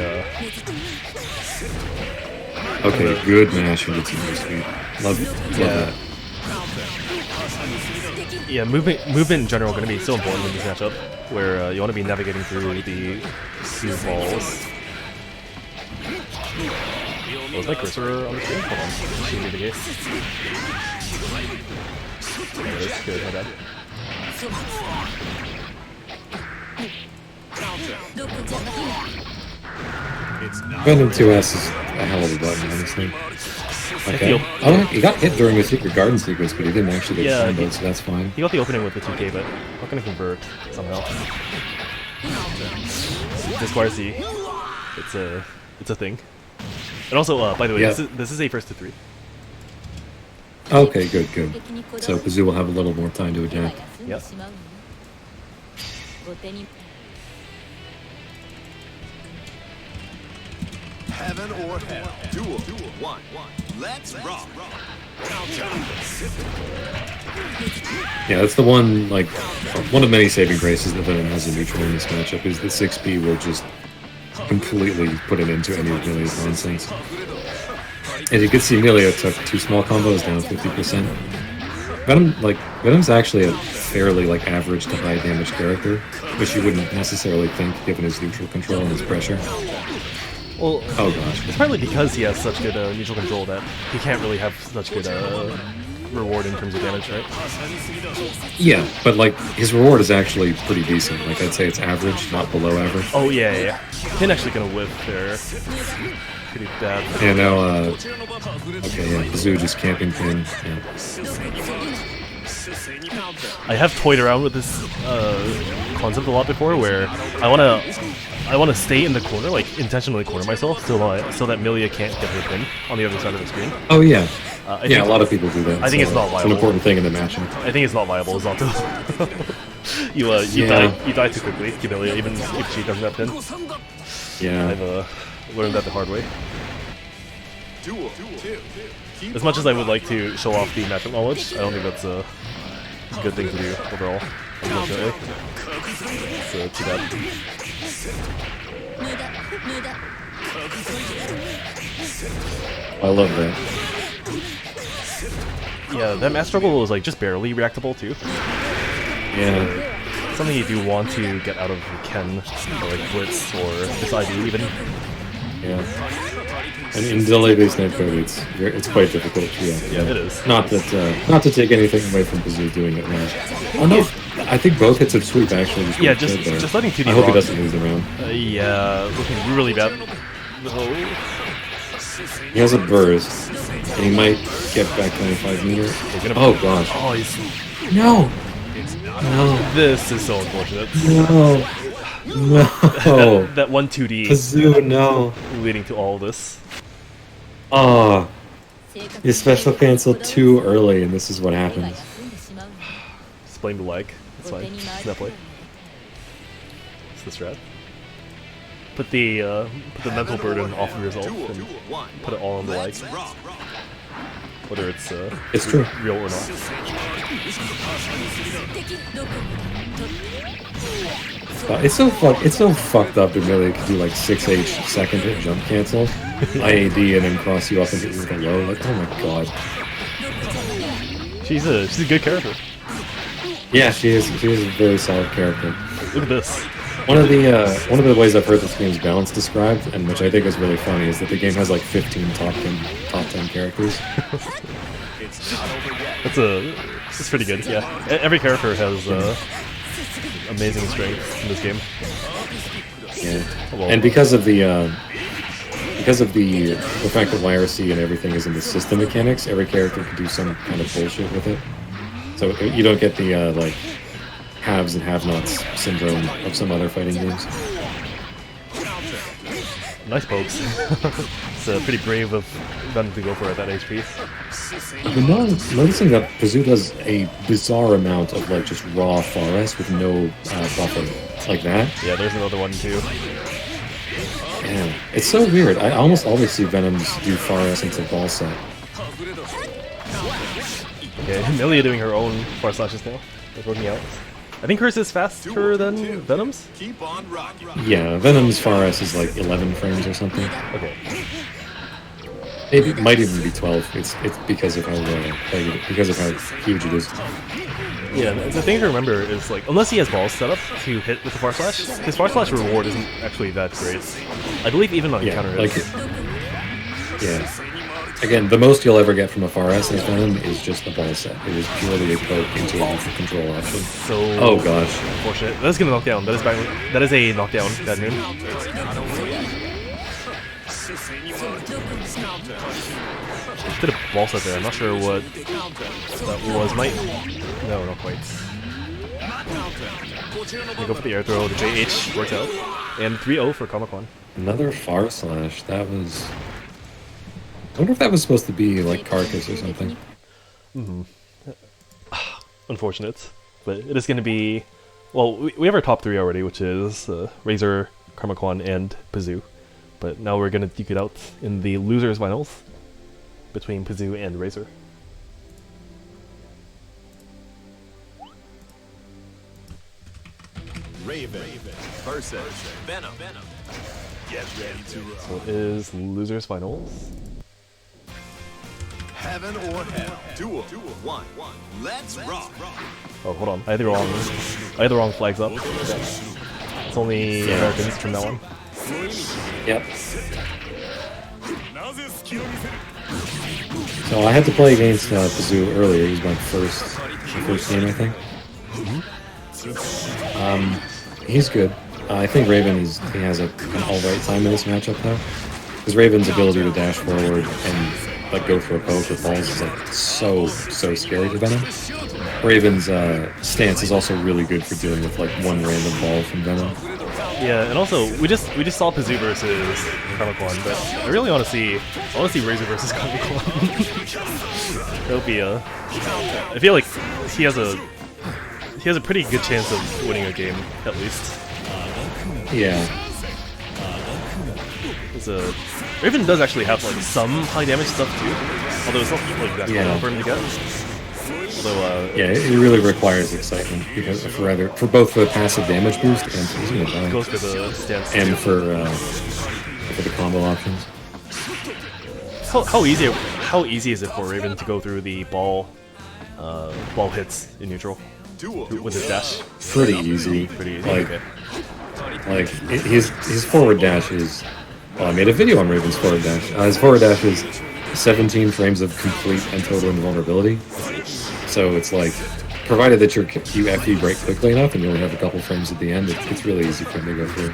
Okay, good mash into team speed. Love that. yeah, movement in general going to be so important in this matchup, where you want to be navigating through the these balls. Oh, is my cursor on the screen? Hold on, should be the case. There it is. Good, my bad. Venom 2S is a hell of a button, honestly. Okay. Oh, he got hit during the Secret Garden sequence, but he didn't actually get comboed, so that's fine. He got the opening with the 2K, but not gonna convert somehow. Disquires the. It's a thing. And also, by the way, this is a first to 3. Okay, good. So Kazoo will have a little more time to adapt. Yep. Heaven or hell. Duel. 1. Let's rock. Yeah, that's the one, like, one of many saving graces that Venom has a neutral in this matchup is that 6B will just completely put an end to any of Amelia's nonsense. And you can see Amelia took 2 small combos down 50%. Venom's actually a fairly, like, average to high damage character, which you wouldn't necessarily think given his neutral control and his pressure. Well, oh gosh. It's partly because he has such good neutral control that he can't really have such good reward in terms of damage, right? Yeah, but like his reward is actually pretty decent. Like I'd say it's average, not below average. Oh yeah. Pin actually gonna whip there. Pretty bad. Yeah, now okay, yeah, Kazoo just camping Pin. Yeah. I have toyed around with this concept a lot before, where I wanna stay in the corner, like intentionally corner myself, so that Milia can't get her pin on the other side of the screen. Oh yeah. Yeah, a lot of people do that. I think it's not viable. It's an important thing in the matchup. I think it's not viable. It's not too. you die too quickly to Milia, even if she doesn't have pin. Yeah. I've learned that the hard way. As much as I would like to show off the matchup knowledge, I don't think that's a good thing to do overall. Unfortunately. So too bad. I love that. Yeah, that mass struggle is like just barely reactable too. Yeah. Something you do want to get out of Ken, or like Blitz, or this ID even. Yeah. And in delay-based netcode, it's quite difficult. Yeah, it is. Not to take anything away from Kazoo doing it now. Oh no, I think both hits of sweep actually. Just letting 2D. I hope he doesn't lose the round. Yeah, looking really bad. No. He has a burst, and he might get back 25 meters. Oh gosh. Oh, he's... No. This is so unfortunate. No. that 1-2D. Kazoo, no. Leading to all this. Oh. You special canceled too early, and this is what happens. Just blame the lag. It's fine. It's not play. It's the strat. Put the mental burden off of yourself and put it all on the lag. Whether it's true. real or not. It's so fucked up that Amelia can do like 6H second hit jump cancel, IAD, and then cross you up and hit you with a low. Like, oh my god. She's a good character. Yeah, she is. She is a very solid character. Look at this. One of the ways I've heard this game's balance described, and which I think is really funny, is that the game has like 15 top 10 characters. That's pretty good. Yeah, every character has amazing strength in this game. Yeah, and because of the fact that YRC and everything is in the system mechanics, every character can do some kind of bullshit with it. So you don't get the like haves and have-nots syndrome of some other fighting games. Nice pokes. It's pretty brave of them to go for it at that HP. I've been noticing that Kazoo does a bizarre amount of like just raw forest with no buffer, like that. Yeah, there's another one too. Man, it's so weird. I almost always see Venoms do forest into ball set. Okay, Milia doing her own far slashes now. That's working out. I think hers is faster than Venom's. Keep on rocking. Yeah, Venom's Far S is like 11 frames or something. Okay. It might even be 12. It's because of how because of how huge it is. Yeah, the thing to remember is, like, unless he has balls set up to hit with the Far Slash, his Far Slash reward isn't actually that great. I believe even on counter hits. Yeah. Again, the most you'll ever get from a Far S as Venom is just the ball set. It is purely a poke into a neutral control option. So, oh gosh. Unfortunate. That is gonna knock down. That is a knockdown, Bad Moon. Did a ball set there. I'm not sure what that was. No, not quite. They go for the air throw. The JH works out. And 3-0 for Comic-Con. Another Far Slash. That was... I wonder if that was supposed to be like Carcass or something. Unfortunate. But it is going to be... Well, we have our top 3 already, which is Razor, Comic-Con, and Pazoo. But now we're going to duke it out in the losers finals between Pazoo and Razor. Raven versus Venom. Get ready to roll. So it is losers finals. Heaven or hell. Duel. 1. Let's rock. Oh, hold on. I had the wrong flags up. It's only Americans from that one. Yep. So I had to play against Pazoo earlier. It was my first game, I think. He's good. I think Raven he has an alright time in this matchup though. Because Raven's ability to dash forward and like go for a poke with balls is like so scary to Venom. Raven's stance is also really good for dealing with like one random ball from Venom. Yeah, and also we just saw Pazoo versus Comic-Con, but I really want to see Razor versus Comic-Con. That'll be I feel like he has a pretty good chance of winning a game at least. Yeah. Raven does actually have like some high damage stuff too, although it's not like that hard for him to get. Although, yeah, it really requires excitement because for both the passive damage boost and he's gonna die. Goes for the stance and for the combo options. How easy is it for Raven to go through the ball hits in neutral with his dash? Pretty easy. Like his forward dash is. Well, I made a video on Raven's forward dash. His forward dash is 17 frames of complete and total invulnerability. So it's like, provided that you FE break quickly enough and you only have a couple frames at the end, it's really easy for him to go through.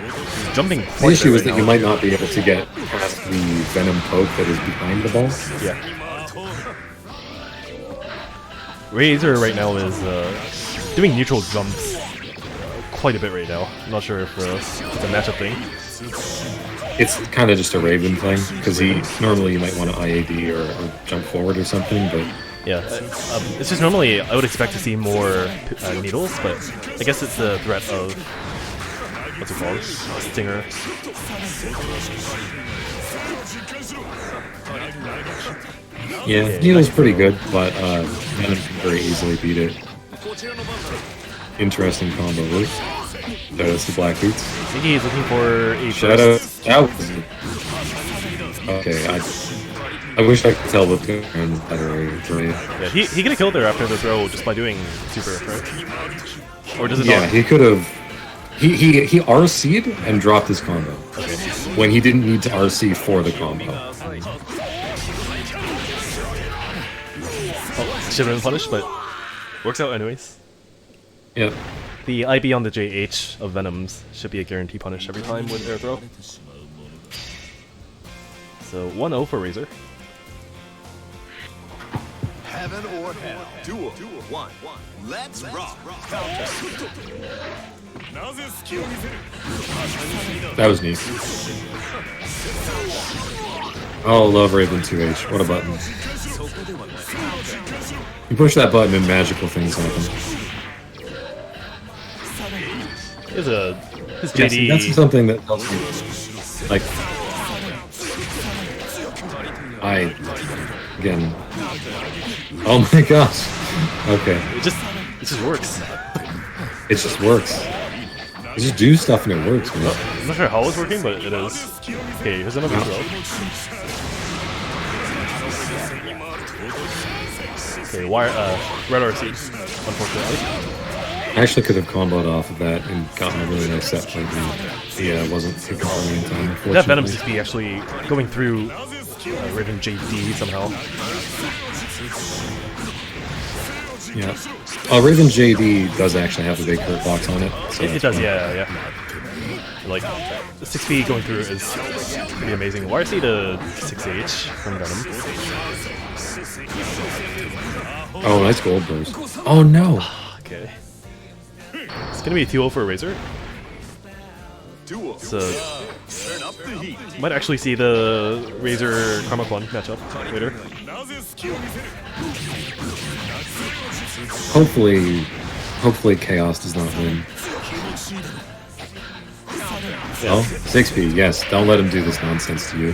Jumping. The issue is that you might not be able to get past the Venom poke that is behind the ball. Yeah. Razor right now is doing neutral jumps quite a bit right now. I'm not sure if it's a matchup thing. It's kind of just a Raven thing, because normally you might want to IAD or jump forward or something, but... Yeah, it's just normally I would expect to see more needles, but I guess it's the threat of... What's it called? Stinger. Yeah, needle's pretty good, but Venom can very easily beat it. Interesting combo. Shoutouts to Black Boots. I think he's looking for a Shoutouts. Okay, I wish I could tell what's going on better. Yeah, he could have killed her after the throw just by doing super, right? Or does it yeah, not? he could have. He RC'd and dropped his combo. Okay. When he didn't need to RC for the combo. Oh, should have been punished, but works out anyways. Yep. The IB on the JH of Venoms should be a guarantee punish every time with air throw. So 1-0 for Razor. Heaven or hell. Duel. 1. Let's rock. That was neat. Oh, love Raven 2H. What a button. You push that button and magical things happen. His Yes, JD... that's something that tells me, like, again, oh my gosh, okay. It just works. It just works. You just do stuff and it works, man. I'm not sure how it's working, but it is. Okay, here's another throw. Okay, red RC, unfortunately. I actually could have comboed off of that and gotten a really nice set, but yeah, it wasn't taken for me in time, unfortunately. That Venom 6B actually going through Raven JD somehow. Yeah. Raven JD does actually have a big hurt box on it. So It does, yeah. Like, 6B going through is pretty amazing. YRC to 6H from Venom. Oh, nice gold burst. Oh no! Okay. It's gonna be a 2-0 for Razor. So, might actually see the Razor Karma Quan matchup later. Hopefully Chaos does not win. Oh, 6B, yes. Don't let him do this nonsense to you.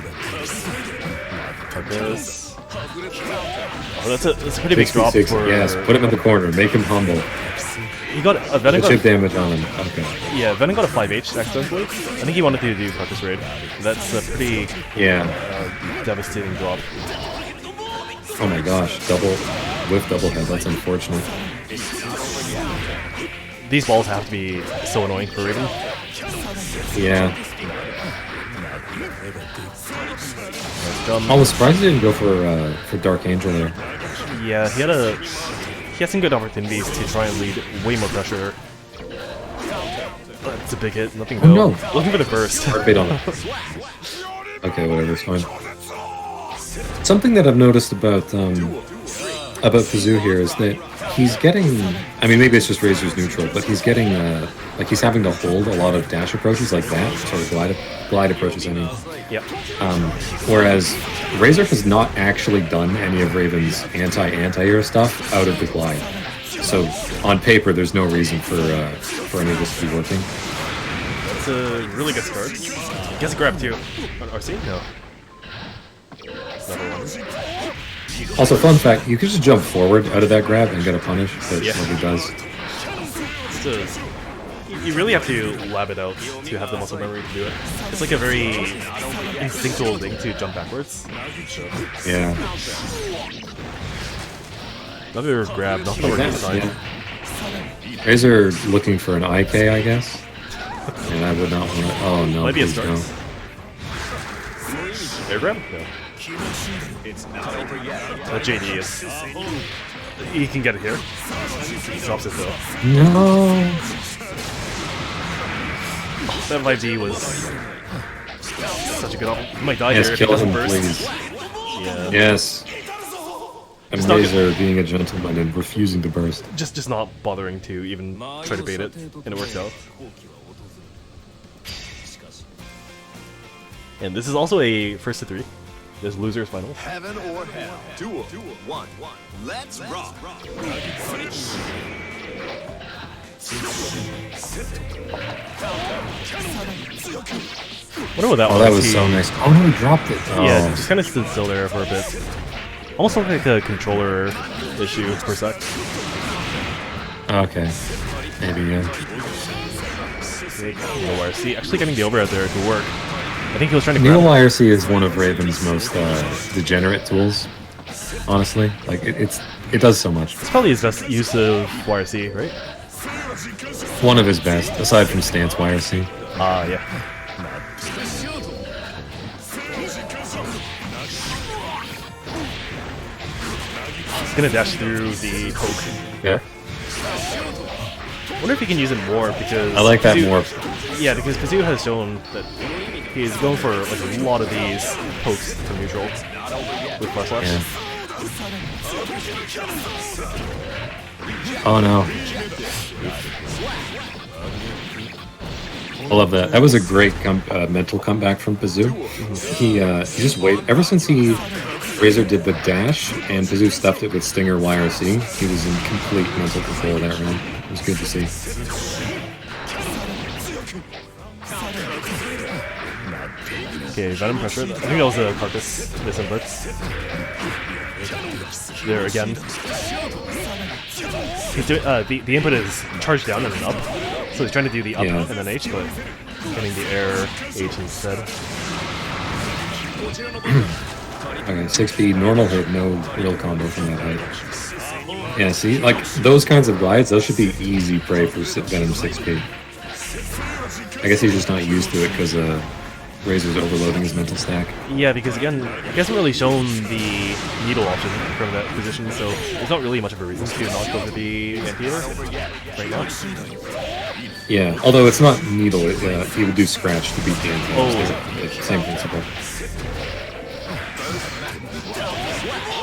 Focus. Oh, that's a pretty big drop 6B, for... yes. Put him in the corner. Make him humble. He got a Venom Chip damage on him. Okay. Yeah, Venom got a 5H accidentally. I think he wanted to do Carcass Raid. That's a pretty devastating drop. Oh my gosh, double head. That's unfortunate. These balls have to be so annoying for Raven. Yeah. Nice I was surprised he didn't go for Dark Angel there. Yeah, he had some good opportunities to try and lead way more pressure. But it's a big hit, nothing though. Oh no! Looking for the burst. Heartbeat on it. Okay, whatever, it's fine. Something that I've noticed about Kazoo here is that he's getting, I mean, maybe it's just Razor's neutral, but he's getting, like, he's having to hold a lot of dash approaches like that, sort of glide approaches, I mean. Yep. Whereas Razor has not actually done any of Raven's anti-air stuff out of the glide. So, on paper, there's no reason for any of this to be working. It's a really good start. He gets a grab too. On RC? No. Another one. Also, fun fact, you can just jump forward out of that grab and get a punish, but nobody does. You really have to lab it out to have the muscle memory to do it. It's like a very instinctual thing to jump backwards. So. Yeah. Another grab, not the working side. Yeah. Razor looking for an IK, I guess. And I would not want to. Oh no, Might be a please start. no. Air grab? No. JD is. He can get it here. He drops it though. No. That 5D was such a good option. He might die Yes, here if he kill doesn't him, burst. please. Yeah. Yes. And not Razor being a gentleman and refusing to burst. Just not bothering to even try to bait it, and it works out. And this is also a first to 3. There's losers final. Heaven or hell. Duel. 1. Let's rock. Wonder what that was. Oh, that was so nice. Oh no, he dropped it. Oh. Yeah, just kind of stood still there for a bit. Almost looked like a controller issue per sec. Okay. Maybe, yeah. Neo YRC actually getting the overhead there to work. I think he was trying to Neo grab it. YRC is one of Raven's most degenerate tools. Honestly, like it does so much. It's probably his best use of YRC, right? One of his best, aside from stance YRC. Yeah. He's gonna dash through the poke. Yeah. I wonder if he can use it more because I like that more. Yeah, because Kazoo has shown that he's going for like a lot of these pokes from neutral with flash slash. Yeah. Oh no. I love that. That was a great mental comeback from Kazoo. He just waited. Ever since Razor did the dash and Kazoo stuffed it with Stinger YRC, he was in complete mental control of that round. It was good to see. Okay, Venom pressure. I think that was a Carcass misinputs. There again. He's doing, the input is charged down and then up, so he's trying to do the up Yeah. and then H, but getting the air H instead. Okay, 6B, normal hit, no real combo from that height. Yeah, see? Like, those kinds of glides, those should be easy prey for Venom 6B. I guess he's just not used to it because Razor's overloading his mental stack. Yeah, because again, he hasn't really shown the needle option from that position, so there's not really much of a reason to not go for the anti-air right now. Yeah, although it's not needle, he would do scratch to beat the anti. Oh. It's the same principle.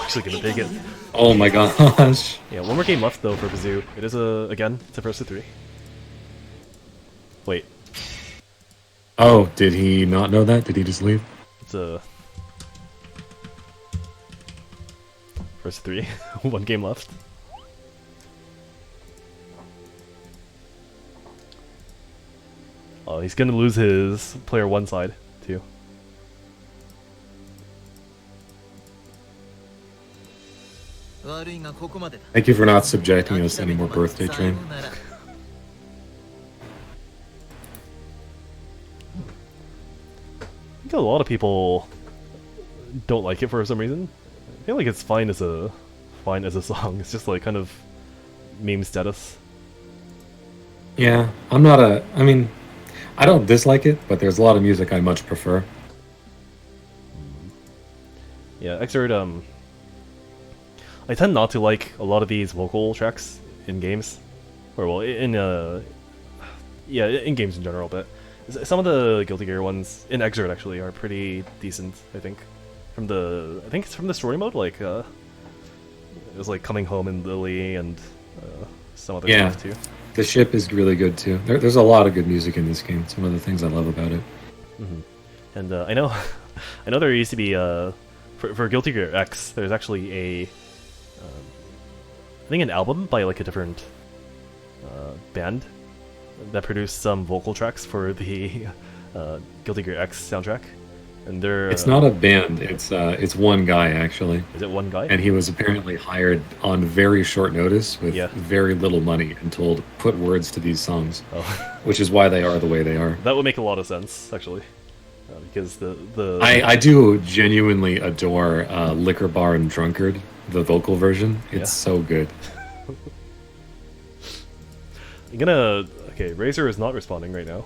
Actually gonna take it. Oh my gosh. Yeah, one more game left though for Bazoo. It is again, it's a first to 3. Wait, Oh, did he not know that? Did he just leave? it's a first to 3. One game left. Oh, he's gonna lose his player 1 side too. Thank you for not subjecting us to any more birthday train. I think a lot of people don't like it for some reason. I feel like it's fine as a song. It's just like kind of meme status. Yeah, I'm not I mean, I don't dislike it, but there's a lot of music I much prefer. Yeah, Xrd, I tend not to like a lot of these vocal tracks in games, or well, in games in general. But some of the Guilty Gear ones in Xrd actually are pretty decent. I think it's from the story mode. Like it was like Coming Home and Lily and some other stuff too. The ship is really good too. There's a lot of good music in this game. It's one of the things I love about it. Mm-hmm. And I know, I know there used to be for Guilty Gear X. There's actually a I think an album by like a different band that produced some vocal tracks for the Guilty Gear X soundtrack, and they're It's not a band. It's one guy actually, is it one guy? and he was apparently hired on very short notice with very little money and told put words to these songs, which is why they are the way they are. That would make a lot of sense actually, because the I do genuinely adore Liquor Bar and Drunkard, the vocal version. It's so good. I'm gonna Razor is not responding right now.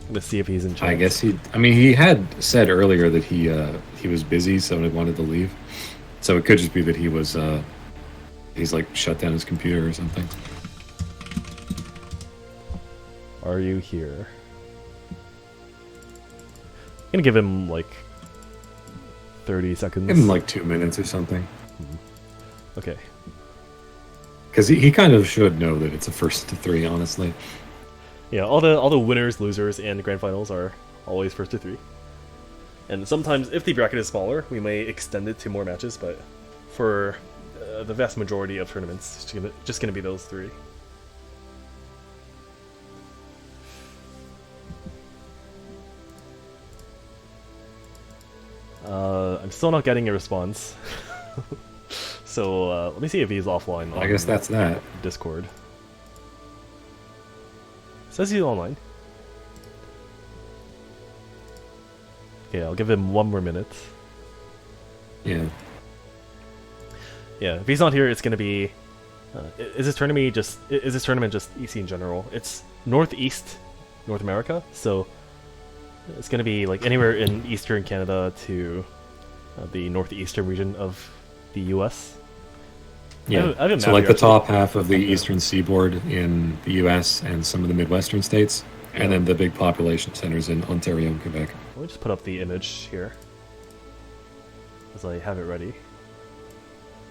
I'm gonna see if he's in chat. I guess he had said earlier that he was busy, so he wanted to leave. So it could just be that he's like shut down his computer or something. Are you here? I'm gonna give him like 30 seconds. Give him like 2 minutes or something. Okay. Because he kind of should know that it's a first to 3, honestly. Yeah, all the winners, losers, and grand finals are always first to 3. And sometimes, if the bracket is smaller, we may extend it to more matches. But for the vast majority of tournaments, it's just gonna be those 3. I'm still not getting a response. So let me see if he's offline. I guess that's that. Discord. Says he's online. Okay, I'll give him 1 more minute. Yeah. Yeah, if he's not here, it's gonna be. Is this tournament just EC in general? It's Northeast North America, so it's gonna be like anywhere in Eastern Canada to the northeastern region of the U.S. Yeah, I have a map so like here, the top half of the eastern seaboard in the U.S. and some of the Midwestern states, and then the big population centers in Ontario and Quebec. Let me just put up the image here, as I have it ready.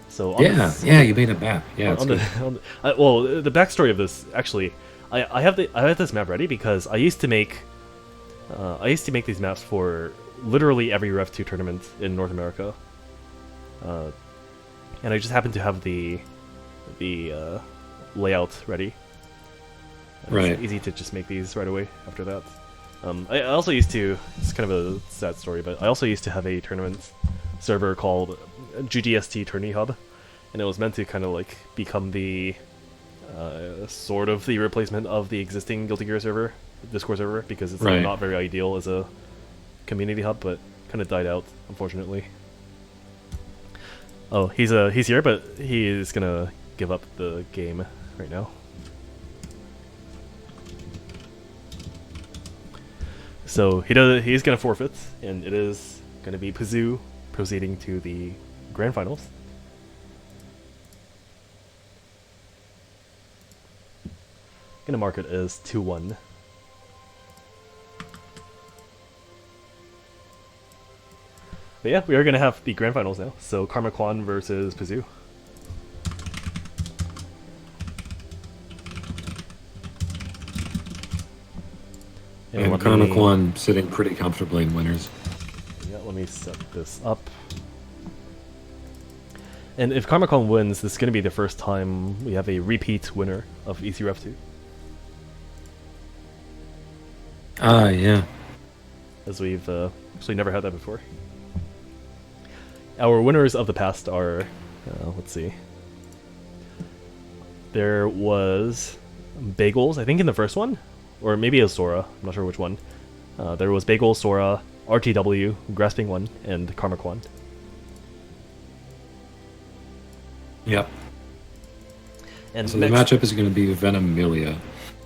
So on you made a map. Yeah, it's good. Well, the backstory of this actually, I have this map ready because I used to make these maps for literally every REV2 tournament in North America. And I just happened to have the layout ready. Right. It's easy to just make these right away after that. I also used to, it's kind of a sad story, but I also used to have a tournament server called GGST tourney hub, and it was meant to kind of like become the sort of the replacement of the existing Guilty Gear server, Discord server, because it's Right. not very ideal as a community hub, but kind of died out, unfortunately. Oh, he's here, but he is gonna give up the game right now. So he's gonna forfeit, and it is gonna be Pazoo proceeding to the grand finals. Gonna mark it as 2-1. But yeah, we are gonna have the grand finals now. So Karma Kwan versus Pazoo. And let Karma me- Kwan sitting pretty comfortably in winners. Yeah, let me set this up. And if Karma Kwan wins, this is gonna be the first time we have a repeat winner of ECREV2. Ah, yeah. As we've actually never had that before. Our winners of the past are, let's see. There was Bagels, I think in the first one, or maybe it was Sora, I'm not sure which one. There was Bagel, Sora, RTW, Grasping One, and Karma Kwan. Yep. And So the matchup is going to be Venemilia.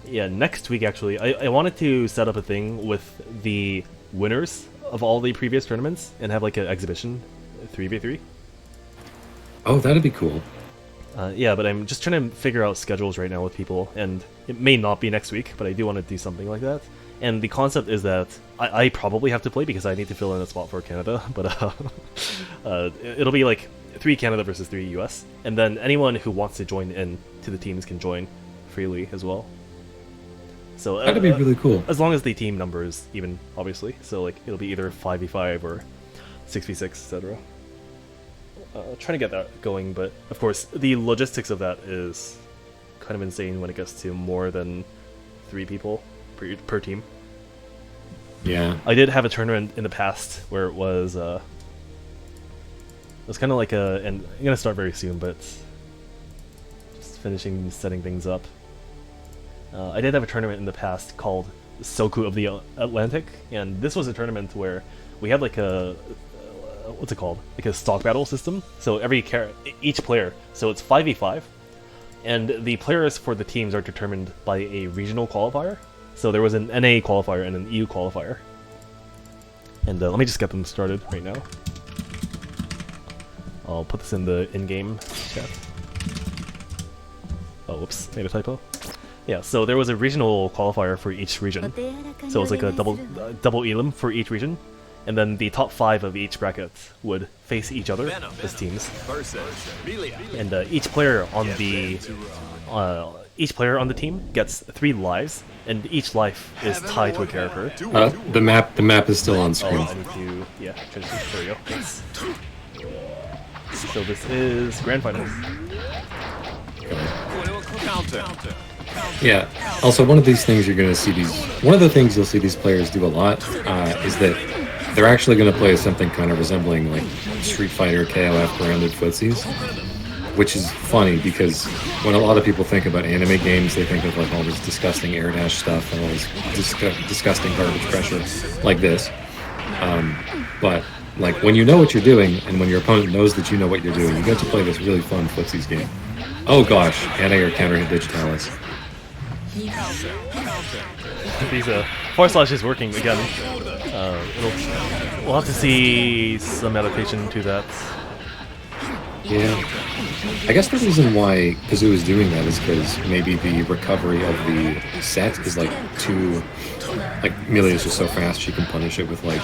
Yeah, next week actually, I wanted to set up a thing with the winners of all the previous tournaments and have like an exhibition, 3v3. Oh, that'd be cool. Yeah, but I'm just trying to figure out schedules right now with people, and it may not be next week, but I do want to do something like that. And the concept is that I probably have to play because I need to fill in a spot for Canada, but it'll be like 3 Canada versus 3 US, and then anyone who wants to join in to the teams can join freely as well. So That'd be really cool. as long as the team number is even, obviously. So like it'll be either 5v5 or 6v6, etc. Trying to get that going, but of course the logistics of that is kind of insane when it gets to more than 3 people per team. Yeah. I did have a tournament in the past where it was kind of like and I'm gonna start very soon, but just finishing setting things up. I did have a tournament in the past called Soku of the Atlantic, and this was a tournament where we had like a what's it called? Like a stock battle system. So each player, so it's 5v5, and the players for the teams are determined by a regional qualifier. So there was an NA qualifier and an EU qualifier. And let me just get them started right now. I'll put this in the in-game chat. Oh, whoops, made a typo. Yeah, so there was a regional qualifier for each region. So it was like a double elim for each region. And then the top 5 of each bracket would face each other as teams. And each player on the team gets 3 lives, and each life is tied to a character. The map is still on Oh, screen. I need to, yeah, change this. There we go. Yes. So this is grand finals. Yeah. Also, one of the things you'll see these players do a lot is that they're actually going to play something kind of resembling like Street Fighter, KOF branded footsies, which is funny because when a lot of people think about anime games, they think of like all this disgusting air dash stuff and all this disgusting garbage pressure like this. But like when you know what you're doing and when your opponent knows that you know what you're doing, you get to play this really fun footsies game. Oh gosh, anti-air counter hit digitalis. These forward slash is working again. We'll have to see some adaptation to that. Yeah. I guess the reason why Kazoo is doing that is because maybe the recovery of the set is like too... Like, Melia is just so fast she can punish it with like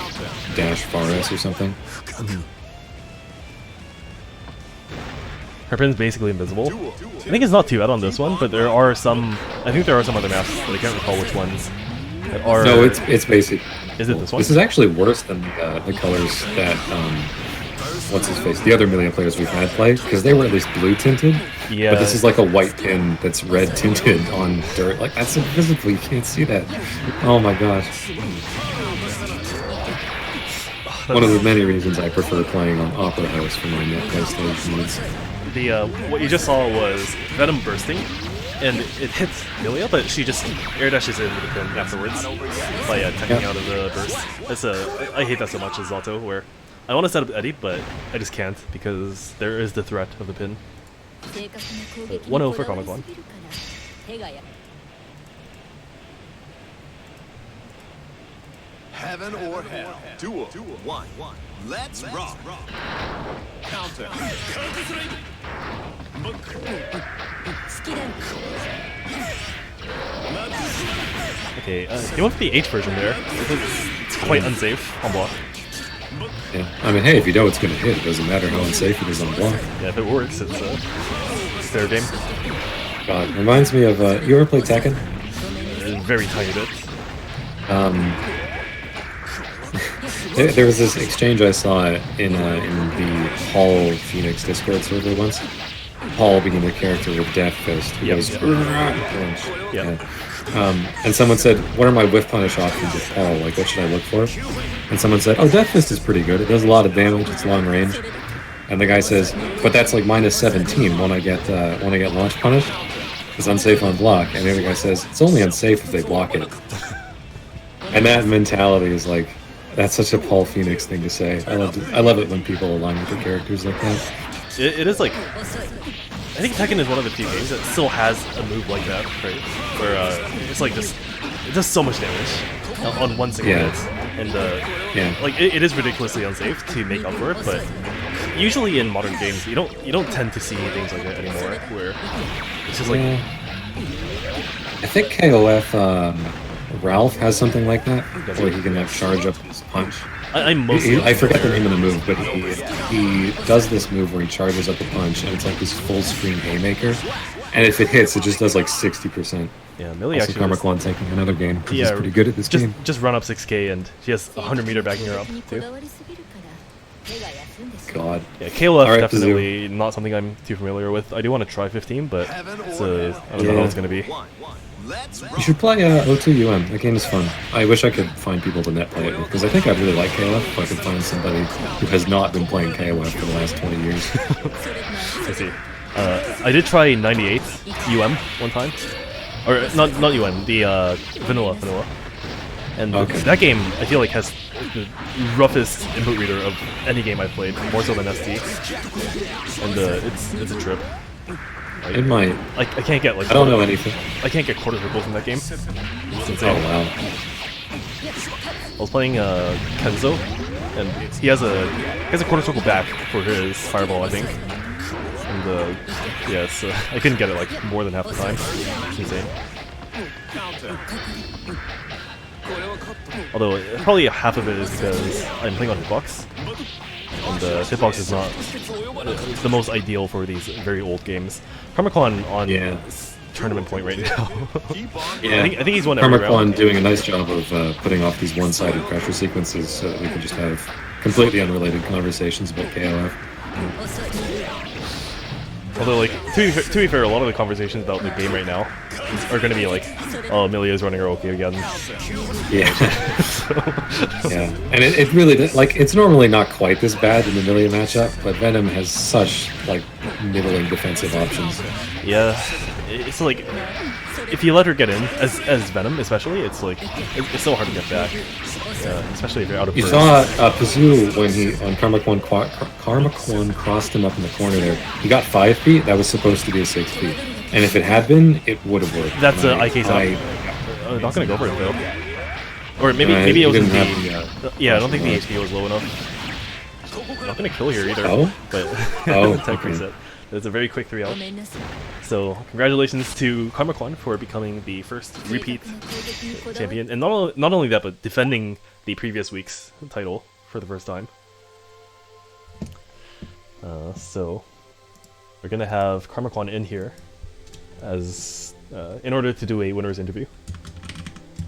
dash Faris or something. Her pin's basically invisible. I think it's not too bad on this one, but there are some... I think there are some other maps, but I can't recall which ones. That are... No, it's basic. Is it this one? This is actually worse than the colors that what's his face? The other Melia players we've had play, because they were at least blue tinted. Yeah. But this is like a white pin that's red tinted on dirt. Like that's invisible. You can't see that. Oh my gosh. one of the many reasons I prefer playing on Opera House for my net PlayStation needs. The what you just saw was Venom bursting, and it hits Milia, but she just air dashes in with the pin afterwards by tanking out of the burst. I hate that so much as Zato, where I want to set up Eddie, but I just can't because there is the threat of the pin. 1-0 for Comic Con. Heaven or hell. Duel. 1. Let's rock. Counter. Okay, he went for the H version there. It's quite unsafe on block. Yeah, I mean, hey, if you know it's going to hit, it doesn't matter how unsafe it is on block. Yeah, if it works, it's fair game. God, reminds me of, you ever play Tekken? A very tiny bit. There was this exchange I saw in the Paul Phoenix Discord server once. Paul being the character with Death Fist. Who goes, Yeah. And someone said, what are my whiff punish options with Paul? Like, what should I look for? And someone said, oh, Death Fist is pretty good. It does a lot of damage. It's long range. And the guy says, but that's like minus 17 when I get launch punish. It's unsafe on block. And the other guy says, it's only unsafe if they block it. And that mentality is like, that's such a Paul Phoenix thing to say. I love it when people align with their characters like that. It is like, I think Tekken is one of the few games that still has a move like that, right? Where it's like just, it does so much damage on one single hit, and like it is ridiculously unsafe to make up for it. But usually in modern games, you don't tend to see things like that anymore, where it's just like. I think KOF Ralph has something like that, where he can like charge up his punch. I forget the name of the move, but he does this move where he charges up a punch, and it's like this full screen haymaker. And if it hits, it just does like 60%. Yeah, Millie also, actually. Karmakwan taking another game. He's pretty good at this game. Just run up 6k, and she has 100-meter backing her up too. God. Yeah, KOF right, definitely not something I'm too familiar with. I do want to try 15, but I don't know how it's gonna be. You should play O2UM. That game is fun. I wish I could find people to net play it with, because I think I'd really like KOF if I could find somebody who has not been playing KOF for the last 20 years. I see. I did try 98 UM one time. Or, not UM, the vanilla. And that game, I feel like, has the roughest input reader of any game I've played, more so than ST. And it's a trip. It might. I can't get like. I don't know anything. I can't get quarter circles in that game. It's insane. Oh wow. I was playing Kenzo, and he has a quarter circle back for his fireball, I think. And yeah, so I couldn't get it like more than half the time. It's insane. Although probably half of it is because I'm playing on hitbox, and hitbox is not the most ideal for these very old games. Karmakwan on tournament point right now. Yeah, I think he's won every round. Karmakwan doing a nice job of putting off these one-sided pressure sequences so that we can just have completely unrelated conversations about KOF. Although, like, to be fair, a lot of the conversations about the game right now are going to be like, oh, Amelia's running her Oki again. Yeah. Yeah. And it really, like, it's normally not quite this bad in the Amelia matchup, but Venom has such, like, middling defensive options. Yeah. It's like, if you let her get in, as Venom especially, it's like, it's so hard to get back. Especially if you're out of burst. You saw Pazu when Karmakwan crossed him up in the corner there. He got 5 feet, that was supposed to be a 6 feet. And if it had been, it would have worked. That's an IK I'm not going to go for it though. Or maybe it was yeah, I don't think the HP was low enough. I'm not going to kill here either. Oh? But 10%. It's a very quick 3-out. So, congratulations to Karmakwan for becoming the first repeat champion. And not only that, but defending the previous week's title for the first time. So, we're going to have Karmakwan in here as in order to do a winner's interview.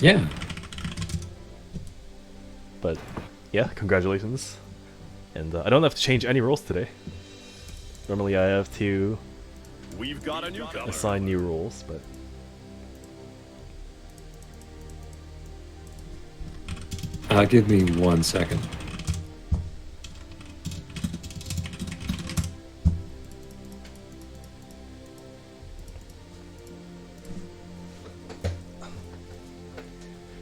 Yeah. But, yeah, congratulations. And I don't have to change any rules today. Normally I have to assign new rules, but... Give me 1 second.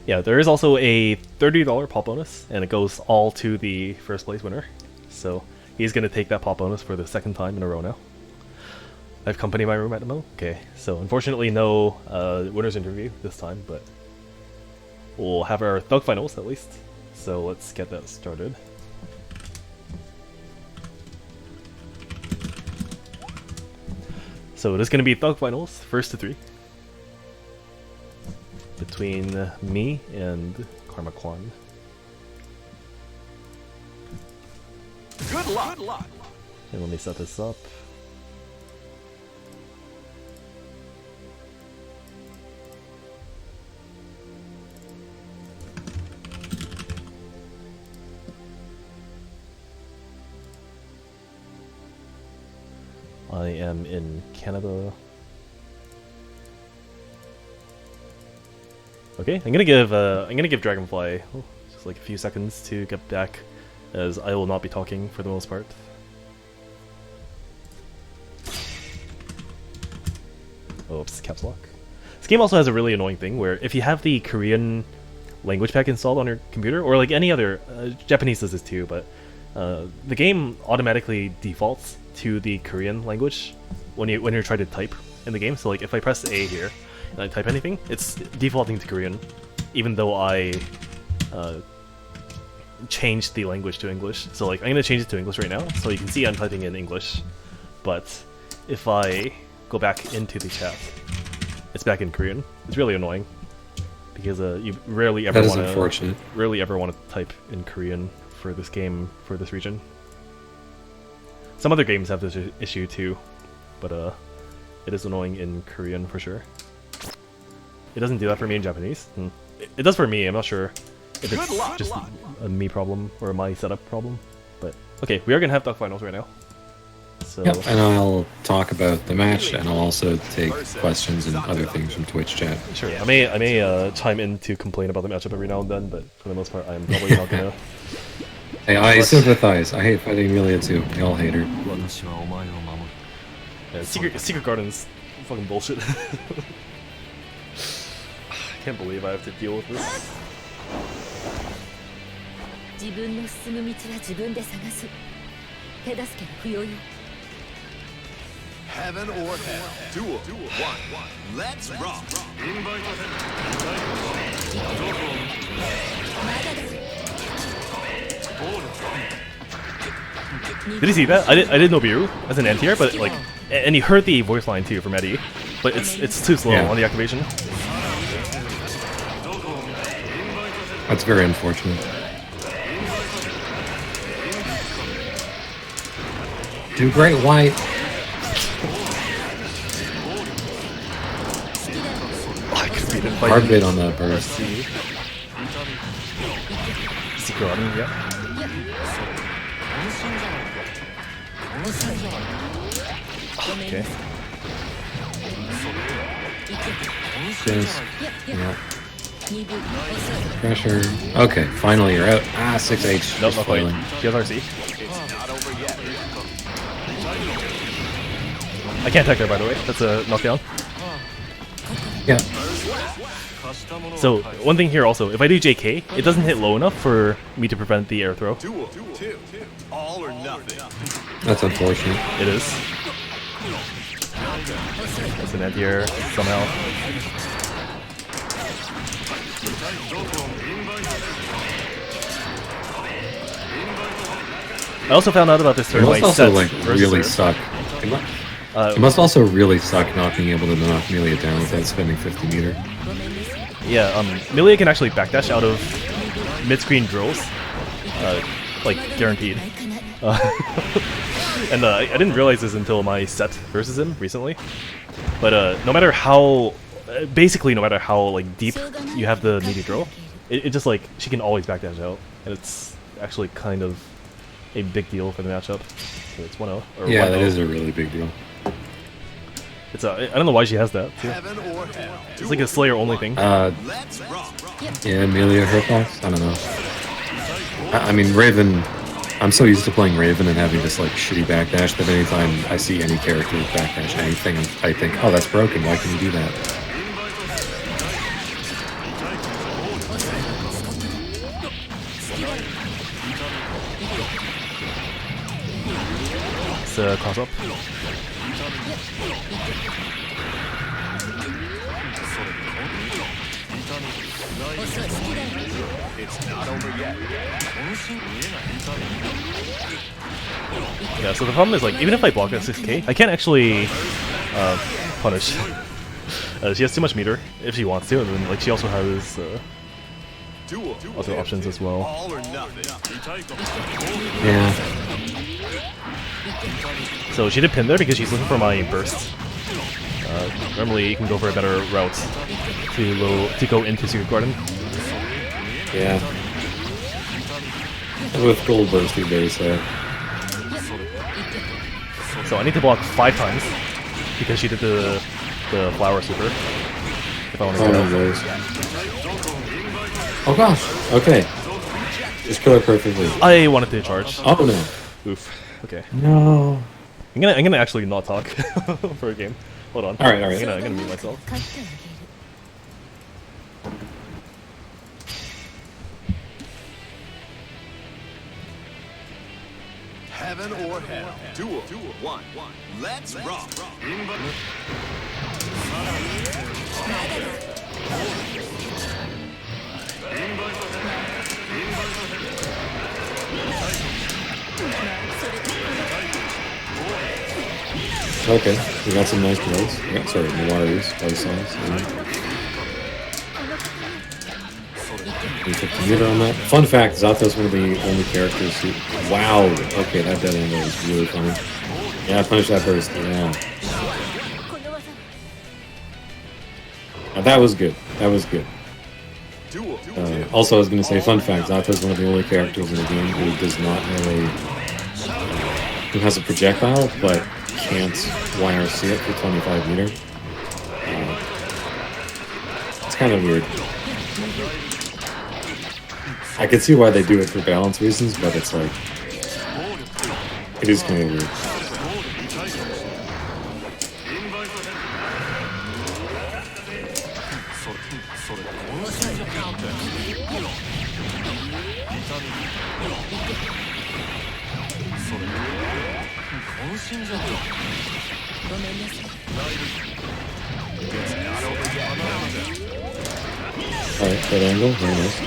Yeah, there is also a $30 pop bonus, and it goes all to the first place winner. So he's gonna take that pop bonus for the second time in a row now. I have company in my room at the moment. Okay, so unfortunately no winner's interview this time, but we'll have our Thug Finals at least. So let's get that started. So it is going to be Thug Finals, first to 3. Between me and Karma Kwan. Good luck. Good luck. And let me set this up. I am in Canada. Okay, I'm gonna give Dragonfly just like a few seconds to get back, as I will not be talking for the most part. Oops, caps lock. This game also has a really annoying thing where if you have the Korean language pack installed on your computer, or like any other, Japanese does this too, but the game automatically defaults to the Korean language when you're trying to type in the game. So like if I press A here and I type anything, it's defaulting to Korean, even though I changed the language to English. So like I'm gonna change it to English right now, so you can see I'm typing in English. But if I go back into the chat, it's back in Korean. It's really annoying because you rarely ever want to type in Korean for this game, for this region. Some other games have this issue too, but it is annoying in Korean for sure. It doesn't do that for me in Japanese. It does for me. I'm not sure if it's just a me problem or a my setup problem. But okay, we are gonna have Duck Finals right now. So yep, and I'll talk about the match, and I'll also take questions and other things from Twitch chat. Sure, I may chime in to complain about the matchup every now and then, but for the most part, I'm probably not gonna. Hey, I sympathize. I hate fighting Amelia too. We all hate her. Yeah, Secret Garden's fucking bullshit. I can't believe I have to deal with this. Heaven or hell. Duel. One. Let's rock. Did you see that? I didn't know Biru as an anti-air, but like, and you heard the voice line too from Eddie, but it's too slow on the activation. That's very unfortunate. Do great, White. I could beat him by hard bait on that burst. Secret Garden, yeah. Okay. Yeah. Pressure. Okay, finally you're out. 6H. Nope, not quite. He has RC. I can't attack there, by the way. That's a knockdown. Yeah. So, one thing here also, if I do JK, it doesn't hit low enough for me to prevent the air throw. All or nothing. That's unfortunate. It is. That's an anti-air somehow. I also found out about this turn It must also like really suck. It must also really suck not being able to knock Amelia down without spending 50 meter. Yeah, Amelia can actually backdash out of mid-screen drills, like guaranteed. And I didn't realize this until my set versus him recently. But no matter how, basically no matter how like deep you have the meaty drill, it just like she can always backdash out, and it's actually kind of a big deal for the matchup. So it's 1-0. Yeah, that is a really big deal. It's I don't know why she has that too. It's like a Slayer only thing. Yeah, Amelia Herpox? I don't know. I mean, Raven, I'm so used to playing Raven and having this like shitty backdash that anytime I see any character backdash anything, I think, oh, that's broken, why can you do that? Let's cross up. It's not over yet. Yeah, so the problem is, like, even if I block at 6k, I can't actually punish. She has too much meter if she wants to, and then, like, she also has other options as well. All or nothing. Yeah. So she did pin there because she's looking for my burst. Normally you can go for a better route to go into Secret Garden. Yeah. With gold bursty base there. So I need to block 5 times because she did the flower super. If I want to Oh, get no out. worries. Oh gosh. Okay. Just kill her perfectly. I wanted to charge. Oh no. Oof. Okay. No. I'm gonna actually not talk for a game. Hold on. Alright. I'm gonna mute myself. Heaven or hell. Duel. 1. Let's rock. Okay. We got some nice drills. We got, sorry, Noirs, life size. We put the meter on that. Fun fact, Zato's one of the only characters who... Wow! Okay, that dead angle is really funny. Yeah, punish that burst. Yeah. Now that was good. That was good. Also, I was going to say, fun fact, Zato's one of the only characters in the game who does not really... who has a projectile, but can't YRC it for 25 meter. It's kind of weird. I can see why they do it for balance reasons, but it's like... it is kind of weird. Alright, that angle, very nice.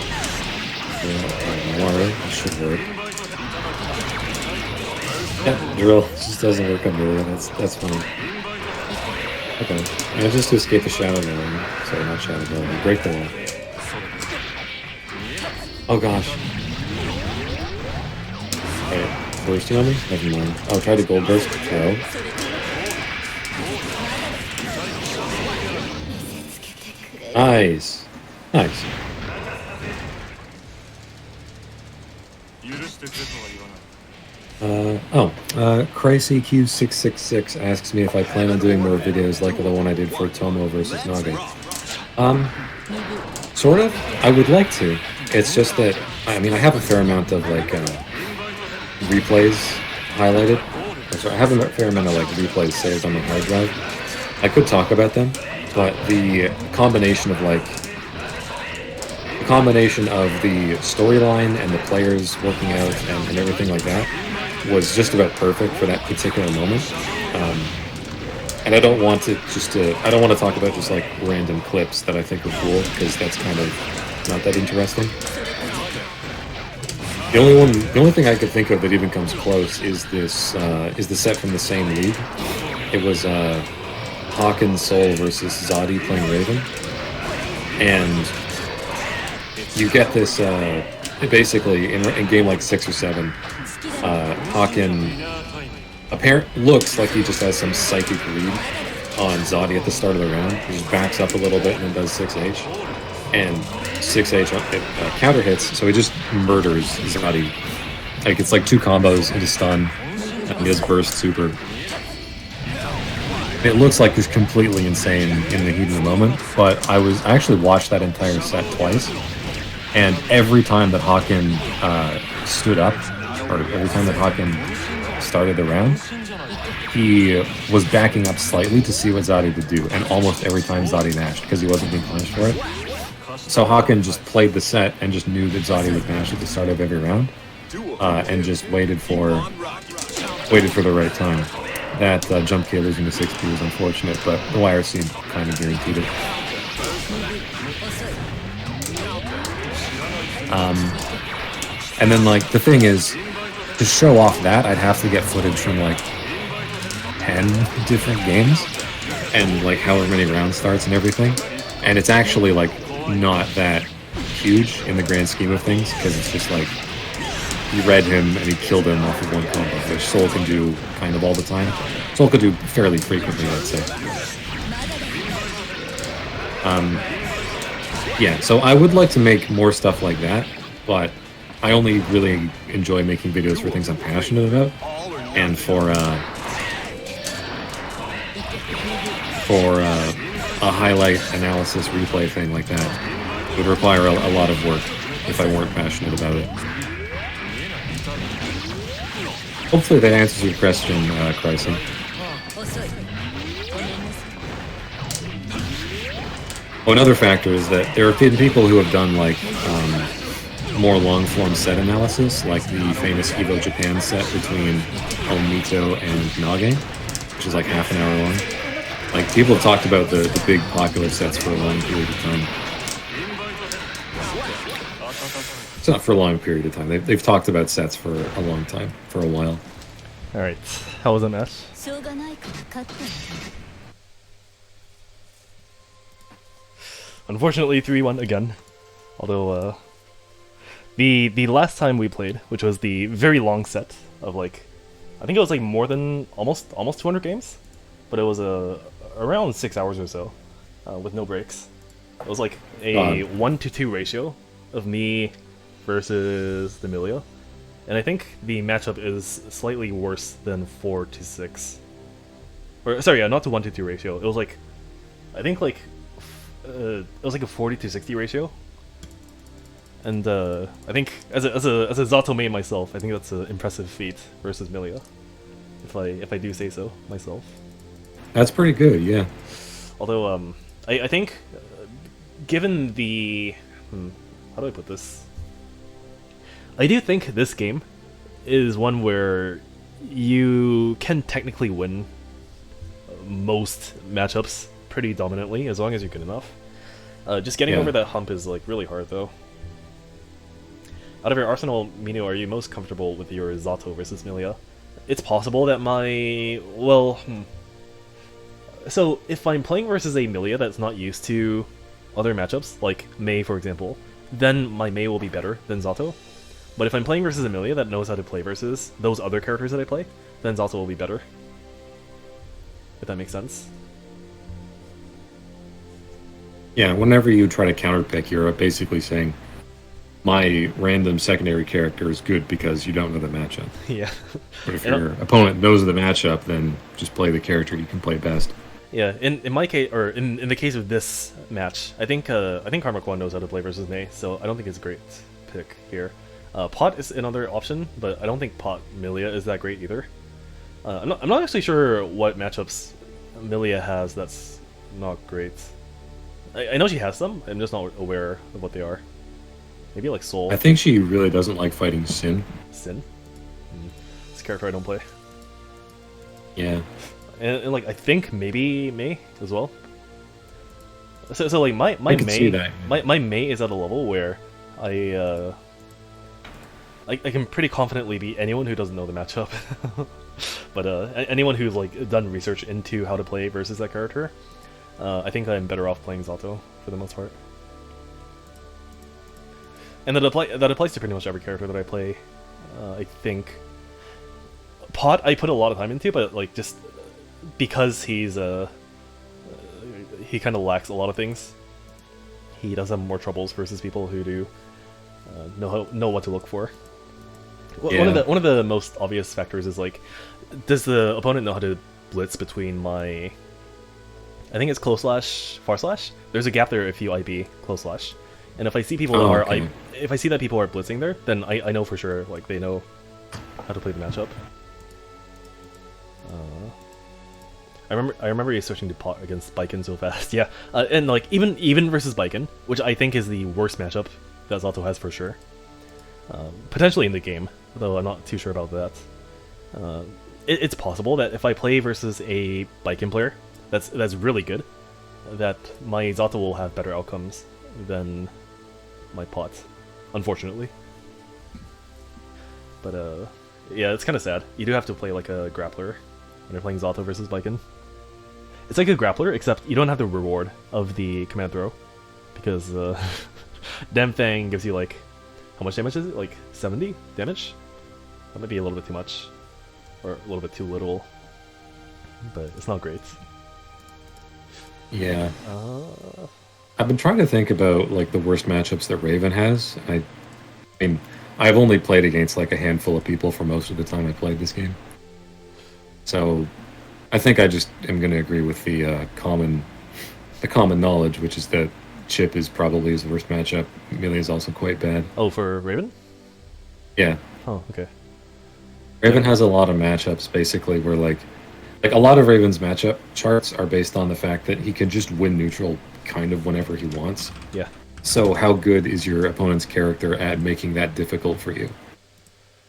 Water, that should work. Yeah, drill just doesn't work under there, that's funny. Okay, and just to escape the shadow line. Sorry, not shadow line, break the wall. Oh gosh. Alright, bursting on me? Never mind. I'll try to gold burst, throw. Nice. Nice. CryCQ666 asks me if I plan on doing more videos like the one I did for Tomo versus Nage. Sort of. I would like to. It's just that, I mean, I have a fair amount of, like, replays highlighted. I have a fair amount of, like, replays saved on the hard drive. I could talk about them, but the combination of, like, the storyline and the players working out and everything like that was just about perfect for that particular moment. And I don't want to I don't want to talk about just like random clips that I think are cool, because that's kind of not that interesting. The only thing I could think of that even comes close is this is the set from the same league. It was Hawkins Soul versus Zodi playing Raven, and you get this basically in a game like 6 or 7. Hawken looks like he just has some psychic read on Zodi at the start of the round. He just backs up a little bit and then does 6H. And 6H counter hits, so he just murders Zodi. Like, it's like 2 combos into stun, and he has burst super. It looks like he's completely insane in the heat of the moment, but I actually watched that entire set twice, and every time that Hawken stood up, or every time that Hawken started the round, he was backing up slightly to see what Zodi would do, and almost every time Zodi mashed, because he wasn't being punished for it. So Hawken just played the set and just knew that Zodi would mash at the start of every round, and just waited for waited for the right time. That jump K losing to 6-2 was unfortunate, but the YRC kind of guaranteed it. And then, like, the thing is, to show off that, I'd have to get footage from, like, 10 different games, and, like, however many round starts and everything. And it's actually, like, not that huge in the grand scheme of things, because it's just, like, he read him and he killed him off of one combo, which Soul can do kind of all the time. Soul could do fairly frequently, I'd say. Yeah, so I would like to make more stuff like that, but I only really enjoy making videos for things I'm passionate about, and for a highlight analysis replay thing like that would require a lot of work if I weren't passionate about it. Hopefully that answers your question, Kryson. Oh, another factor is that there have been people who have done like more long-form set analysis, like the famous Evo Japan set between Omito and Nage, which is like half an hour long. Like, people have talked about the big popular sets for a long period of time. It's not for a long period of time. They've talked about sets for a long time, for a while. Alright, how was that match? Unfortunately, 3-1 again. Although, the last time we played, which was the very long set of like, I think it was like more than almost 200 games, but it was around 6 hours or so, with no breaks. It was like a 1-to-2 ratio of me versus the Milia, and I think the matchup is slightly worse than 4-to-6. Or sorry, yeah, not to 1-to-2 ratio. It was like, I think like it was like a 40-to-60 ratio. And I think as a Zato main myself, I think that's an impressive feat versus Milia, if I do say so myself. That's pretty good, yeah. Although I think given the how do I put this? I do think this game is one where you can technically win most matchups pretty dominantly as long as you're good enough. Just getting over that hump is like really hard though. Out of your arsenal, Mino, are you most comfortable with your Zato versus Milia? It's possible that So, if I'm playing versus a Milia that's not used to other matchups, like Mei for example, then my Mei will be better than Zato. But if I'm playing versus a Milia that knows how to play versus those other characters that I play, then Zato will be better. If that makes sense. Yeah, whenever you try to counterpick, you're basically saying, my random secondary character is good because you don't know the matchup. Yeah. But if your opponent knows the matchup, then just play the character you can play best. Yeah, in my case, or in the case of this match, I think Karmakwan knows how to play versus Mei, so I don't think it's a great pick here. Pot is another option, but I don't think Pot Milia is that great either. I'm not actually sure what matchups Milia has that's not great. I know she has some, I'm just not aware of what they are. Maybe like Soul. I think she really doesn't like fighting Sin. Sin? It's a character I don't play. Yeah. And like I think maybe Mei as well. So like my Mei is at a level where I can pretty confidently beat anyone who doesn't know the matchup. But anyone who's like done research into how to play versus that character, I think I'm better off playing Zato for the most part. And that applies to pretty much every character that I play. I think Pot I put a lot of time into, but like just because he's he kind of lacks a lot of things, he does have more troubles versus people who do know what to look for. Yeah. One of the most obvious factors is like, does the opponent know how to blitz between my? I think it's close slash, far slash. There's a gap there if you IB close slash. And if I see people if I see that people are blitzing there, then I know for sure like they know how to play the matchup. I remember you switching to Pot against Baiken so fast, yeah. And like even versus Baiken, which I think is the worst matchup that Zato has for sure. Potentially in the game, though I'm not too sure about that. it's possible that if I play versus a Baiken player that's really good, that my Zato will have better outcomes than my pots, unfortunately. But yeah, it's kind of sad. You do have to play like a grappler when you're playing Zato versus Baiken. It's like a grappler, except you don't have the reward of the command throw, because Dem Fang gives you like, how much damage is it? Like 70 damage? That might be a little bit too much, or a little bit too little, but it's not great. Yeah. I've been trying to think about like the worst matchups that Raven has. I mean, I've only played against like a handful of people for most of the time I played this game. So I think I just am going to agree with the common knowledge, which is that Chip is probably his worst matchup. Melee is also quite bad. Oh, for Raven? Yeah. Oh, okay. Raven has a lot of matchups basically where like a lot of Raven's matchup charts are based on the fact that he can just win neutral kind of whenever he wants. Yeah. So how good is your opponent's character at making that difficult for you?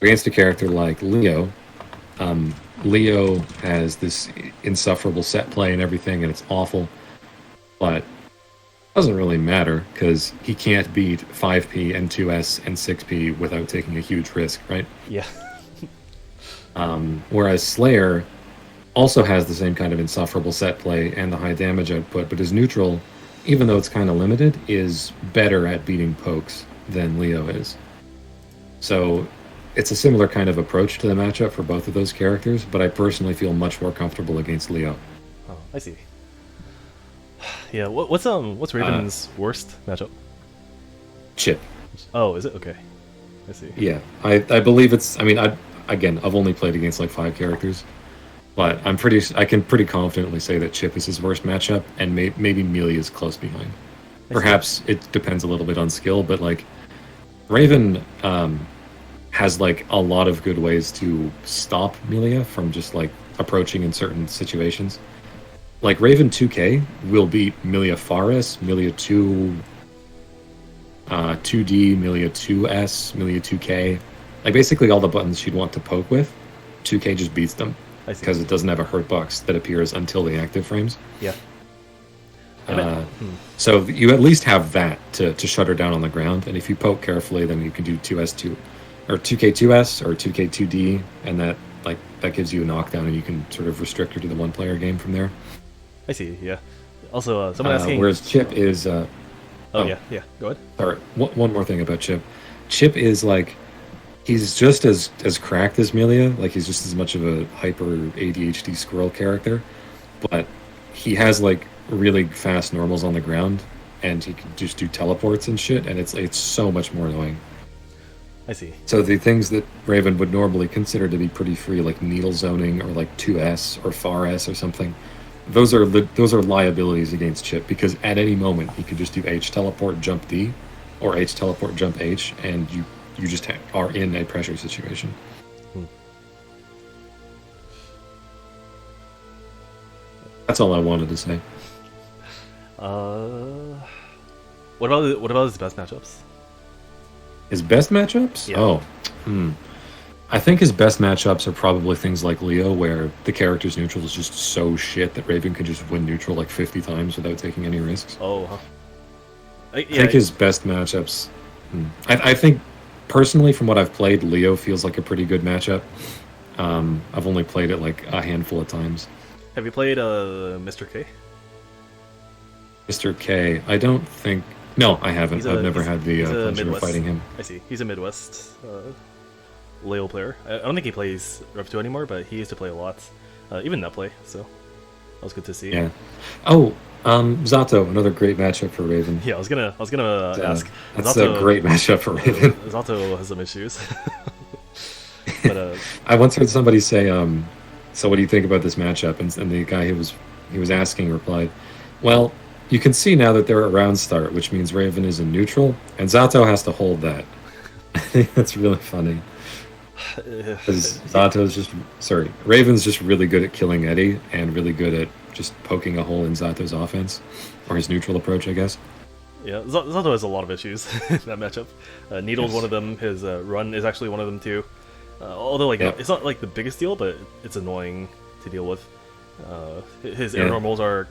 Against a character like Leo, Leo has this insufferable set play and everything, and it's awful, but it doesn't really matter because he can't beat 5p and 2s and 6p without taking a huge risk, right? Yeah. Whereas Slayer also has the same kind of insufferable set play and the high damage output, but his neutral, even though it's kind of limited, is better at beating pokes than Leo is. So it's a similar kind of approach to the matchup for both of those characters, but I personally feel much more comfortable against Leo. Oh, I see. Yeah, what's Raven's worst matchup? Chip. Oh, is it? Okay. I see. Yeah, I believe it's, I mean, I've only played against like 5 characters, but I can pretty confidently say that Chip is his worst matchup, and maybe Melee is close behind. Perhaps it depends a little bit on skill, but like Raven has like a lot of good ways to stop Melee from just like approaching in certain situations. Like Raven 2K will beat Melee Faris, Melee 2, 2D, Melee 2S, Melee 2K. Like basically all the buttons she'd want to poke with, 2K just beats them because it doesn't have a hurt box that appears until the active frames. Yeah. So you at least have that to shut her down on the ground, and if you poke carefully, then you can do 2S2 or 2K2S or 2K2D, and that gives you a knockdown, and you can sort of restrict her to the one-player game from there. I see. Yeah. Also, someone asking. Whereas Chip is. Yeah. Go ahead. Sorry. One more thing about Chip. Chip is like. He's just as cracked as Melia, like he's just as much of a hyper ADHD squirrel character, but he has like really fast normals on the ground, and he can just do teleports and shit, and it's so much more annoying. I see. So the things that Raven would normally consider to be pretty free, like needle zoning or like 2S or far S or something, those are liabilities against Chip, because at any moment he could just do H teleport jump D or H teleport jump H, and you just are in a pressure situation. That's all I wanted to say. What about his best matchups? His best matchups? Yeah. I think his best matchups are probably things like Leo, where the character's neutral is just so shit that Raven can just win neutral like 50 times without taking any risks. Oh, huh. I think his best matchups... I think, personally, from what I've played, Leo feels like a pretty good matchup. I've only played it like a handful of times. Have you played Mr. K? Mr. K, I don't think... No, I haven't. I've never had the pleasure of fighting him. I see. He's a Midwest Leo player. I don't think he plays REV2 anymore, but he used to play a lot. Even NetPlay, so that was good to see. Yeah. Oh, Zato, another great matchup for Raven. Yeah, I was gonna ask. That's Zato, a great matchup for Raven. Zato has some issues. But I once heard somebody say, "So what do you think about this matchup?" And the guy he was asking replied, "Well, you can see now that they're at round start, which means Raven is in neutral, and Zato has to hold that." I think that's really funny. Because Raven's just really good at killing Eddie and really good at just poking a hole in Zato's offense, or his neutral approach, I guess. Yeah, Zato has a lot of issues in that matchup. Needle's one of them. His run is actually one of them too. Although like Yep. it's not like the biggest deal, but it's annoying to deal with. His Yeah. air normals are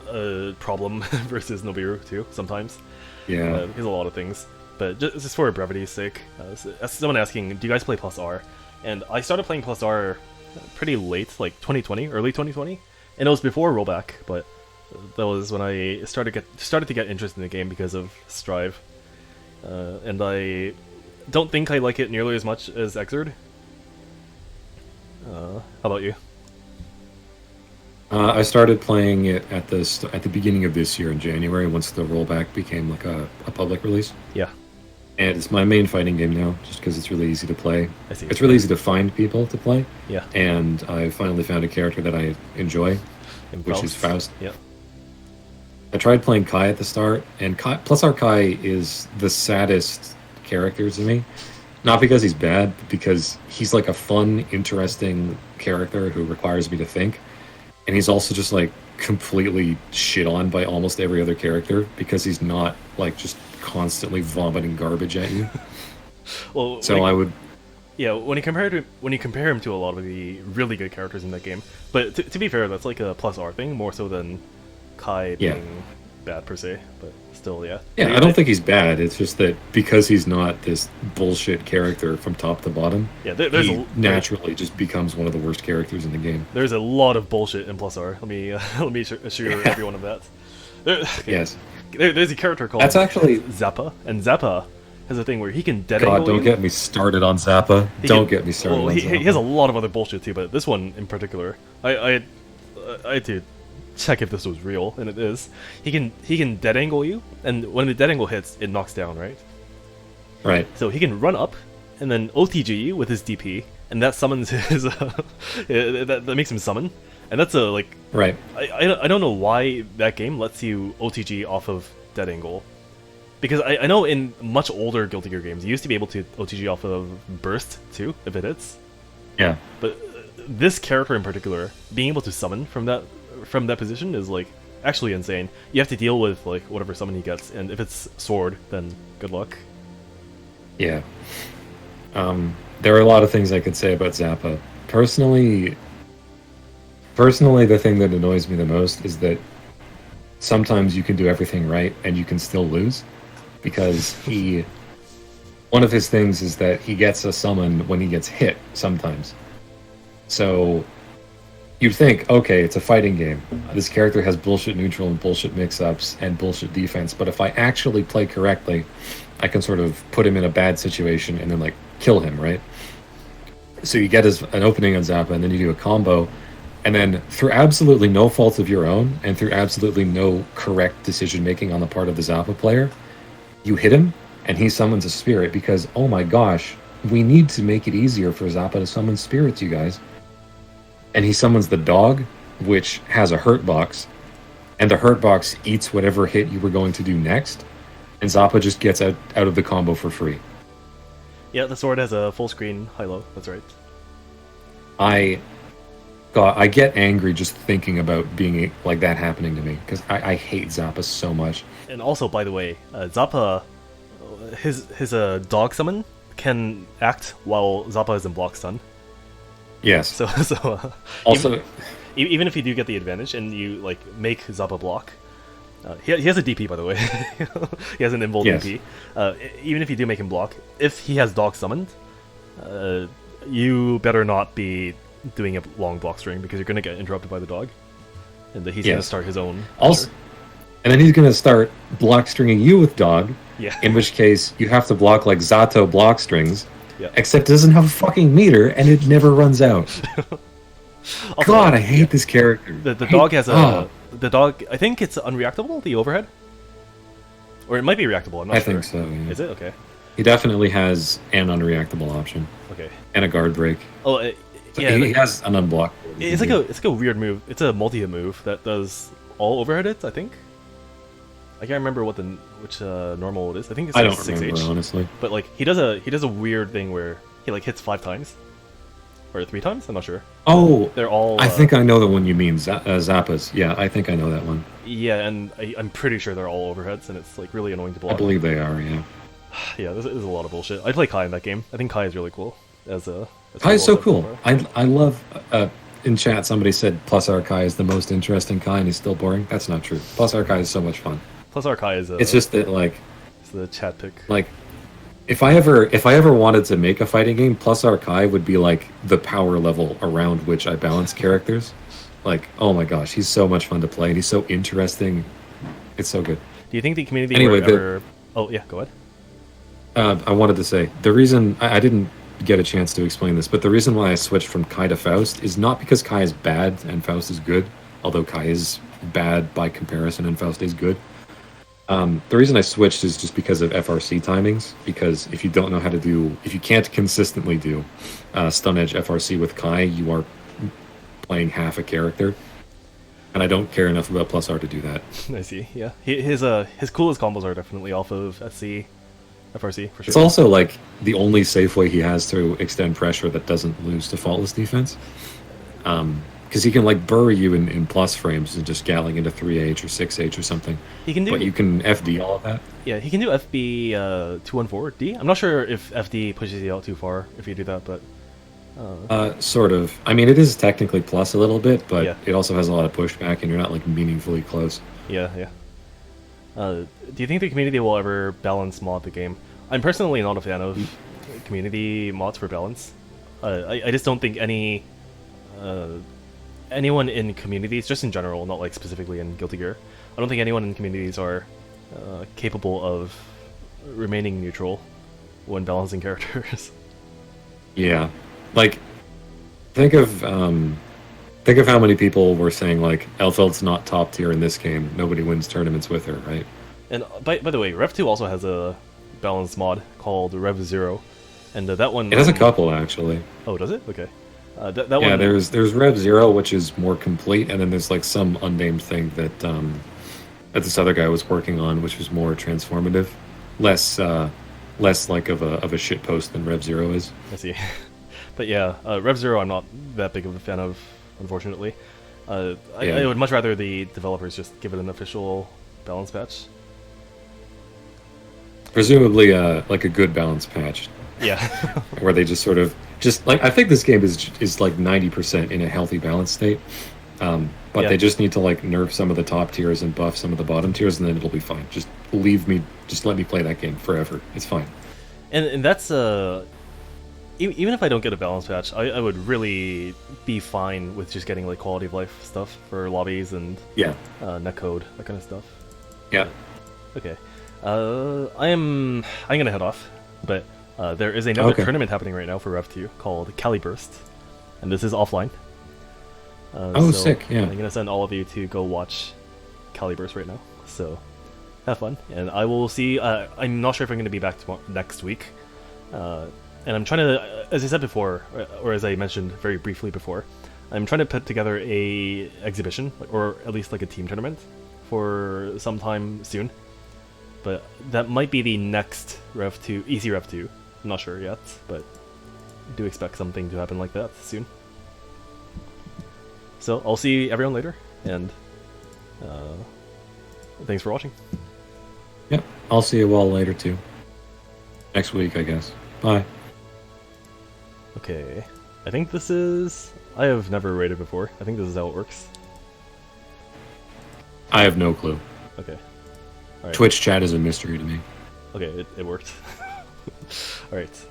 a problem versus Nobiru too sometimes. Yeah. Because a lot of things. But just for brevity's sake, as someone asking, do you guys play Plus R? And I started playing Plus R pretty late, like 2020, early 2020, and it was before rollback. But that was when I started to get interested in the game because of Strive, and I don't think I like it nearly as much as Exerd. How about you? I started playing it at the beginning of this year in January, once the rollback became like a public release. Yeah, And it's my main fighting game now, just because it's really easy to play. I see. It's really easy to find people to play. Yeah, And I finally found a character that I enjoy, and which is Faust. Yeah, I tried playing Kai at the start, and Plus our Kai is the saddest character to me. Not because he's bad, but because he's like a fun, interesting character who requires me to think. And he's also just like completely shit on by almost every other character because he's not like just constantly vomiting garbage at you. well, So I would, yeah, when you compare him to a lot of the really good characters in that game, but to be fair, that's like a Plus R thing more so than Kai Yeah. being bad per se. But still, yeah. yeah, I don't think he's bad. It's just that because he's not this bullshit character from top to bottom, Yeah, there's he naturally just becomes one of the worst characters in the game. there's a lot of bullshit in Plus R. Let me assure everyone of that. Okay, Yes. there's a character called That's actually... Zappa, and Zappa has a thing where he can dead God, angle don't you. get me started on Zappa. He Don't can- get me started well, on he Zappa. has a lot of other bullshit too, but this one in particular, I had to check if this was real, and it is. He can dead angle you, and when the dead angle hits, it knocks down, right? Right. So he can run up and then OTG you with his DP, and that summons his that makes him summon, and that's a like Right. I don't know why that game lets you OTG off of dead angle. Because I know in much older Guilty Gear games, you used to be able to OTG off of burst too, if it hits. Yeah. But this character in particular, being able to summon from that position is like actually insane. You have to deal with like whatever summon he gets, and if it's sword, then good luck. Yeah. There are a lot of things I could say about Zappa. Personally, the thing that annoys me the most is that sometimes you can do everything right and you can still lose, because one of his things is that he gets a summon when he gets hit sometimes. So you'd think, okay, it's a fighting game. This character has bullshit neutral and bullshit mix-ups and bullshit defense, but if I actually play correctly, I can sort of put him in a bad situation and then like kill him, right? So you get an opening on Zappa, and then you do a combo, and then through absolutely no fault of your own and through absolutely no correct decision making on the part of the Zappa player, you hit him and he summons a spirit, because oh my gosh, we need to make it easier for Zappa to summon spirits, you guys. And he summons the dog, which has a hurt box, and the hurt box eats whatever hit you were going to do next, and Zappa just gets out of the combo for free. Yeah, the sword has a full screen high-low. That's right. I get angry just thinking about being like that happening to me, because I hate Zappa so much. And also, by the way, Zappa, his dog summon can act while Zappa is in block stun. Yes. So Also, even if you do get the advantage and you like make Zappa block, he has a DP, by the way. He has an invul Yes. DP. Even if you do make him block, if he has dog summoned, you better not be doing a long block string, because you're going to get interrupted by the dog, and he's going to Yes. start his own. also, pressure. and then he's going to start block stringing you with dog, Yeah. in which case you have to block like Zato block strings, Yeah. except it doesn't have a fucking meter and it never runs out. Also, God, I hate this character. The I hate- dog has a oh, the dog. I think it's unreactable, the overhead, or it might be reactable. I'm not I sure. think so. Yeah. Is it okay? He definitely has an unreactable option Okay. and a guard break. Oh, So yeah. he has an unblocked. It's like a weird move. It's a multi-hit move that does all overhead hits, I think. I can't remember which normal it is. I think it's I like don't 6H. remember, honestly. But like he does a weird thing where he like hits 5 times or 3 times. I'm not sure. Oh, They're all. I think I know the one you mean. Zappas. Yeah, I think I know that one. Yeah, and I'm pretty sure they're all overheads, and it's like really annoying to block. I believe they are. Yeah. Yeah, this is a lot of bullshit. I play Kai in that game. I think Kai is really cool. as a. Kai is so well cool. far. I love. In chat, somebody said Plus R Kai is the most interesting Kai, and he's still boring. That's not true. Plus R Kai is so much fun. Plus, Arkai is It's just that it's the chat pick. like if I ever wanted to make a fighting game, Plus R Kai would be like the power level around which I balance characters. Like, oh my gosh, he's so much fun to play, and he's so interesting. It's so good. Do you think the community Anyway, would ever? Oh yeah, go ahead. I wanted to say the reason I didn't get a chance to explain this, but the reason why I switched from Kai to Faust is not because Kai is bad and Faust is good, although Kai is bad by comparison and Faust is good. The reason I switched is just because of FRC timings. Because if you don't know how to do, if you can't consistently do stun edge FRC with Kai, you are playing half a character, and I don't care enough about Plus R to do that. I see. Yeah, his coolest combos are definitely off of SC, FRC for sure. It's also like the only safe way he has to extend pressure that doesn't lose to faultless defense. Because he can like bury you in plus frames and just gatling into 3H or 6H or something. He can do. But you can FD all of that. Yeah, he can do FB 214D. I'm not sure if FD pushes you out too far if you do that, but. Sort of. I mean, it is technically plus a little bit, but Yeah. it also has a lot of pushback, and you're not like meaningfully close. Yeah, yeah. Do you think the community will ever balance mod the game? I'm personally not a fan of community mods for balance. I just don't think anyone in communities, just in general, not like specifically in Guilty Gear, I don't think anyone in communities are capable of remaining neutral when balancing characters. Yeah, like think of how many people were saying like Elfeld's not top tier in this game. Nobody wins tournaments with her, right? And by the way, REV2 also has a balance mod called REV0, and that one. It has a couple actually. Oh, does it? Okay. That Yeah, one. there's Rev0, which is more complete, and then there's like some unnamed thing that that this other guy was working on, which was more transformative, less like of a shit post than Rev0 is. I see. But yeah, REV0 I'm not that big of a fan of, unfortunately. I would much rather the developers just give it an official balance patch. Presumably, like a good balance patch, Yeah. where they just sort of like I think this game is like 90% in a healthy balance state, but Yeah. they just need to like nerf some of the top tiers and buff some of the bottom tiers, and then it'll be fine. Just let me play that game forever. It's fine. And that's even if I don't get a balance patch, I would really be fine with just getting like quality of life stuff for lobbies and Yeah, netcode, that kind of stuff. yeah. Okay. I'm gonna head off, but there is another Okay. tournament happening right now for REV2 called Cali Burst, and this is offline. Oh, sick, yeah. I'm gonna send all of you to go watch Cali Burst right now. So have fun, and I will see. I'm not sure if I'm gonna be back next week, and I'm trying to, as I said before, or as I mentioned very briefly before, I'm trying to put together a exhibition, or at least like a team tournament, for sometime soon. But that might be the next REV2, easy REV2. I'm not sure yet, but do expect something to happen like that soon. So I'll see everyone later, and thanks for watching. Yep, I'll see you all later too. Next week, I guess. Bye. Okay, I think this is... I have never rated before. I think this is how it works. I have no clue. Okay. Alright. Twitch chat is a mystery to me. Okay, it worked. Alright.